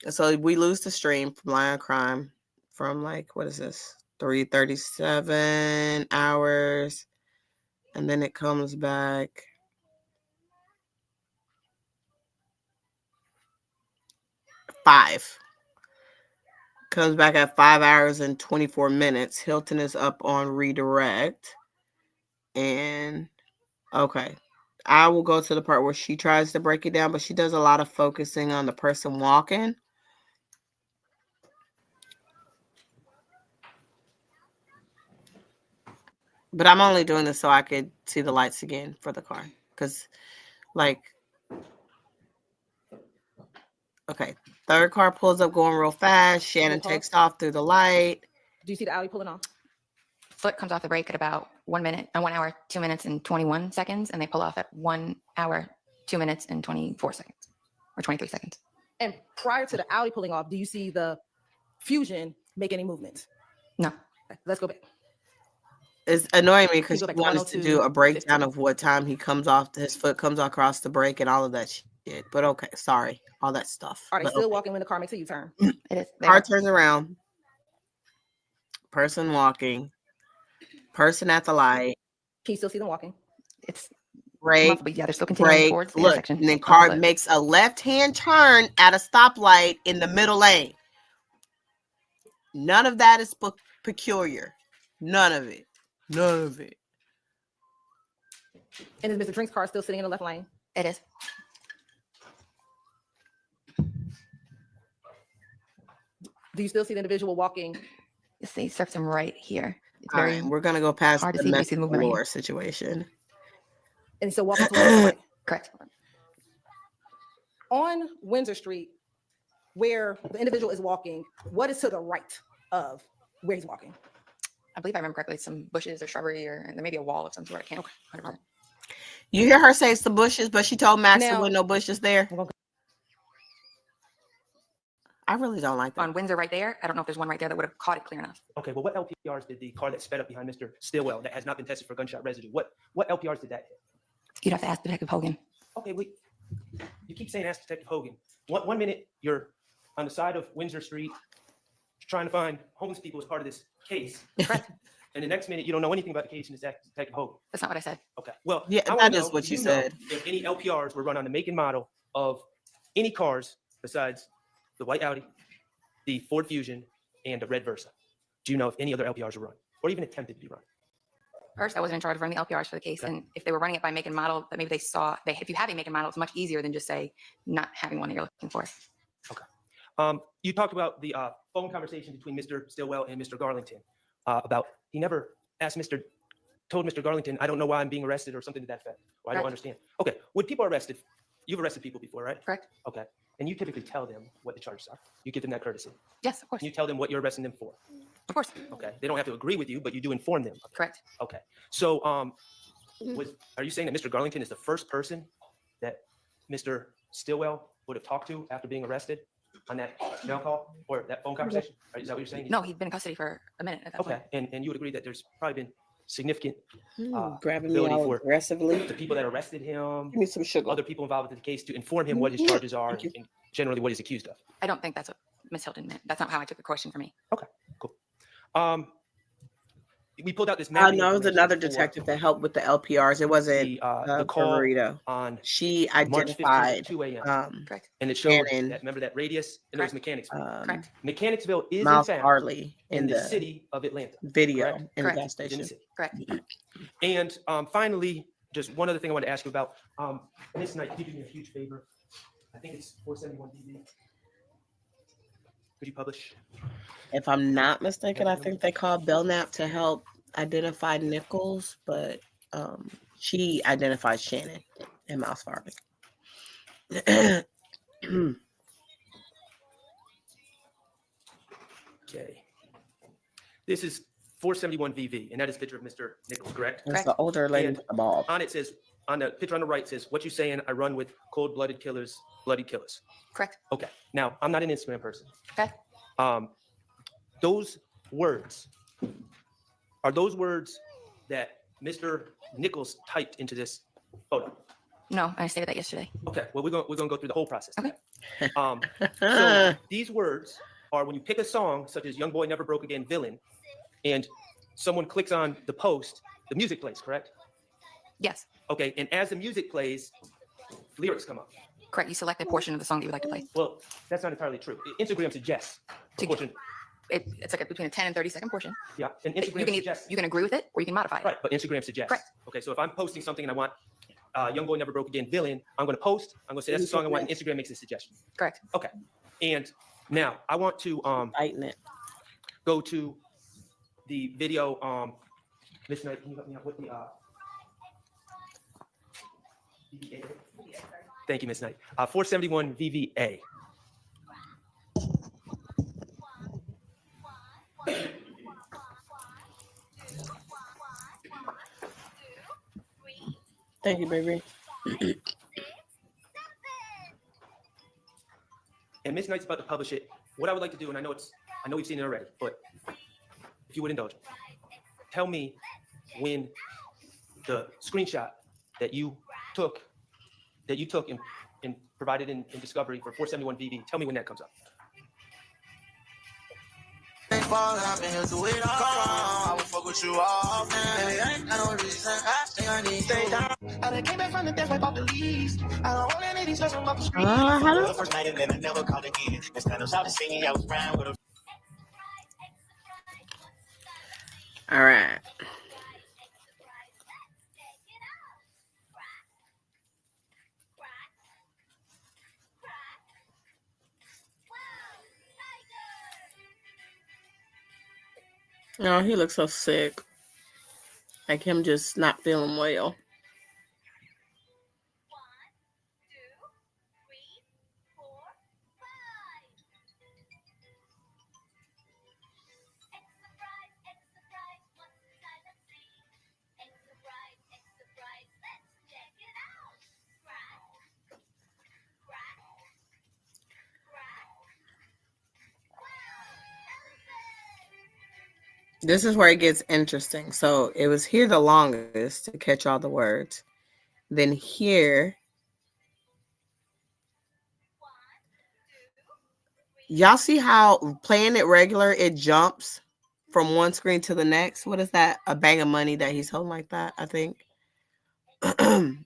So we lose the stream from Lion Crime from like, what is this? 3:37 hours. And then it comes back. Comes back at 5 hours and 24 minutes. Hilton is up on redirect. And okay. I will go to the part where she tries to break it down, but she does a lot of focusing on the person walking. But I'm only doing this so I could see the lights again for the car. Because, like, okay, third car pulls up going real fast. Shannon Pause. takes off through the light. Do you see the Audi pulling off? Foot comes off the brake at about 1 hour, 2 minutes and 21 seconds, and they pull off at 1 hour, 2 minutes and 24 seconds or 23 seconds. And prior to the Audi pulling off, do you see the Fusion make any movements? No. Okay, let's go back. It's annoying me Please because go you back to want us to do 102, a breakdown 15. of what time he comes off, his foot comes across the break and all of that shit. But okay, sorry, all that stuff. Are they But still okay. walking when the car makes a U-turn? It is. They Car are. turns around, person walking, person at the light, Can you still see them walking? It's break, muffled, but yeah, they're still continuing break, towards the look, intersection. and then of car the- makes a left-hand turn at a stoplight in the middle lane. None of that is peculiar. None of it. None of it. And is Mr. Drink's car still sitting in the left lane? It is. Do you still see the individual walking? You see, surfs him right here. It's All very right, we're gonna go past hard to the see, but you see the movement right here. lore situation. And he's still walking towards the light? correct. On Windsor Street, where the individual is walking, what is to the right of where he's walking? I believe I remember correctly, some bushes or shrubbery, or there may be a wall of some sort. I can't. 100%. You hear her say it's the bushes, but she told Max there Now- were no bushes there. I'm gonna- I really don't like that. On Windsor, right there. I don't know if there's one right there that would have caught it clear enough. Okay, well, what LPRs did the car that sped up behind Mr. Stillwell that has not been tested for gunshot residue? What LPRs did that hit? You'd have to ask Detective Hogan. Okay, wait. You keep saying ask Detective Hogan. One minute you're on the side of Windsor Street trying to find homeless people as part of this case. Correct. And the next minute you don't know anything about the case and it's ask Detective Hogan. That's not what I said. Okay, well, Yeah, I wanna that is know what if you know said. If any LPRs were run on the make and model of any cars besides the white Audi, the Ford Fusion, and the red Versa. Do you know if any other LPRs were run or even attempted to be run? First, I wasn't in charge of running the LPRs for the case, Okay. and if they were running it by make and model, that maybe they saw. If you have a make and model, it's much easier than just say not having one that you're looking for. You talked about the phone conversation between Mr. Stillwell and Mr. Garlington about he never told Mr. Garlington, I don't know why I'm being arrested or something to that effect. Or I don't Correct. understand. Okay, when people are arrested, you've arrested people before, right? Correct. Okay, and you typically tell them what the charges are. You give them that courtesy. Yes, of course. You tell them what you're arresting them for. Of course. Okay, they don't have to agree with you, but you do inform them. Correct. Okay, so are you saying that Mr. Garlington is the first person that Mr. Stillwell would have talked to after being arrested on that jail call or that phone conversation? Is that what you're saying? No, he'd been in custody for a minute at that Okay, point. and you would agree that there's probably been significant Grabbing me ability all for aggressively. the people that arrested him, Give me some sugar. other people involved with the case to inform him what his charges are Thank you. and generally what he's accused of. I don't think that's what Ms. Hilton meant. That's not how I took the question from me. We pulled out this I mapping know it was information another for detective that helped with the LPRs. It wasn't the call Burrito. on She March 15th identified at 2 a.m. Correct. And it showed Shannon. that, remember that radius? And it was Mechanicsville. Correct. Mechanicsville is Miles in fact Harley in in the the city of Atlanta. video correct? in the Correct. gas It's in station. the city. Correct. And finally, just one other thing I wanted to ask you about. This night, could you do me a huge favor? I think it's 471 DB. Could you publish? If I'm not mistaken, I think they called Belknap to help identify Nichols, but she identified Shannon and Miles Harley. Okay. This is 471 VV, and that is a picture of Mr. Nichols, correct? It's the older lady And with the ball. On it says, on the picture on the right says, what you saying, I run with cold-blooded killers, bloody killers. Correct. Okay, now, I'm not an Instagram person. Okay. Those words, are those words that Mr. Nichols typed into this photo? No, I stated that yesterday. Okay, well, we're gonna go through the whole process. Okay. So these words are when you pick a song such as Young Boy Never Broke Again, Villain, and someone clicks on the post, the music plays, correct? Yes. Okay, and as the music plays, lyrics come up. Correct. You select a portion of the song that you would like to play. Well, that's not entirely true. Instagram suggests a To- portion. It's like between a 10 and 30-second portion. Yeah, and You Instagram can, suggests. you can agree with it or you can modify it. Right, but Instagram suggests. Correct. Okay, so if I'm posting something and I want Young Boy Never Broke Again, Villain, I'm going to post. I'm going to say that's the song I want, and Instagram makes a suggestion. Correct. Okay, and now I want to Fighting it. go to the video. Miss Knight, can you help me out with the VVA? Thank you, Miss Knight. 471 VVA. Thank you, baby. And Miss Knight's about to publish it. What I would like to do, and I know we've seen it already, but if you would indulge me, tell me when the screenshot that you took and provided in Discovery for 471 VV, tell me when that comes up. All right. Oh, he looks so sick. Like him just not feeling well. This is where it gets interesting. So it was here the longest to catch all the words. Then here, y'all see how playing it regular, it jumps from one screen to the next? What is that? A bag of money that he's holding like that, I think. And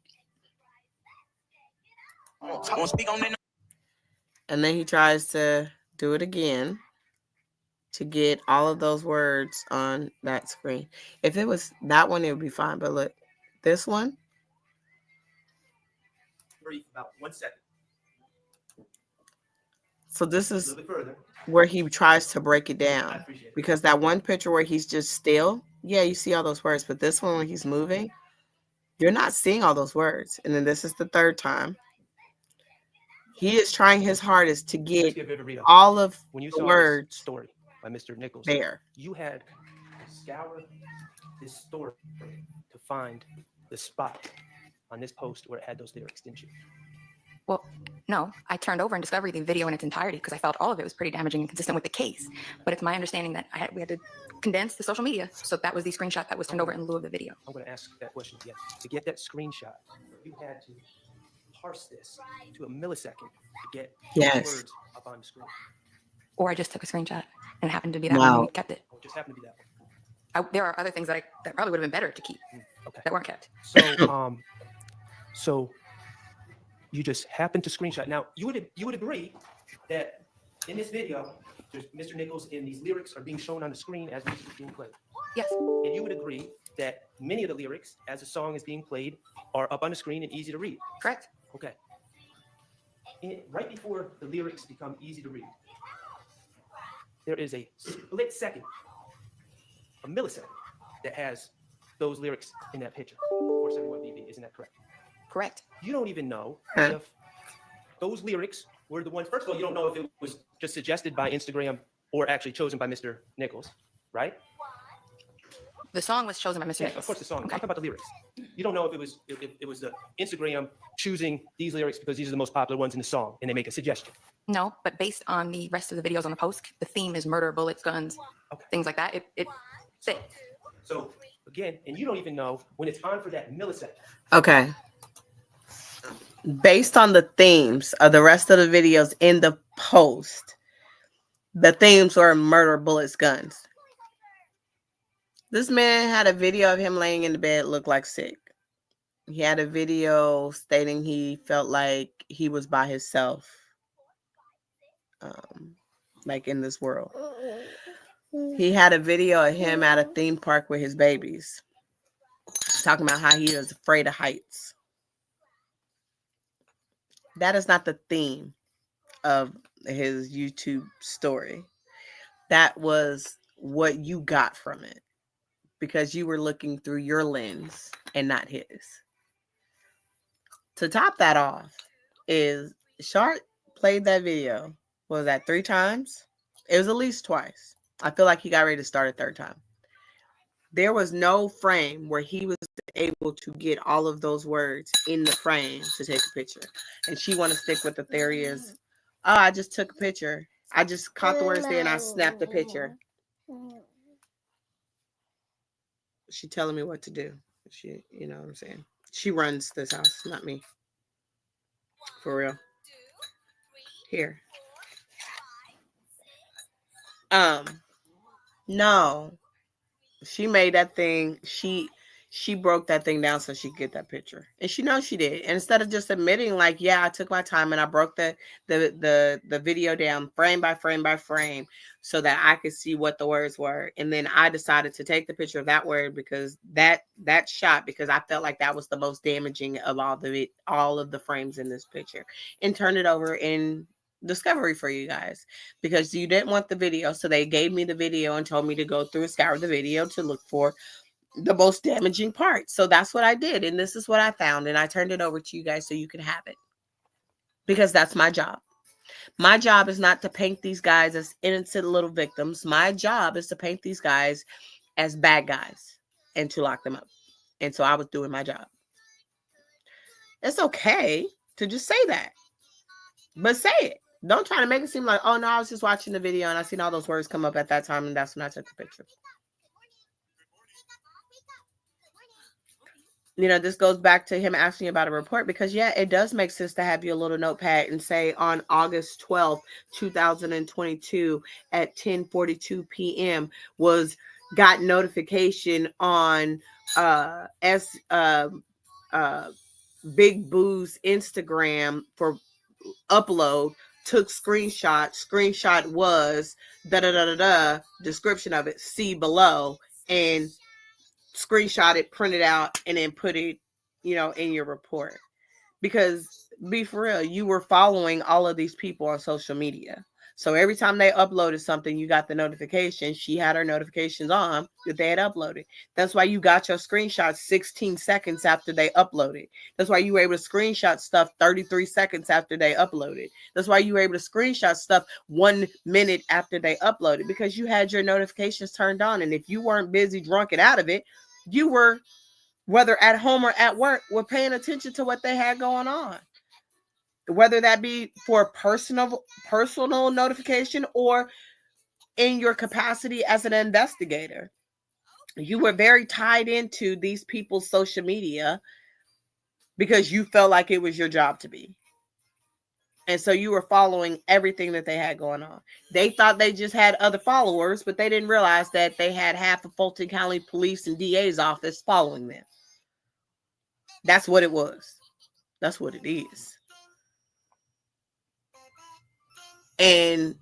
then he tries to do it again to get all of those words on that screen. If it was that one, it would be fine. But look, this one. Brief, about 1 second. So this A is little bit further. where he tries to break it I down. appreciate it. Because that one picture where he's just still, yeah, you see all those words. But this one, when he's moving, you're not seeing all those words. And then this is the third time. He is trying his hardest to Let's get give Viverito. all of When you the saw words this story by Mr. Nichols, there. you had to scour this story to find the spot on this post where it had those lyrics, didn't you? Well, no, I turned over in Discovery the video in its entirety because I felt all of it was pretty damaging and consistent with the case. But it's my understanding that we had to condense the social media. So that was the screenshot that was turned over in lieu of the video. I'm going to ask that question again. To get that screenshot, you had to parse this to a millisecond to get Yes. words up on the screen. Or I just took a screenshot and it happened to be that one No. and we kept it. Oh, it just happened to be that one. There are other things that probably would have been better to keep Okay. that weren't kept. So you just happened to screenshot. Now you would agree that in this video, there's Mr. Nichols and these lyrics are being shown on the screen as music is being played. Yes. And you would agree that many of the lyrics, as a song is being played, are up on the screen and easy to read. Correct. Okay. Right before the lyrics become easy to read, there is a split second, a millisecond, that has those lyrics in that picture. 471 BB, isn't that correct? Correct. You don't even know if those lyrics were the ones. First of all, you don't know if it was just suggested by Instagram or actually chosen by Mr. Nichols, right? The song was chosen by Mr. Yeah, Nichols. of course the song. Okay. Talk about the lyrics. You don't know if it was the Instagram choosing these lyrics because these are the most popular ones in the song, and they make a suggestion. No, but based on the rest of the videos on the post, the theme is murder, bullets, guns, Okay. things like that. It fit. So again, and you don't even know when it's on for that millisecond. Okay. Based on the themes of the rest of the videos in the post, the themes were murder, bullets, guns. This man had a video of him laying in the bed, looked like sick. He had a video stating he felt like he was by himself, like in this world. He had a video of him at a theme park with his babies, talking about how he is afraid of heights. That is not the theme of his YouTube story. That was what you got from it because you were looking through your lens and not his. To top that off is Shark played that video. What was that, 3 times? It was at least twice. I feel like he got ready to start a third time. There was no frame where he was able to get all of those words in the frame to take a picture. And she want to stick with the theory is, oh, I just took a picture. I just caught the words there and I snapped the picture. She telling me what to do. She, you know what I'm saying? She runs this house, not me. For real. Here. Um, no. She made that thing. She broke that thing down so she could get that picture, and she knows she did. And instead of just admitting, like, yeah, I took my time and I broke the video down frame by frame by frame so that I could see what the words were, and then I decided to take the picture of that word because that shot, because I felt like that was the most damaging of all of the frames in this picture, and turn it over in discovery for you guys, because you didn't want the video, so they gave me the video and told me to go through and scour the video to look for the most damaging part. So that's what I did, and this is what I found, and I turned it over to you guys so you can have it, because that's my job. My job is not to paint these guys as innocent little victims. My job is to paint these guys as bad guys and to lock them up. And so I was doing my job. It's okay to just say that, but say it. Don't try to make it seem like, oh no, I was just watching the video and I seen all those words come up at that time, and that's when I took the picture. You know, this goes back to him asking about a report, because yeah, it does make sense to have your little notepad and say on August 12th, 2022 at 10:42 p.m. got notification on Big Boo's Instagram for upload, took screenshot was description of it, see below, and screenshot it, print it out, and then put it, in your report. Because be for real, you were following all of these people on social media. So every time they uploaded something, you got the notification. She had her notifications on that they had uploaded. That's why you got your screenshots 16 seconds after they uploaded. That's why you were able to screenshot stuff 33 seconds after they uploaded. That's why you were able to screenshot stuff 1 minute after they uploaded, because you had your notifications turned on. And if you weren't busy drunk and out of it, you were, whether at home or at work, were paying attention to what they had going on. Whether that be for personal notification or in your capacity as an investigator. You were very tied into these people's social media because you felt like it was your job to be. And so you were following everything that they had going on. They thought they just had other followers, but they didn't realize that they had half of Fulton County Police and DA's office following them. That's what it was. That's what it is. And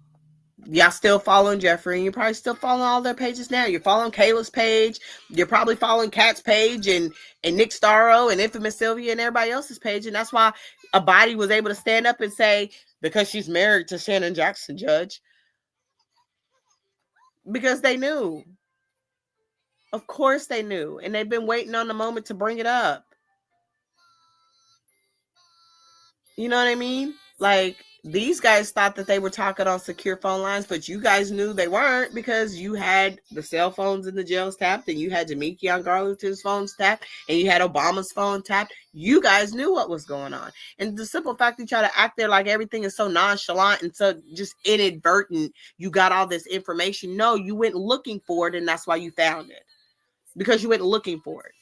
y'all still following Jeffrey, and you're probably still following all their pages now. You're following Kayla's page. You're probably following Kat's page and Nick Starro and Infamous Sylvia and everybody else's page. And that's why a body was able to stand up and say, because she's married to Shannon Jackson, Judge. Because they knew. Of course they knew. And they've been waiting on the moment to bring it up. You know what I mean? Like, these guys thought that they were talking on secure phone lines, but you guys knew they weren't, because you had the cell phones in the jails tapped, and you had Jamekion Garlington's phones tapped, and you had Obama's phone tapped. You guys knew what was going on. And the simple fact that you try to act there like everything is so nonchalant and so just inadvertent, you got all this information. No, you went looking for it, and that's why you found it. Because you went looking for it.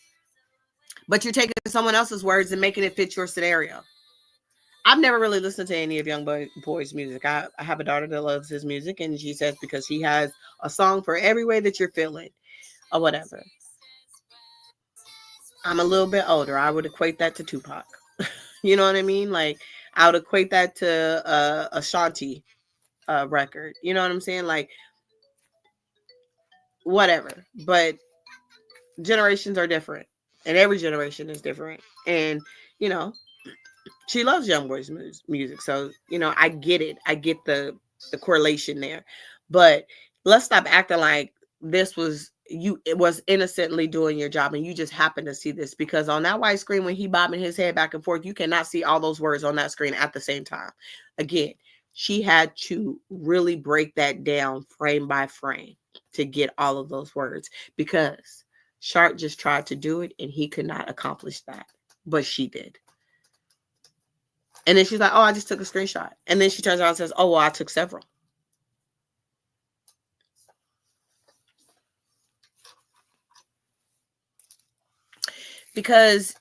But you're taking someone else's words and making it fit your scenario. I've never really listened to any of Young Boy's music. I have a daughter that loves his music, and she says because he has a song for every way that you're feeling or whatever. I'm a little bit older. I would equate that to Tupac. You know what I mean? Like, I would equate that to a Shanti record. You know what I'm saying? Like, whatever. But generations are different, and every generation is different. And, she loves Young Boy's music. So, I get it. I get the correlation there. But let's stop acting like it was innocently doing your job and you just happened to see this, because on that white screen, when he bobbing his head back and forth, you cannot see all those words on that screen at the same time. Again, she had to really break that down frame by frame to get all of those words, because Sharp just tried to do it and he could not accomplish that, but she did. And then she's like, oh, I just took a screenshot. And then she turns around and says, oh, well, I took several. Because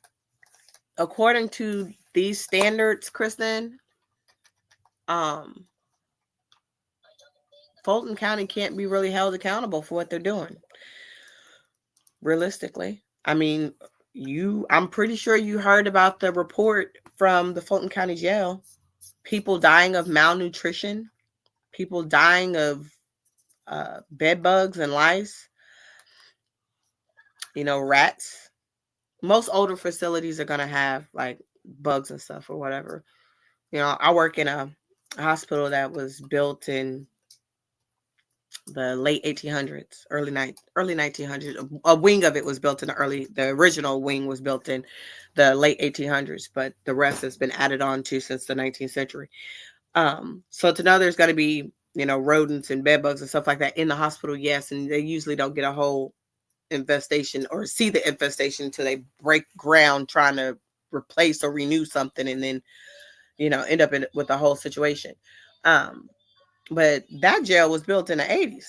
according to these standards, Kristen, Fulton County can't be really held accountable for what they're doing. Realistically. I mean, I'm pretty sure you heard about the report from the Fulton County Jail. People dying of malnutrition, people dying of bed bugs and lice, rats. Most older facilities are going to have like bugs and stuff or whatever. I work in a hospital that was built in the late 1800s, early 1900s. A wing of it was built in the original wing was built in the late 1800s, but the rest has been added on to since the 19th century. So to know there's going to be, rodents and bed bugs and stuff like that in the hospital, yes, and they usually don't get a whole infestation or see the infestation until they break ground trying to replace or renew something, and then, end up with the whole situation. But that jail was built in the 80s.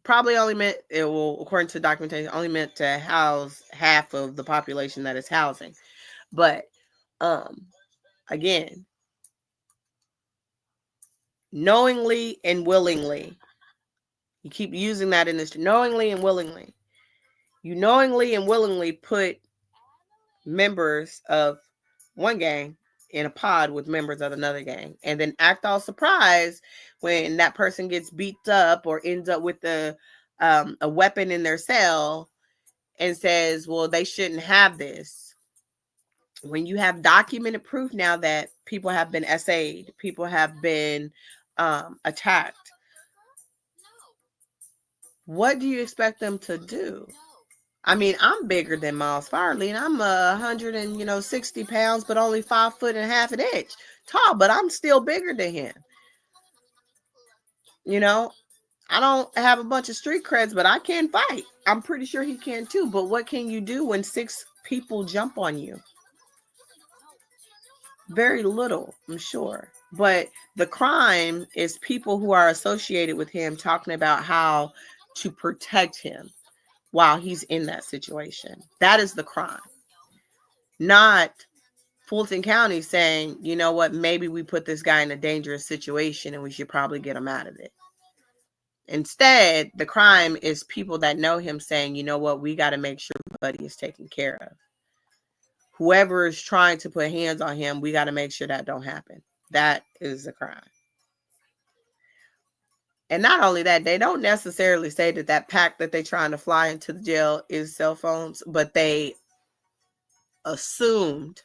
Probably only meant, according to documentation, only meant to house half of the population that it's housing. But again, knowingly and willingly, you keep using that in this, knowingly and willingly. You knowingly and willingly put members of one gang in a pod with members of another gang, and then act all surprised when that person gets beat up or ends up with a weapon in their cell and says, well, they shouldn't have this. When you have documented proof now that people have been SA'd, people have been attacked, what do you expect them to do? I mean, I'm bigger than Miles Farley, and I'm 160 pounds, but only 5 foot and half an inch tall, but I'm still bigger than him. I don't have a bunch of street creds, but I can fight. I'm pretty sure he can too. But what can you do when 6 people jump on you? Very little, I'm sure. But the crime is people who are associated with him talking about how to protect him while he's in that situation. That is the crime. Not Fulton County saying, you know what, maybe we put this guy in a dangerous situation and we should probably get him out of it. Instead, the crime is people that know him saying, you know what, we got to make sure Buddy is taken care of. Whoever is trying to put hands on him, we got to make sure that don't happen. That is the crime. And not only that, they don't necessarily say that pack that they're trying to fly into the jail is cell phones, but they assumed,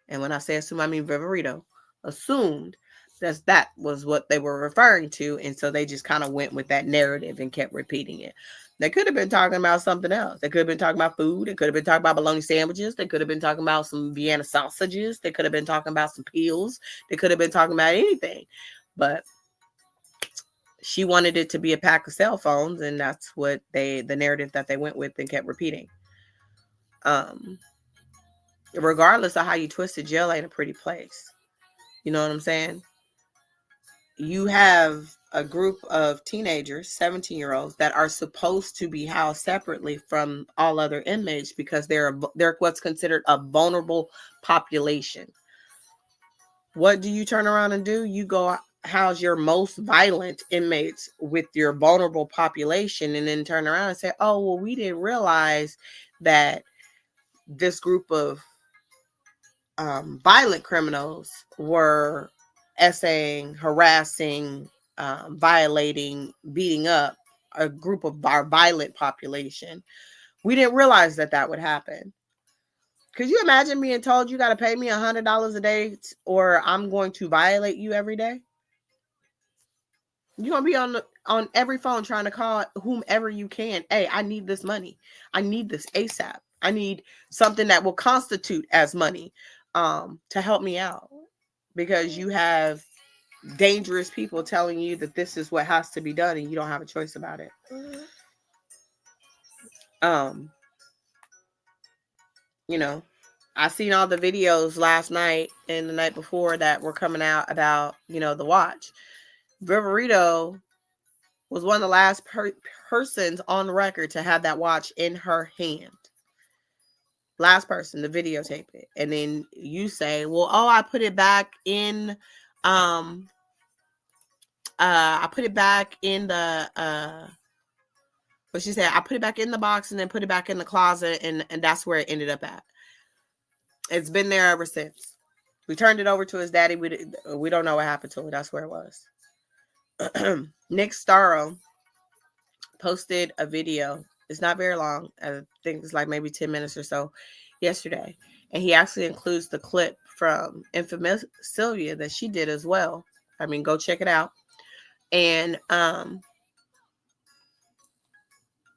and when I say assume, I mean Viverito, assumed that was what they were referring to. And so they just kind of went with that narrative and kept repeating it. They could have been talking about something else. They could have been talking about food. They could have been talking about bologna sandwiches. They could have been talking about some Vienna sausages. They could have been talking about some pills. They could have been talking about anything. But she wanted it to be a pack of cell phones, and that's what the narrative that they went with and kept repeating. Regardless of how you twist it, jail ain't a pretty place. You know what I'm saying? You have a group of teenagers, 17-year-olds, that are supposed to be housed separately from all other inmates because they're what's considered a vulnerable population. What do you turn around and do? You go house your most violent inmates with your vulnerable population, and then turn around and say, oh, well, we didn't realize that this group of violent criminals were essaying, harassing, violating, beating up a group of our violent population. We didn't realize that would happen. Could you imagine being told you got to pay me $100 a day or I'm going to violate you every day? You're going to be on every phone trying to call whomever you can. Hey, I need this money. I need this ASAP. I need something that will constitute as money to help me out, because you have dangerous people telling you that this is what has to be done and you don't have a choice about it. I seen all the videos last night and the night before that were coming out about, the watch. Viverito was one of the last persons on record to have that watch in her hand. Last person to videotape it. And then you say, well, oh, I put it back in, I put it back in the, but she said, I put it back in the box and then put it back in the closet. And that's where it ended up at. It's been there ever since. We turned it over to his daddy. We don't know what happened to it. That's where it was. Nick Starro posted a video. It's not very long. I think it's like maybe 10 minutes or so yesterday. And he actually includes the clip from Infamous Sylvia that she did as well. I mean, go check it out. And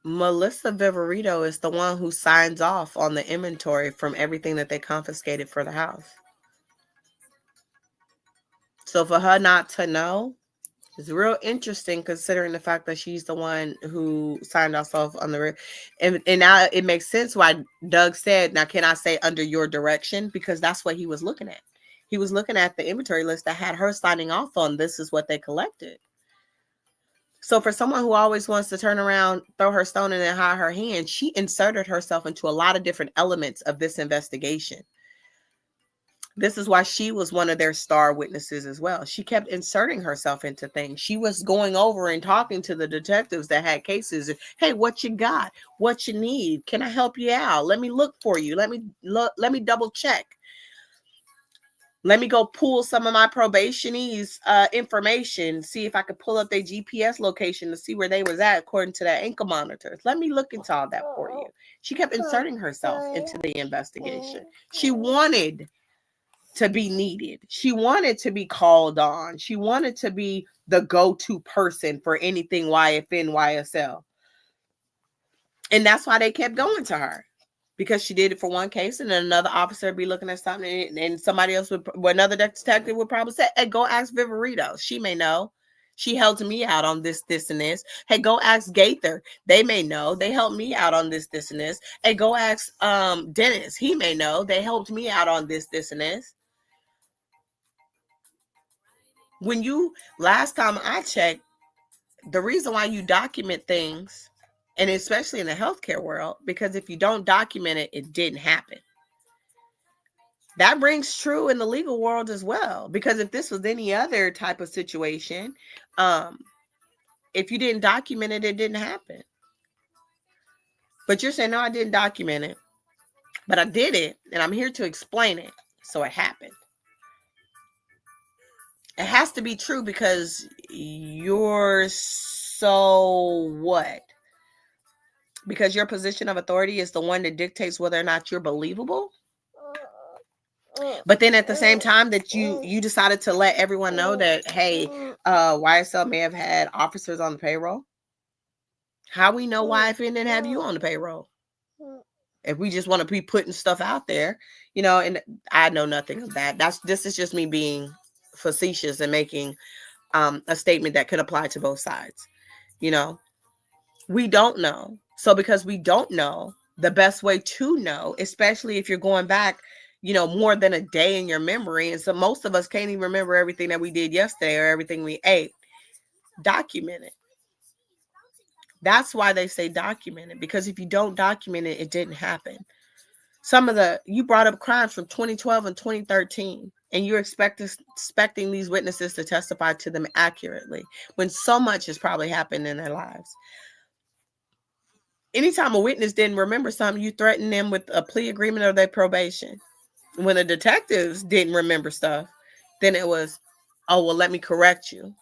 Melissa Viverito is the one who signs off on the inventory from everything that they confiscated for the house. So for her not to know is real interesting, considering the fact that she's the one who signed us off on the and now it makes sense why Doug said, now can I say under your direction? Because that's what he was looking at. He was looking at the inventory list that had her signing off on this is what they collected. So for someone who always wants to turn around, throw her stone and then hide her hand, she inserted herself into a lot of different elements of this investigation. This is why she was one of their star witnesses as well. She kept inserting herself into things. She was going over and talking to the detectives that had cases. Hey, what you got? What you need? Can I help you out? Let me look for you. Let me double check. Let me go pull some of my probationees information, see if I could pull up their GPS location to see where they was at according to their ankle monitors. Let me look into all that for you. She kept inserting herself into the investigation. She wanted to be needed. She wanted to be called on. She wanted to be the go-to person for anything YFN, YSL. And that's why they kept going to her, because she did it for one case, and then another officer would be looking at something, and somebody else would, another detective would probably say, hey, go ask Viverito. She may know. She helped me out on this, and this. Hey, go ask Gaither. They may know. They helped me out on this, and this. Hey, go ask Dennis. He may know. They helped me out on this, and this. When you, last time I checked, the reason why you document things, and especially in the healthcare world, because if you don't document it, it didn't happen. That rings true in the legal world as well, because if this was any other type of situation, if you didn't document it, it didn't happen. But you're saying, no, I didn't document it, but I did it, and I'm here to explain it, so it happened. It has to be true, because you're so what? Because your position of authority is the one that dictates whether or not you're believable. But then at the same time that you decided to let everyone know that, hey, YSL may have had officers on the payroll. How we know YFN didn't have you on the payroll? If we just want to be putting stuff out there, and I know nothing of that. This is just me being facetious and making a statement that could apply to both sides. We don't know. So because we don't know, the best way to know, especially if you're going back, more than a day in your memory, and so most of us can't even remember everything that we did yesterday or everything we ate, document it. That's why they say document it, because if you don't document it, it didn't happen. You brought up crimes from 2012 and 2013, and you're expecting these witnesses to testify to them accurately when so much has probably happened in their lives. Anytime a witness didn't remember something, you threaten them with a plea agreement or their probation. When the detectives didn't remember stuff, then it was, oh, well, let me correct you.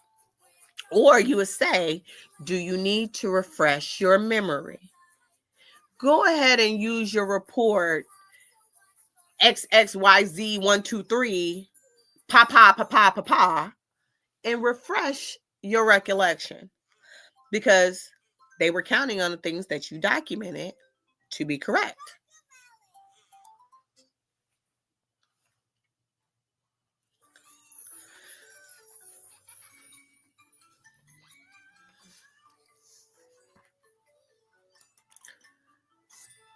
Or you would say, do you need to refresh your memory? Go ahead and use your report XXYZ123, papa, and refresh your recollection, because they were counting on the things that you documented to be correct.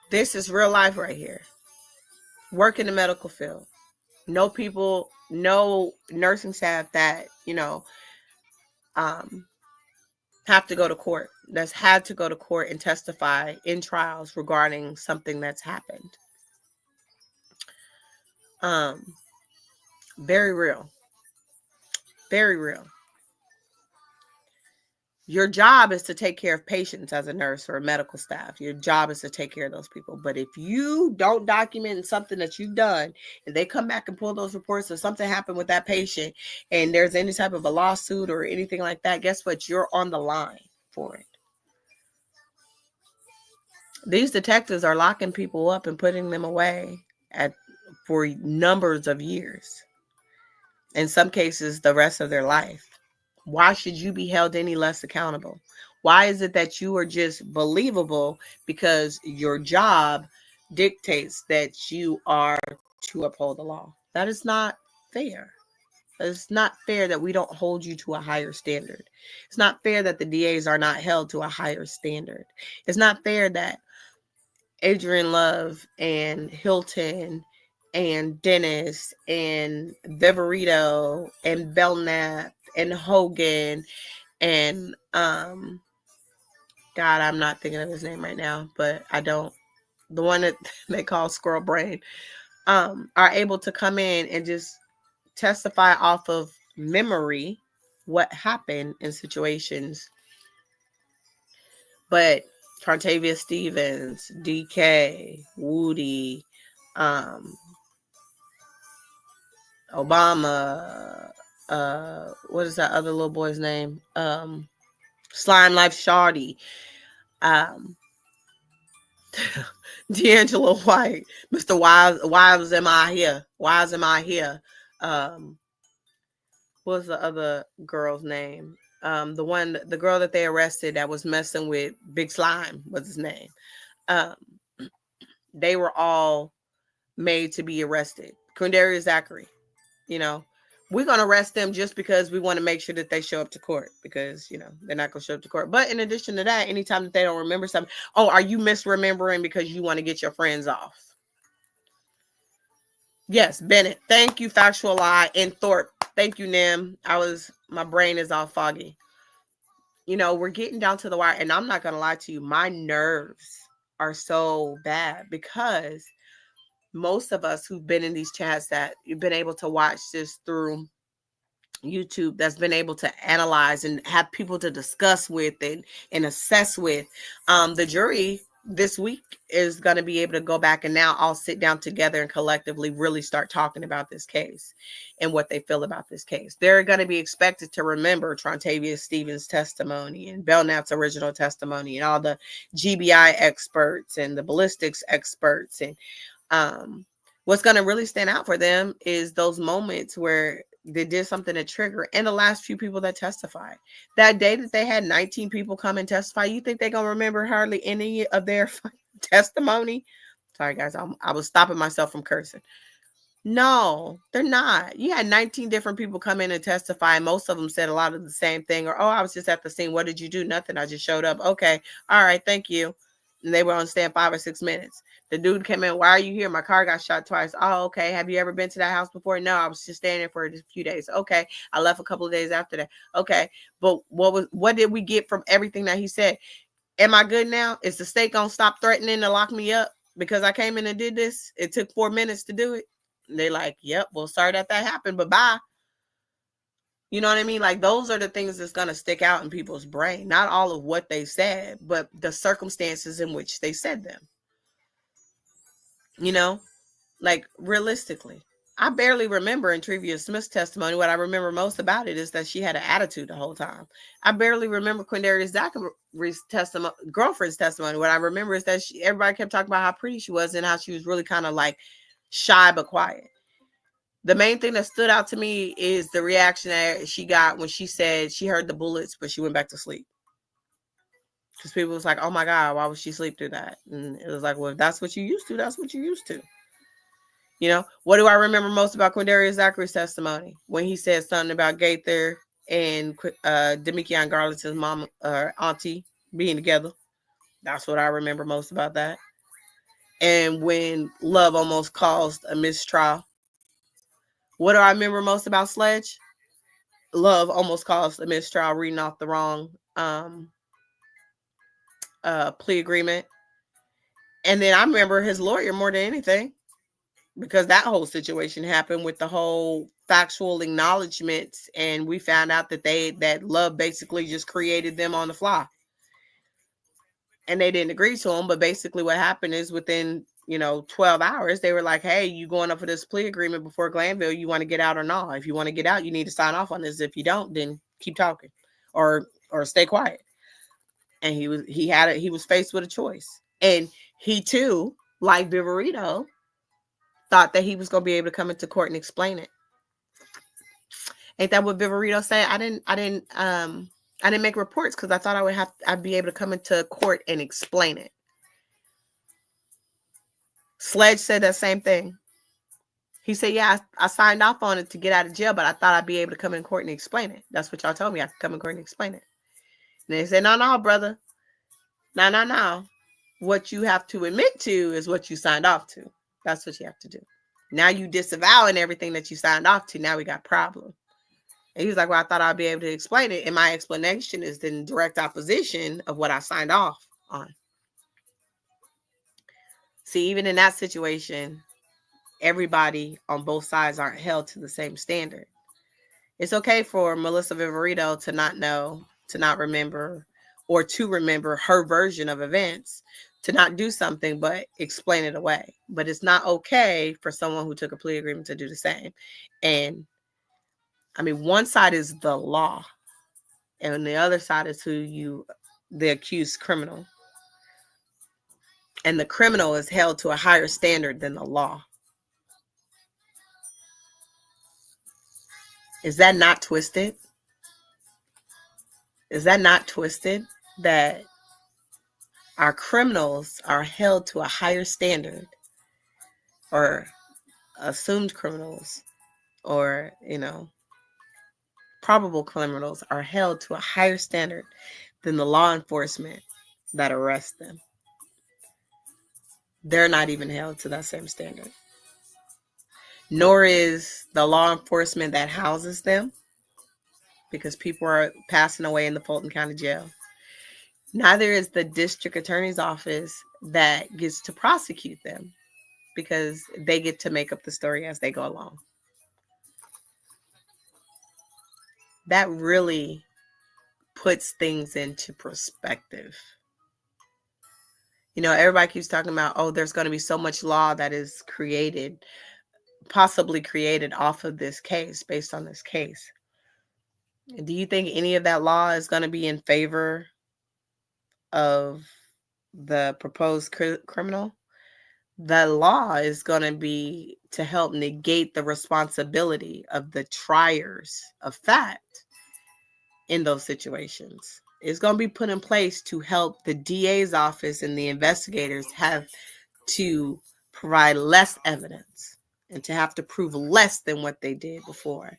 This is real life right here. Work in the medical field. No people, no nursing staff that, have to go to court, that's had to go to court and testify in trials regarding something that's happened. Very real. Very real. Your job is to take care of patients as a nurse or a medical staff. Your job is to take care of those people. But if you don't document something that you've done, and they come back and pull those reports or something happened with that patient, and there's any type of a lawsuit or anything like that, guess what? You're on the line for it. These detectives are locking people up and putting them away for numbers of years. In some cases, the rest of their life. Why should you be held any less accountable? Why is it that you are just believable because your job dictates that you are to uphold the law? That is not fair. It's not fair that we don't hold you to a higher standard. It's not fair that the DAs are not held to a higher standard. It's not fair that Adrian Love and Hilton and Dennis and Viverito and Belknap and Hogan and God, I'm not thinking of his name right now, but the one that they call Squirrel Brain, are able to come in and just testify off of memory what happened in situations. But Trontavia Stevens, DK, Woody, Obama, what is that other little boy's name? Slime Life Shawty, D'Angelo White, Mr. Wives am I here? Wives am I here? What's the other girl's name? The girl that they arrested that was messing with Big Slime, what's his name? They were all made to be arrested. Quindarius Zachary, we're going to arrest them just because we want to make sure that they show up to court, because, they're not going to show up to court. But in addition to that, anytime that they don't remember something, oh, are you misremembering because you want to get your friends off? Yes, Bennett. Thank you, Factual Lie. And Thorpe. Thank you, Nim. My brain is all foggy. We're getting down to the wire, and I'm not going to lie to you. My nerves are so bad because most of us who've been in these chats that you've been able to watch this through YouTube, that's been able to analyze and have people to discuss with and assess with, the jury this week is going to be able to go back and now all sit down together and collectively really start talking about this case and what they feel about this case. They're going to be expected to remember Trontavia Stevens' testimony and Belknap's original testimony and all the GBI experts and the ballistics experts. And what's going to really stand out for them is those moments where they did something to trigger, and the last few people that testified. That day that they had 19 people come and testify, you think they're going to remember hardly any of their testimony? Sorry, guys, I was stopping myself from cursing. No, they're not. You had 19 different people come in and testify, and most of them said a lot of the same thing. Or, oh, I was just at the scene. What did you do? Nothing. I just showed up. Okay. All right. Thank you. And they were on stand 5 or 6 minutes. The dude came in. Why are you here? My car got shot twice. Oh, okay. Have you ever been to that house before? No, I was just staying there for a few days. Okay. I left a couple of days after that. Okay. But what did we get from everything that he said? Am I good now? Is the state going to stop threatening to lock me up because I came in and did this? It took 4 minutes to do it. And they're like, yep, well, sorry that happened, but bye. You know what I mean? Like, those are the things that's going to stick out in people's brain. Not all of what they said, but the circumstances in which they said them. Like, realistically, I barely remember in Trevia Smith's testimony. What I remember most about it is that she had an attitude the whole time. I barely remember Quindarius Zachary's girlfriend's testimony. What I remember is that everybody kept talking about how pretty she was and how she was really kind of like shy but quiet. The main thing that stood out to me is the reaction that she got when she said she heard the bullets, but she went back to sleep. Because people was like, oh my God, why would she sleep through that? And it was like, well, if that's what you used to, that's what you used to. What do I remember most about Quindarius Zachary's testimony? When he said something about Gaither and Demikian Garland's mom or auntie being together. That's what I remember most about that. And when Love almost caused a mistrial. What do I remember most about Sledge? Love almost caused a mistrial reading off the wrong plea agreement. And then I remember his lawyer more than anything, because that whole situation happened with the whole factual acknowledgments, and we found out that Love basically just created them on the fly, and they didn't agree to them. But basically what happened is within 12 hours they were like, hey, you going up for this plea agreement before Glanville, you want to get out or not? If you want to get out, you need to sign off on this. If you don't, then keep talking or stay quiet. And he was faced with a choice. And he too, like Viverito, thought that he was going to be able to come into court and explain it. Ain't that what Viverito said? I didn't make reports because I thought I'd be able to come into court and explain it. Sledge said that same thing. He said, yeah, I signed off on it to get out of jail, but I thought I'd be able to come in court and explain it. That's what y'all told me. I could come in court and explain it. And they said, no, brother. No. What you have to admit to is what you signed off to. That's what you have to do. Now you disavowing everything that you signed off to. Now we got a problem. And he was like, well, I thought I'd be able to explain it. And my explanation is in direct opposition of what I signed off on. See, even in that situation, everybody on both sides aren't held to the same standard. It's okay for Melissa Viverito to not know, to not remember, or to remember her version of events, to not do something but explain it away. But it's not okay for someone who took a plea agreement to do the same. And I mean, one side is the law, and the other side is the accused criminal. And the criminal is held to a higher standard than the law. Is that not twisted? Is that not twisted? That our criminals are held to a higher standard, or assumed criminals, or, probable criminals are held to a higher standard than the law enforcement that arrests them. They're not even held to that same standard. Nor is the law enforcement that houses them, because people are passing away in the Fulton County Jail. Neither is the district attorney's office that gets to prosecute them, because they get to make up the story as they go along. That really puts things into perspective. Everybody keeps talking about, oh, there's going to be so much law that is possibly created off of this case, based on this case. Do you think any of that law is going to be in favor of the proposed criminal? The law is going to be to help negate the responsibility of the triers of fact in those situations. It's going to be put in place to help the DA's office and the investigators have to provide less evidence and to have to prove less than what they did before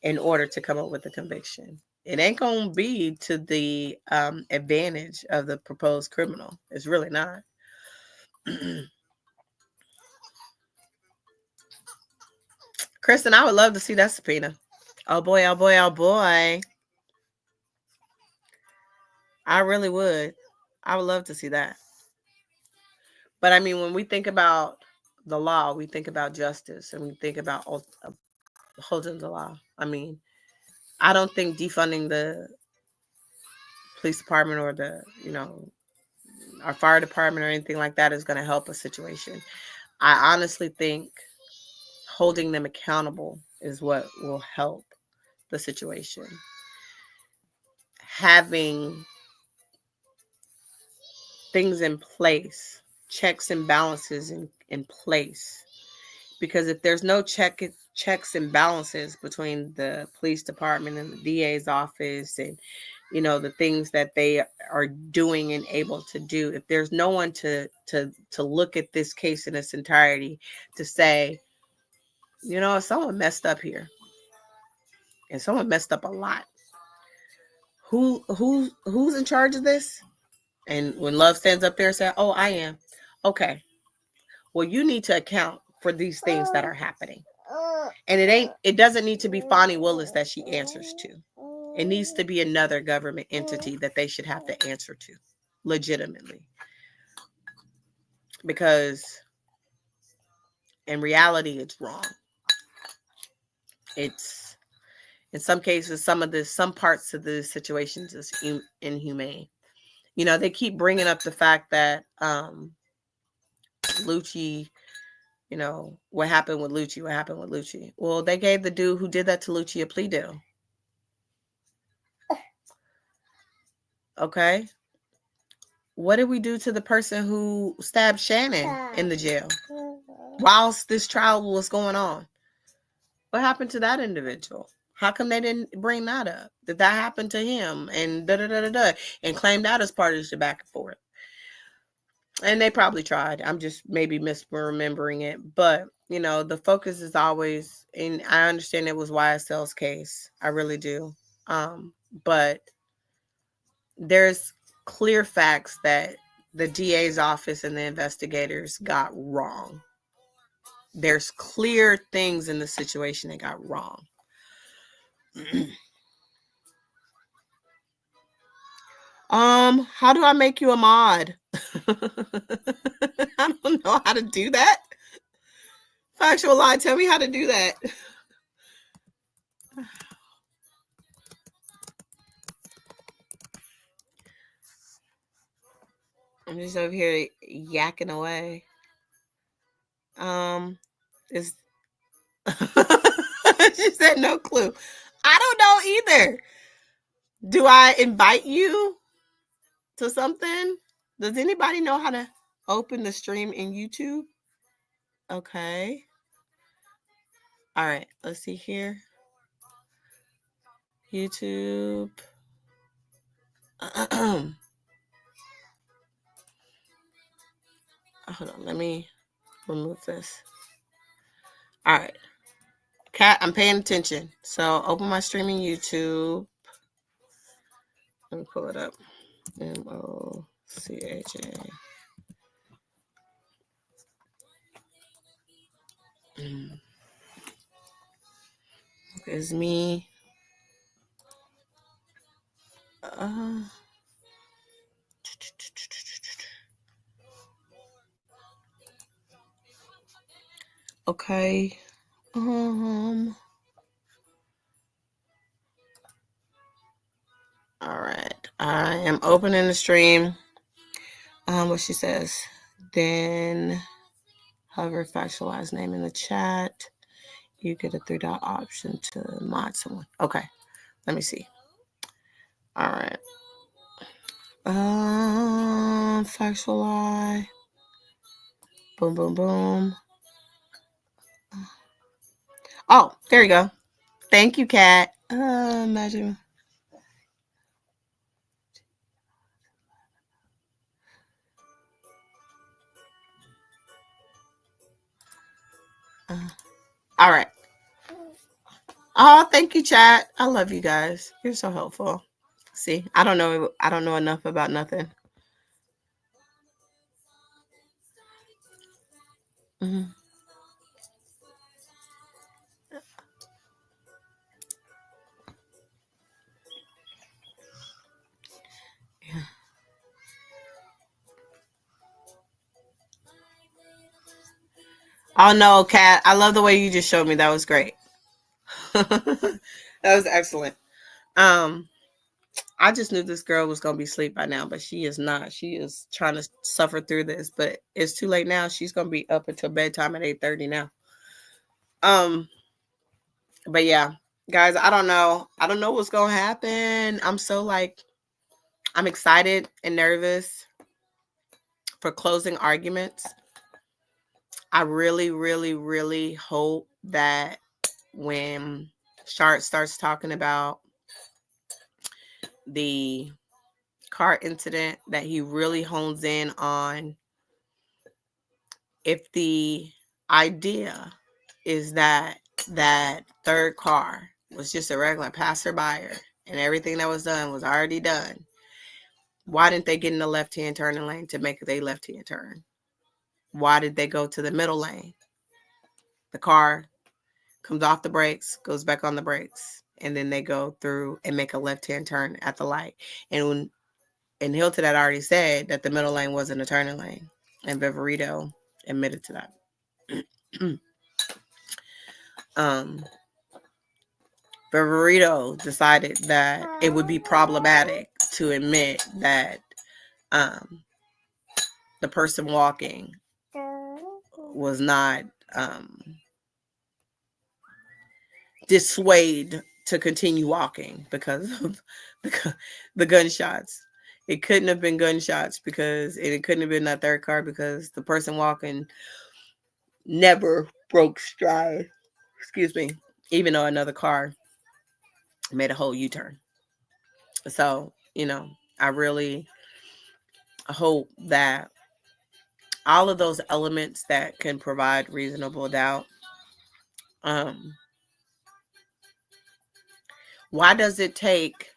in order to come up with a conviction. It ain't going to be to the advantage of the proposed criminal. It's really not. Kristen, I would love to see that subpoena. Oh boy, oh boy, oh boy. I really would. I would love to see that. But I mean, when we think about the law, we think about justice, and we think about holding the law. I mean, I don't think defunding the police department or our fire department or anything like that is going to help a situation. I honestly think holding them accountable is what will help the situation. Having things in place, checks and balances in place. Because if there's no checks and balances between the police department and the DA's office, and the things that they are doing and able to do, if there's no one to look at this case in its entirety, to say, someone messed up here, and someone messed up a lot. Who's in charge of this? And when Love stands up there and says, oh, I am. Okay. Well, you need to account for these things that are happening. And it doesn't need to be Fonnie Willis that she answers to. It needs to be another government entity that they should have to answer to legitimately. Because in reality, it's wrong. It's, in some cases, some parts of the situations is inhumane. You know, they keep bringing up the fact that Lucci, you know, what happened with Lucci? What happened with Lucci? Well, they gave the dude who did that to Lucci a plea deal. Okay. What did we do to the person who stabbed Shannon in the jail whilst this trial was going on? What happened to that individual? How come they didn't bring that up? Did that happen to him? And and claim that as part of the back and forth. And they probably tried. I'm just maybe misremembering it. But, you know, the focus is always, and I understand it was YSL's case. I really do. But there's clear facts that the DA's office and the investigators got wrong. There's clear things in the situation that got wrong. How do I make you a mod? I don't know how to do that. Factual lie, tell me how to do that. I'm just over here yakking away. Is she said no clue. I don't know either. Do I invite you to something? Does anybody know how to open the stream in YouTube? Okay. All right, let's see here. YouTube. Hold on, let me remove this. All right. Cat, I'm paying attention. So open my streaming YouTube. Let me pull it up. Mochaizme. It's me. Okay. All right. I am opening the stream. What she says. Then hover factualized name in the chat. You get a 3-dot option to mod someone. Okay. Let me see. All right. Factual lie. Boom, boom, boom. Oh, there you go. Thank you, Kat. Imagine. All right. Oh, thank you, chat. I love you guys. You're so helpful. See, I don't know enough about nothing. Mm-hmm. Yeah. Oh no, Kat. I love the way you just showed me. That was great. That was excellent. I just knew this girl was gonna be asleep by now, but she is not. She is trying to suffer through this, but it's too late now. She's gonna be up until bedtime at 8:30 now. But yeah, guys, I don't know. I don't know what's gonna happen. I'm excited and nervous for closing arguments. I really, really, really hope that when Shart starts talking about the car incident, that he really hones in on if the idea is that that third car was just a regular passerby and everything that was done was already done. Why didn't they get in the left-hand turning lane to make a left-hand turn? Why did they go to the middle lane? The car comes off the brakes, goes back on the brakes, and then they go through and make a left-hand turn at the light. And Hilton had already said that the middle lane wasn't a turning lane, and Viverito admitted to that. Viverito decided that it would be problematic to admit that the person walking was not dissuade to continue walking because of the gunshots. It couldn't have been gunshots because it couldn't have been that third car because the person walking never broke stride. Excuse me. Even though another car made a whole U-turn. So, I really hope that all of those elements that can provide reasonable doubt. Why does it take?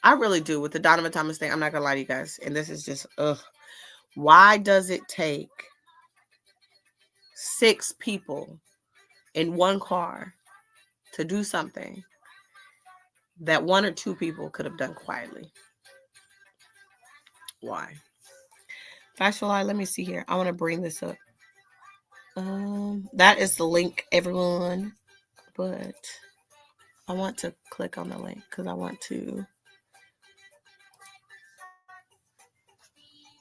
I really do with the Donovan Thomas thing. I'm not gonna lie to you guys, and this is just why does it take 6 people in one car to do something that 1 or 2 people could have done quietly? Why? Factual lie. Let me see here. I want to bring this up. That is the link, everyone. But I want to click on the link because I want to.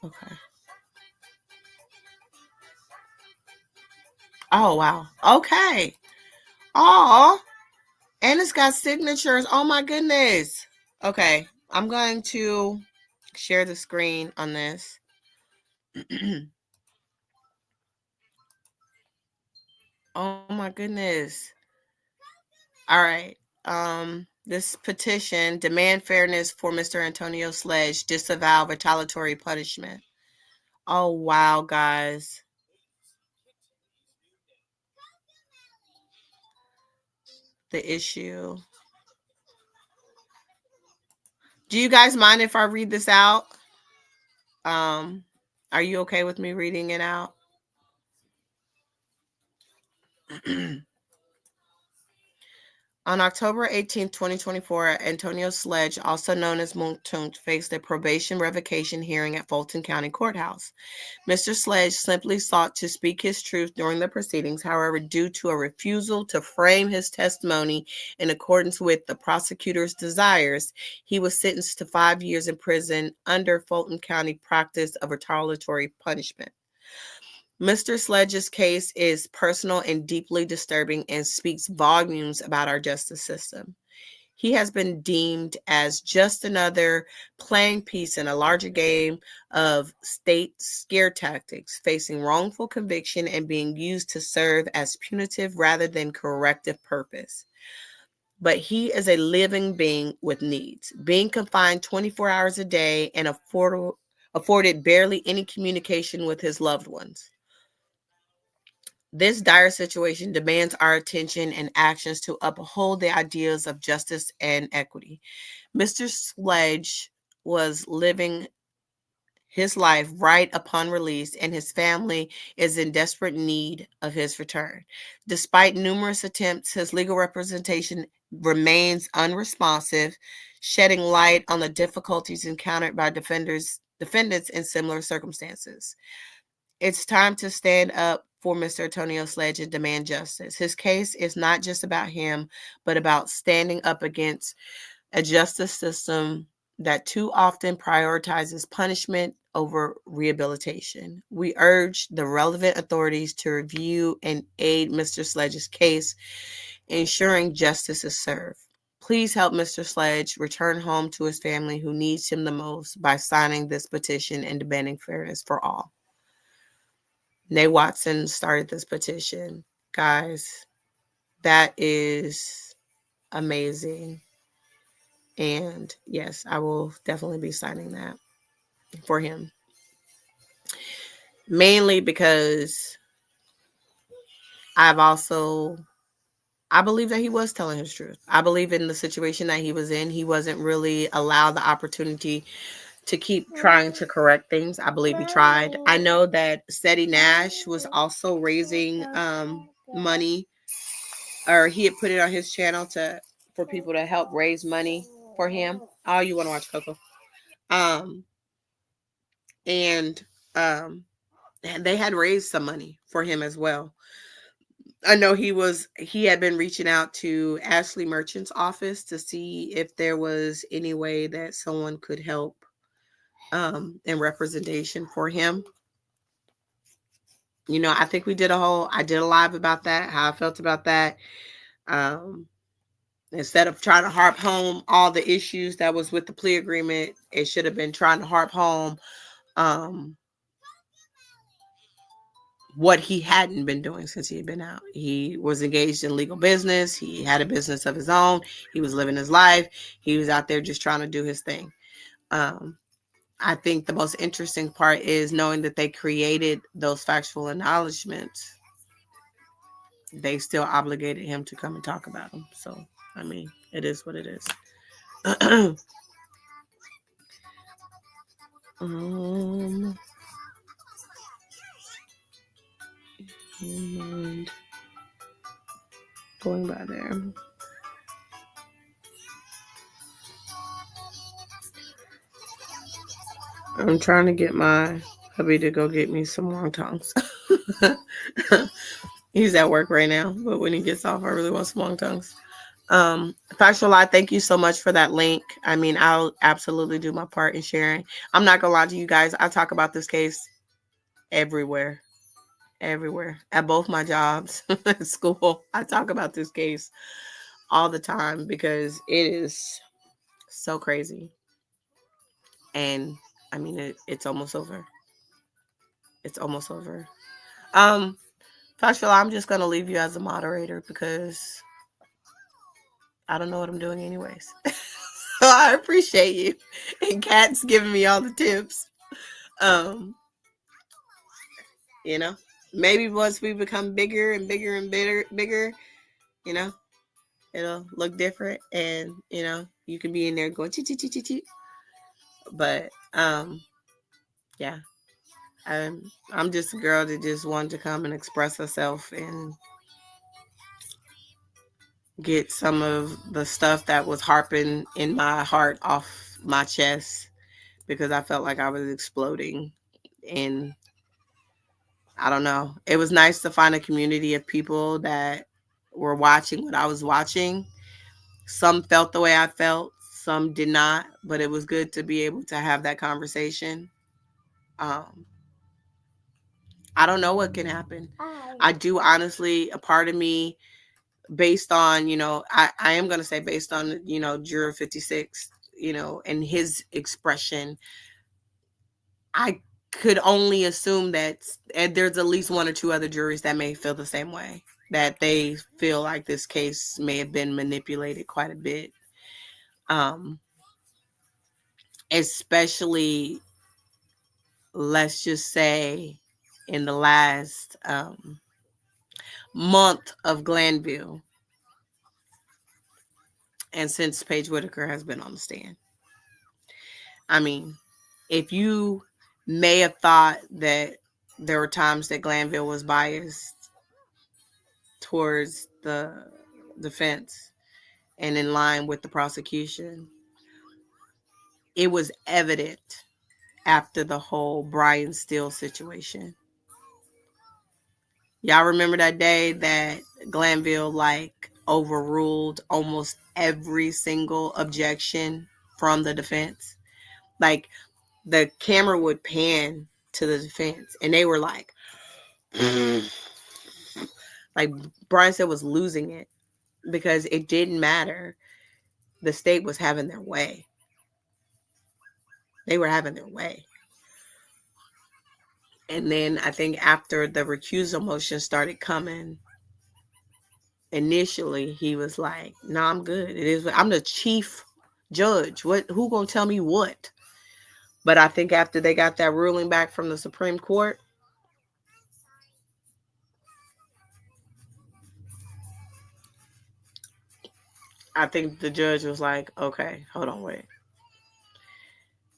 Okay. Oh, wow. Okay. Oh, and it's got signatures. Oh, my goodness. Okay. I'm going to share the screen on this. Oh, my goodness. All right. This petition, demand fairness for Mr. Antonio Sledge, disavow retaliatory punishment. Oh, wow, guys. The issue. Do you guys mind if I read this out? Are you okay with me reading it out? On October 18, 2024, Antonio Sledge, also known as Mochaizme, faced a probation revocation hearing at Fulton County Courthouse. Mr. Sledge simply sought to speak his truth during the proceedings. However, due to a refusal to frame his testimony in accordance with the prosecutor's desires, he was sentenced to 5 years in prison under Fulton County practice of retaliatory punishment. Mr. Sledge's case is personal and deeply disturbing and speaks volumes about our justice system. He has been deemed as just another playing piece in a larger game of state scare tactics, facing wrongful conviction and being used to serve as punitive rather than corrective purpose. But he is a living being with needs, being confined 24 hours a day and afforded barely any communication with his loved ones. This dire situation demands our attention and actions to uphold the ideas of justice and equity. Mr. Sledge was living his life right upon release, and his family is in desperate need of his return. Despite numerous attempts, his legal representation remains unresponsive, shedding light on the difficulties encountered by defendants in similar circumstances. It's time to stand up for Mr. Antonio Sledge and demand justice. His case is not just about him, but about standing up against a justice system that too often prioritizes punishment over rehabilitation. We urge the relevant authorities to review and aid Mr. Sledge's case, ensuring justice is served. Please help Mr. Sledge return home to his family who needs him the most by signing this petition and demanding fairness for all. Nay Watson started this petition. Guys, that is amazing. And yes, I will definitely be signing that for him. Mainly because I believe that he was telling his truth. I believe in the situation that he was in, he wasn't really allowed the opportunity to keep trying to correct things. I believe he tried. I know that Seti Nash was also raising money, or he had put it on his channel to for people to help raise money for him. Oh, you want to watch Coco? Um, and um, and they had raised some money for him as well. I know he had been reaching out to Ashley Merchant's office to see if there was any way that someone could help in representation for him. You know, I think I did a live about that, how I felt about that. Um, Instead of trying to harp home all the issues that was with the plea agreement, it should have been trying to harp home um, what he hadn't been doing since he had been out. He was engaged in legal business. He had a business of his own. He was living his life. He was out there just trying to do his thing. Um, I think the most interesting part is knowing that they created those factual acknowledgments. They still obligated him to come and talk about them. So, I mean, it is what it is. And going by there. I'm trying to get my hubby to go get me some wontons. He's at work right now, but when he gets off, I really want some wontons. Factual Lie, thank you so much for that link. I mean, I'll absolutely do my part in sharing. I'm not gonna lie to you guys. I talk about this case everywhere, at both my jobs, at school. I talk about this case all the time because it is so crazy. And I mean, it's almost over. It's almost over. Factual, I'm just gonna leave you as a moderator because I don't know what I'm doing anyways. So I appreciate you. And Kat's giving me all the tips. You know, maybe once we become bigger and bigger and bigger, you know, it'll look different, and you know, you can be in there going chee chee chee chee chee. But yeah, I'm just a girl that just wanted to come and express herself and get some of the stuff that was harping in my heart off my chest because I felt like I was exploding. And I don't know. It was nice to find a community of people that were watching what I was watching. Some felt the way I felt, some did not, but it was good to be able to have that conversation. Um, I don't know what can happen. I do honestly, a part of me, based on, you know, I am going to say based on, you know, Juror 56, you know, and his expression, I could only assume that there's at least one or two other juries that may feel the same way, that they feel like this case may have been manipulated quite a bit. Especially, let's just say, in the last month of Glanville, and since Paige Whitaker has been on the stand. I mean, if you may have thought that there were times that Glanville was biased towards the defense and in line with the prosecution, it was evident after the whole Brian Steele situation. Y'all remember that day that Glanville like overruled almost every single objection from the defense? Like, the camera would pan to the defense and they were like Brian Steele was losing it because it didn't matter. The state was having their way. They were having their way. And then I think after the recusal motion started coming, initially he was like, "No, I'm good. It is. I'm the chief judge. Who gonna tell me what?" But I think after they got that ruling back from the Supreme Court, I think the judge was like, "Okay, hold on, wait."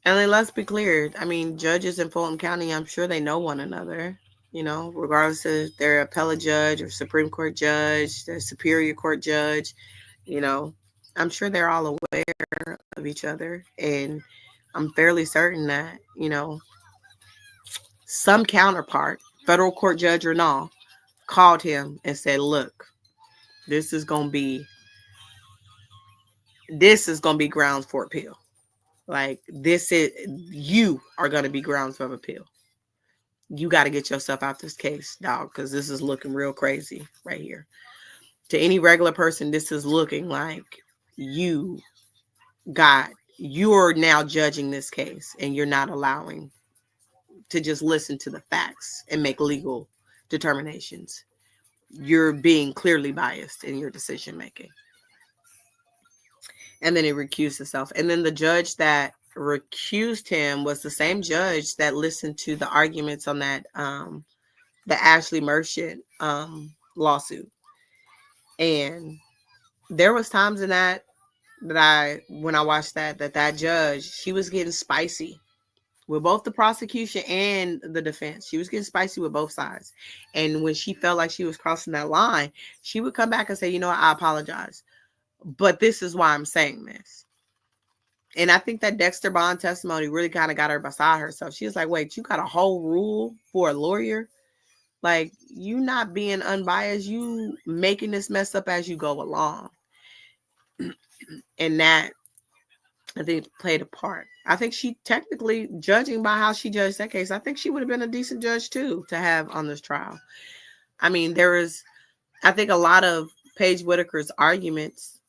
And then let's be clear. I mean, judges in Fulton County, I'm sure they know one another, you know, regardless if they're appellate judge or Supreme Court judge, the Superior Court judge, you know, I'm sure they're all aware of each other, and I'm fairly certain that, some counterpart, federal court judge or not, called him and said, "Look, this is gonna be grounds for appeal. Like, you are gonna be grounds of appeal. You got to get yourself out this case, dog, because this is looking real crazy right here. To any regular person, this is looking like you you're now judging this case, and you're not allowing to just listen to the facts and make legal determinations. You're being clearly biased in your decision making." And then he recused himself. And then the judge that recused him was the same judge that listened to the arguments on that the Ashley Merchant lawsuit. And there was times in that when I watched that judge, she was getting spicy with both the prosecution and the defense. She was getting spicy with both sides. And when she felt like she was crossing that line, she would come back and say, "You know what, I apologize, but this is why I'm saying this." And I think that Dexter Bond testimony really kind of got her beside herself. She was like, "Wait, you got a whole rule for a lawyer? Like, you not being unbiased, you making this mess up as you go along." And that, I think, played a part. I think she technically, judging by how she judged that case, I think she would have been a decent judge too to have on this trial. I mean, I think a lot of Paige Whitaker's arguments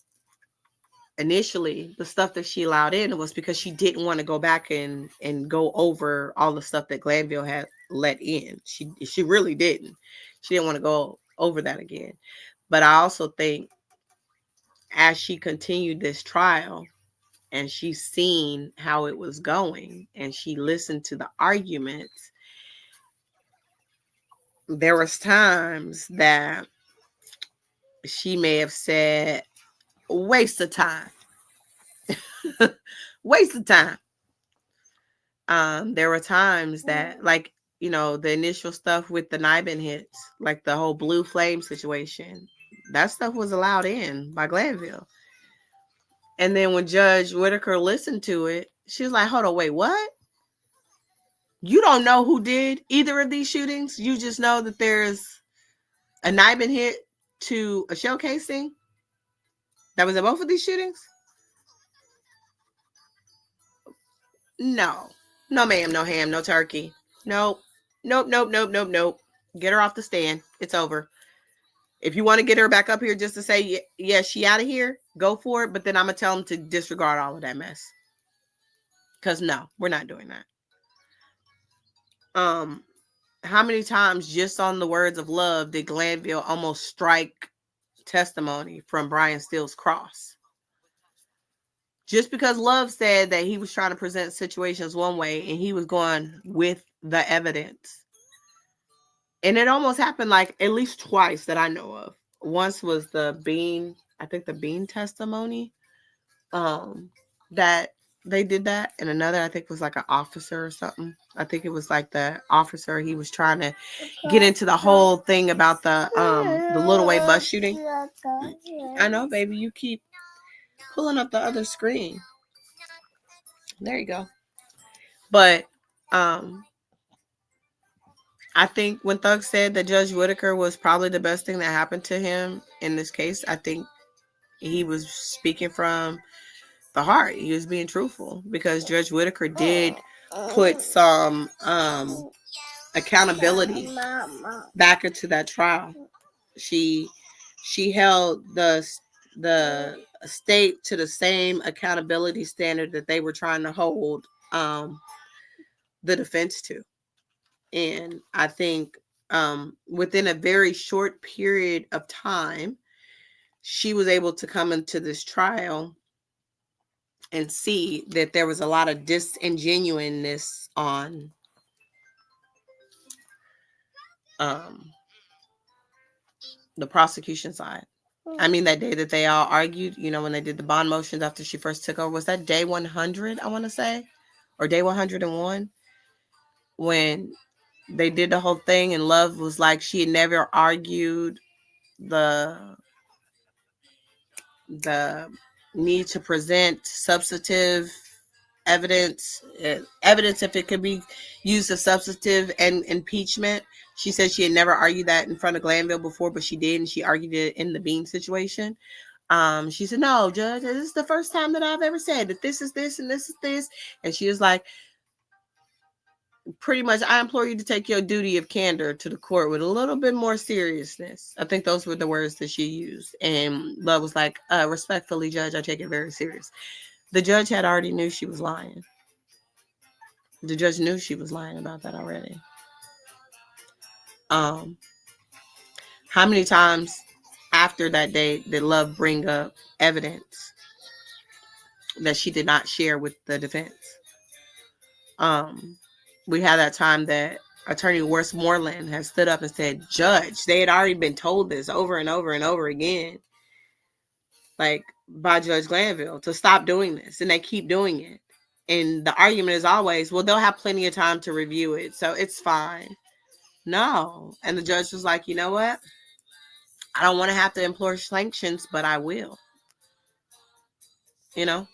initially, the stuff that she allowed in was because she didn't want to go back and go over all the stuff that Glanville had let in. She really didn't. She didn't want to go over that again. But I also think as she continued this trial and she seen how it was going and she listened to the arguments, there was times that she may have said, "Waste of time." Waste of time. There were times that, like, the initial stuff with the Nibin hits, like the whole blue flame situation, that stuff was allowed in by Glanville. And then when Judge Whitaker listened to it, she was like, "Hold on, wait, what? You don't know who did either of these shootings? You just know that there's a Nibin hit to a shell casing that was in both of these shootings?" No. No, ma'am, no ham, no turkey. Nope. Nope, nope, nope, nope, nope. Get her off the stand. It's over. If you want to get her back up here just to say, yeah, she out of here, go for it. But then I'm going to tell them to disregard all of that mess. Because no, we're not doing that. How many times just on the words of love did Glanville almost strike testimony from Brian Steele's cross? Just because Love said that he was trying to present situations one way and he was going with the evidence. And it almost happened like at least twice that I know of. Once was the Bean testimony, that they did that. And another, I think, was like an officer or something. I think it was like the officer, he was trying to get into the whole thing about the Little Way bus shooting. I know, baby, you keep pulling up the other screen. There you go. But I think when Thug said that Judge Whitaker was probably the best thing that happened to him in this case, I think he was speaking from the heart. He was being truthful, because Judge Whitaker did put some accountability back into that trial. She held the state to the same accountability standard that they were trying to hold the defense to. And I think within a very short period of time, she was able to come into this trial and see that there was a lot of disingenuousness on the prosecution side. I mean, that day that they all argued, when they did the bond motions after she first took over, was that day 100, I want to say, or day 101, when they did the whole thing and Love was like, she had never argued the need to present substantive evidence, evidence if it could be used as substantive and impeachment. She said she had never argued that in front of Glanville before, but she did, and she argued it in the Bean situation. She said, no, Judge, this is the first time that I've ever said that this is this and this is this. And she was like, pretty much, I implore you to take your duty of candor to the court with a little bit more seriousness. I think those were the words that she used. And Love was like, respectfully, Judge, I take it very serious. The judge had already knew she was lying. The judge knew she was lying about that already. How many times after that day did Love bring up evidence that she did not share with the defense? We had that time that Attorney Westmoreland has stood up and said, Judge, they had already been told this over and over and over again, like by Judge Glanville, to stop doing this, and they keep doing it. And the argument is always, well, they'll have plenty of time to review it, so it's fine. No. And the judge was like, you know what? I don't want to have to implore sanctions, but I will. You know?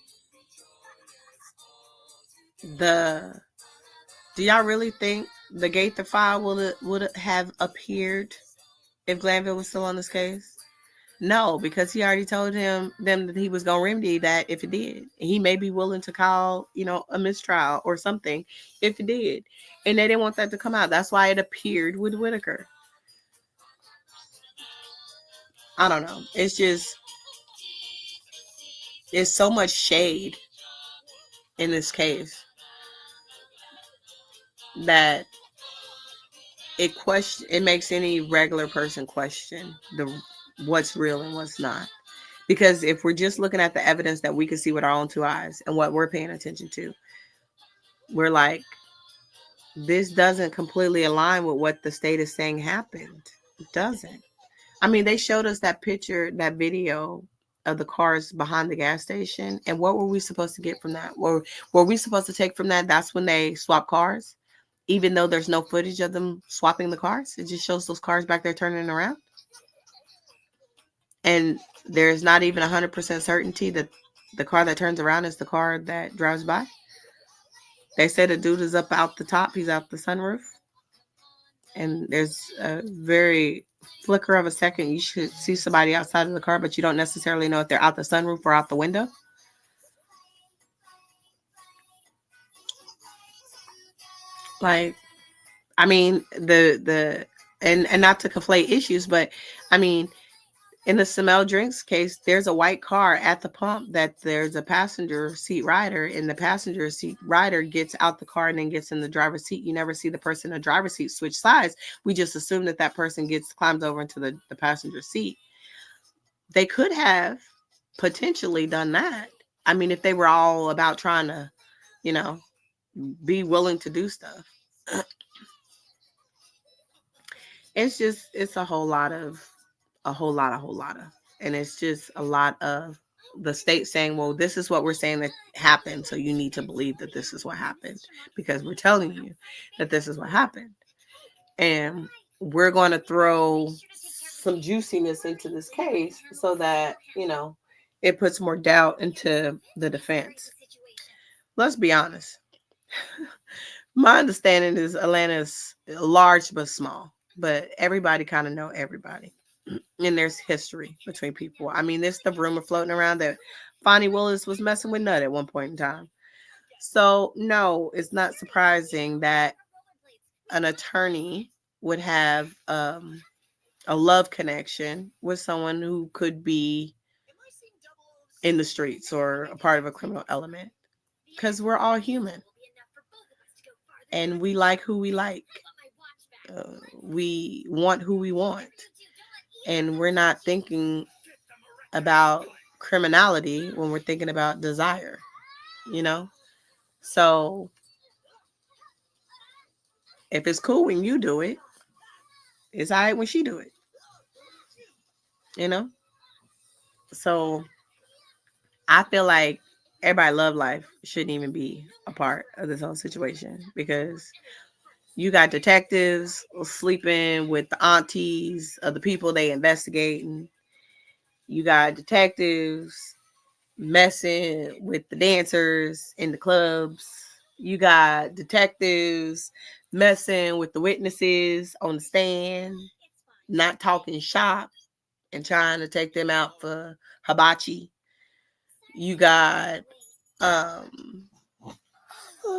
Do y'all really think the Gaither file would have appeared if Glanville was still on this case? No, because he already told them that he was gonna remedy that if it did. He may be willing to call, a mistrial or something if it did. And they didn't want that to come out. That's why it appeared with Whitaker. I don't know. It's just, there's so much shade in this case that it makes any regular person question what's real and what's not. Because if we're just looking at the evidence that we can see with our own two eyes and what we're paying attention to, we're like, this doesn't completely align with what the state is saying happened. It doesn't. I mean, they showed us that picture, that video of the cars behind the gas station. And what were we supposed to get from that? Were we supposed to take from that? That's when they swap cars, even though there's no footage of them swapping the cars. It just shows those cars back there turning around. And there's not even 100% certainty that the car that turns around is the car that drives by. They said the dude is up out the top. He's out the sunroof. And there's a very flicker of a second. You should see somebody outside of the car, but you don't necessarily know if they're out the sunroof or out the window. Like, I mean, and not to conflate issues, but I mean, in the Semel Drinks case, there's a white car at the pump that there's a passenger seat rider, and the passenger seat rider gets out the car and then gets in the driver's seat. You never see the person in the driver's seat switch sides. We just assume that person climbs over into the passenger seat. They could have potentially done that. I mean, if they were all about trying to, be willing to do stuff. It's a whole lot of, and it's just a lot of the state saying, well, this is what we're saying that happened, so you need to believe that this is what happened because we're telling you that this is what happened, and we're going to throw some juiciness into this case so that it puts more doubt into the defense. Let's be honest. My understanding is Atlanta's large but small, but everybody kind of know everybody. And there's history between people. I mean, there's the rumor floating around that Fonnie Willis was messing with Nut at one point in time. So, no, it's not surprising that an attorney would have a love connection with someone who could be in the streets or a part of a criminal element. Because we're all human. And we like who we like. We want who we want. And we're not thinking about criminality when we're thinking about desire, So if it's cool when you do it, it's all right when she do it, So I feel like everybody love life shouldn't even be a part of this whole situation because you got detectives sleeping with the aunties of the people they investigating. You got detectives messing with the dancers in the clubs. You got detectives messing with the witnesses on the stand, not talking shop and trying to take them out for hibachi. You got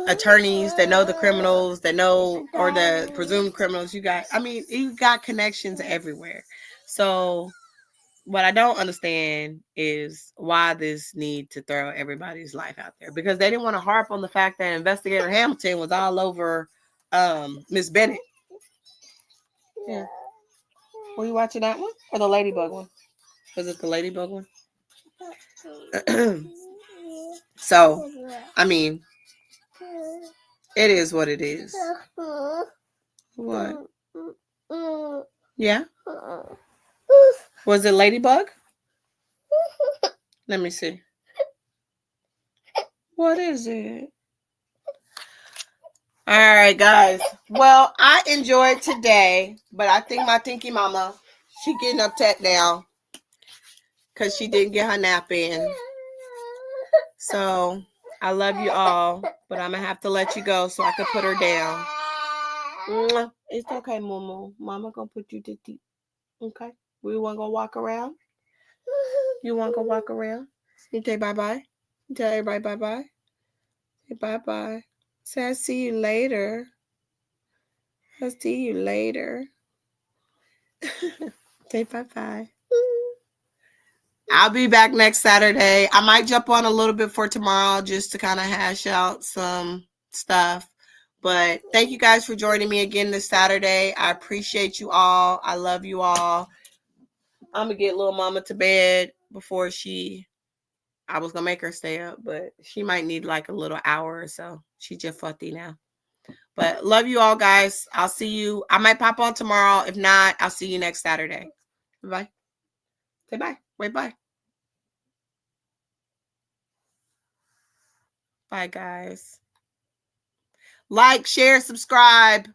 attorneys that know the criminals, that know, or the presumed criminals. You got connections everywhere. So what I don't understand is why this need to throw everybody's life out there, because they didn't want to harp on the fact that Investigator Hamilton was all over Miss Bennett. Yeah. Were you watching that one or the Ladybug one? Was it the Ladybug one? So, I mean, it is what it is. What? Yeah? Was it Ladybug? Let me see. What is it? All right, guys. Well, I enjoyed today, but I think my Tinky Mama, she getting upset now because she didn't get her nap in. So I love you all, but I'm gonna have to let you go so I can put her down. Mwah. It's okay, Momo. Mama gonna put you to sleep. Okay. We want to go walk around. You want to go walk around? You say bye-bye. You tell everybody bye-bye. Say bye-bye. Say I'll see you later. I'll see you later. Say bye-bye. I'll be back next Saturday. I might jump on a little bit for tomorrow just to kind of hash out some stuff. But thank you guys for joining me again this Saturday. I appreciate you all. I love you all. I'm going to get little mama to bed before I was going to make her stay up, but she might need like a little hour or so. She just fussy now. But love you all, guys. I'll see you. I might pop on tomorrow. If not, I'll see you next Saturday. Bye. Say bye. Wait, bye. Bye, guys. Like, share, subscribe.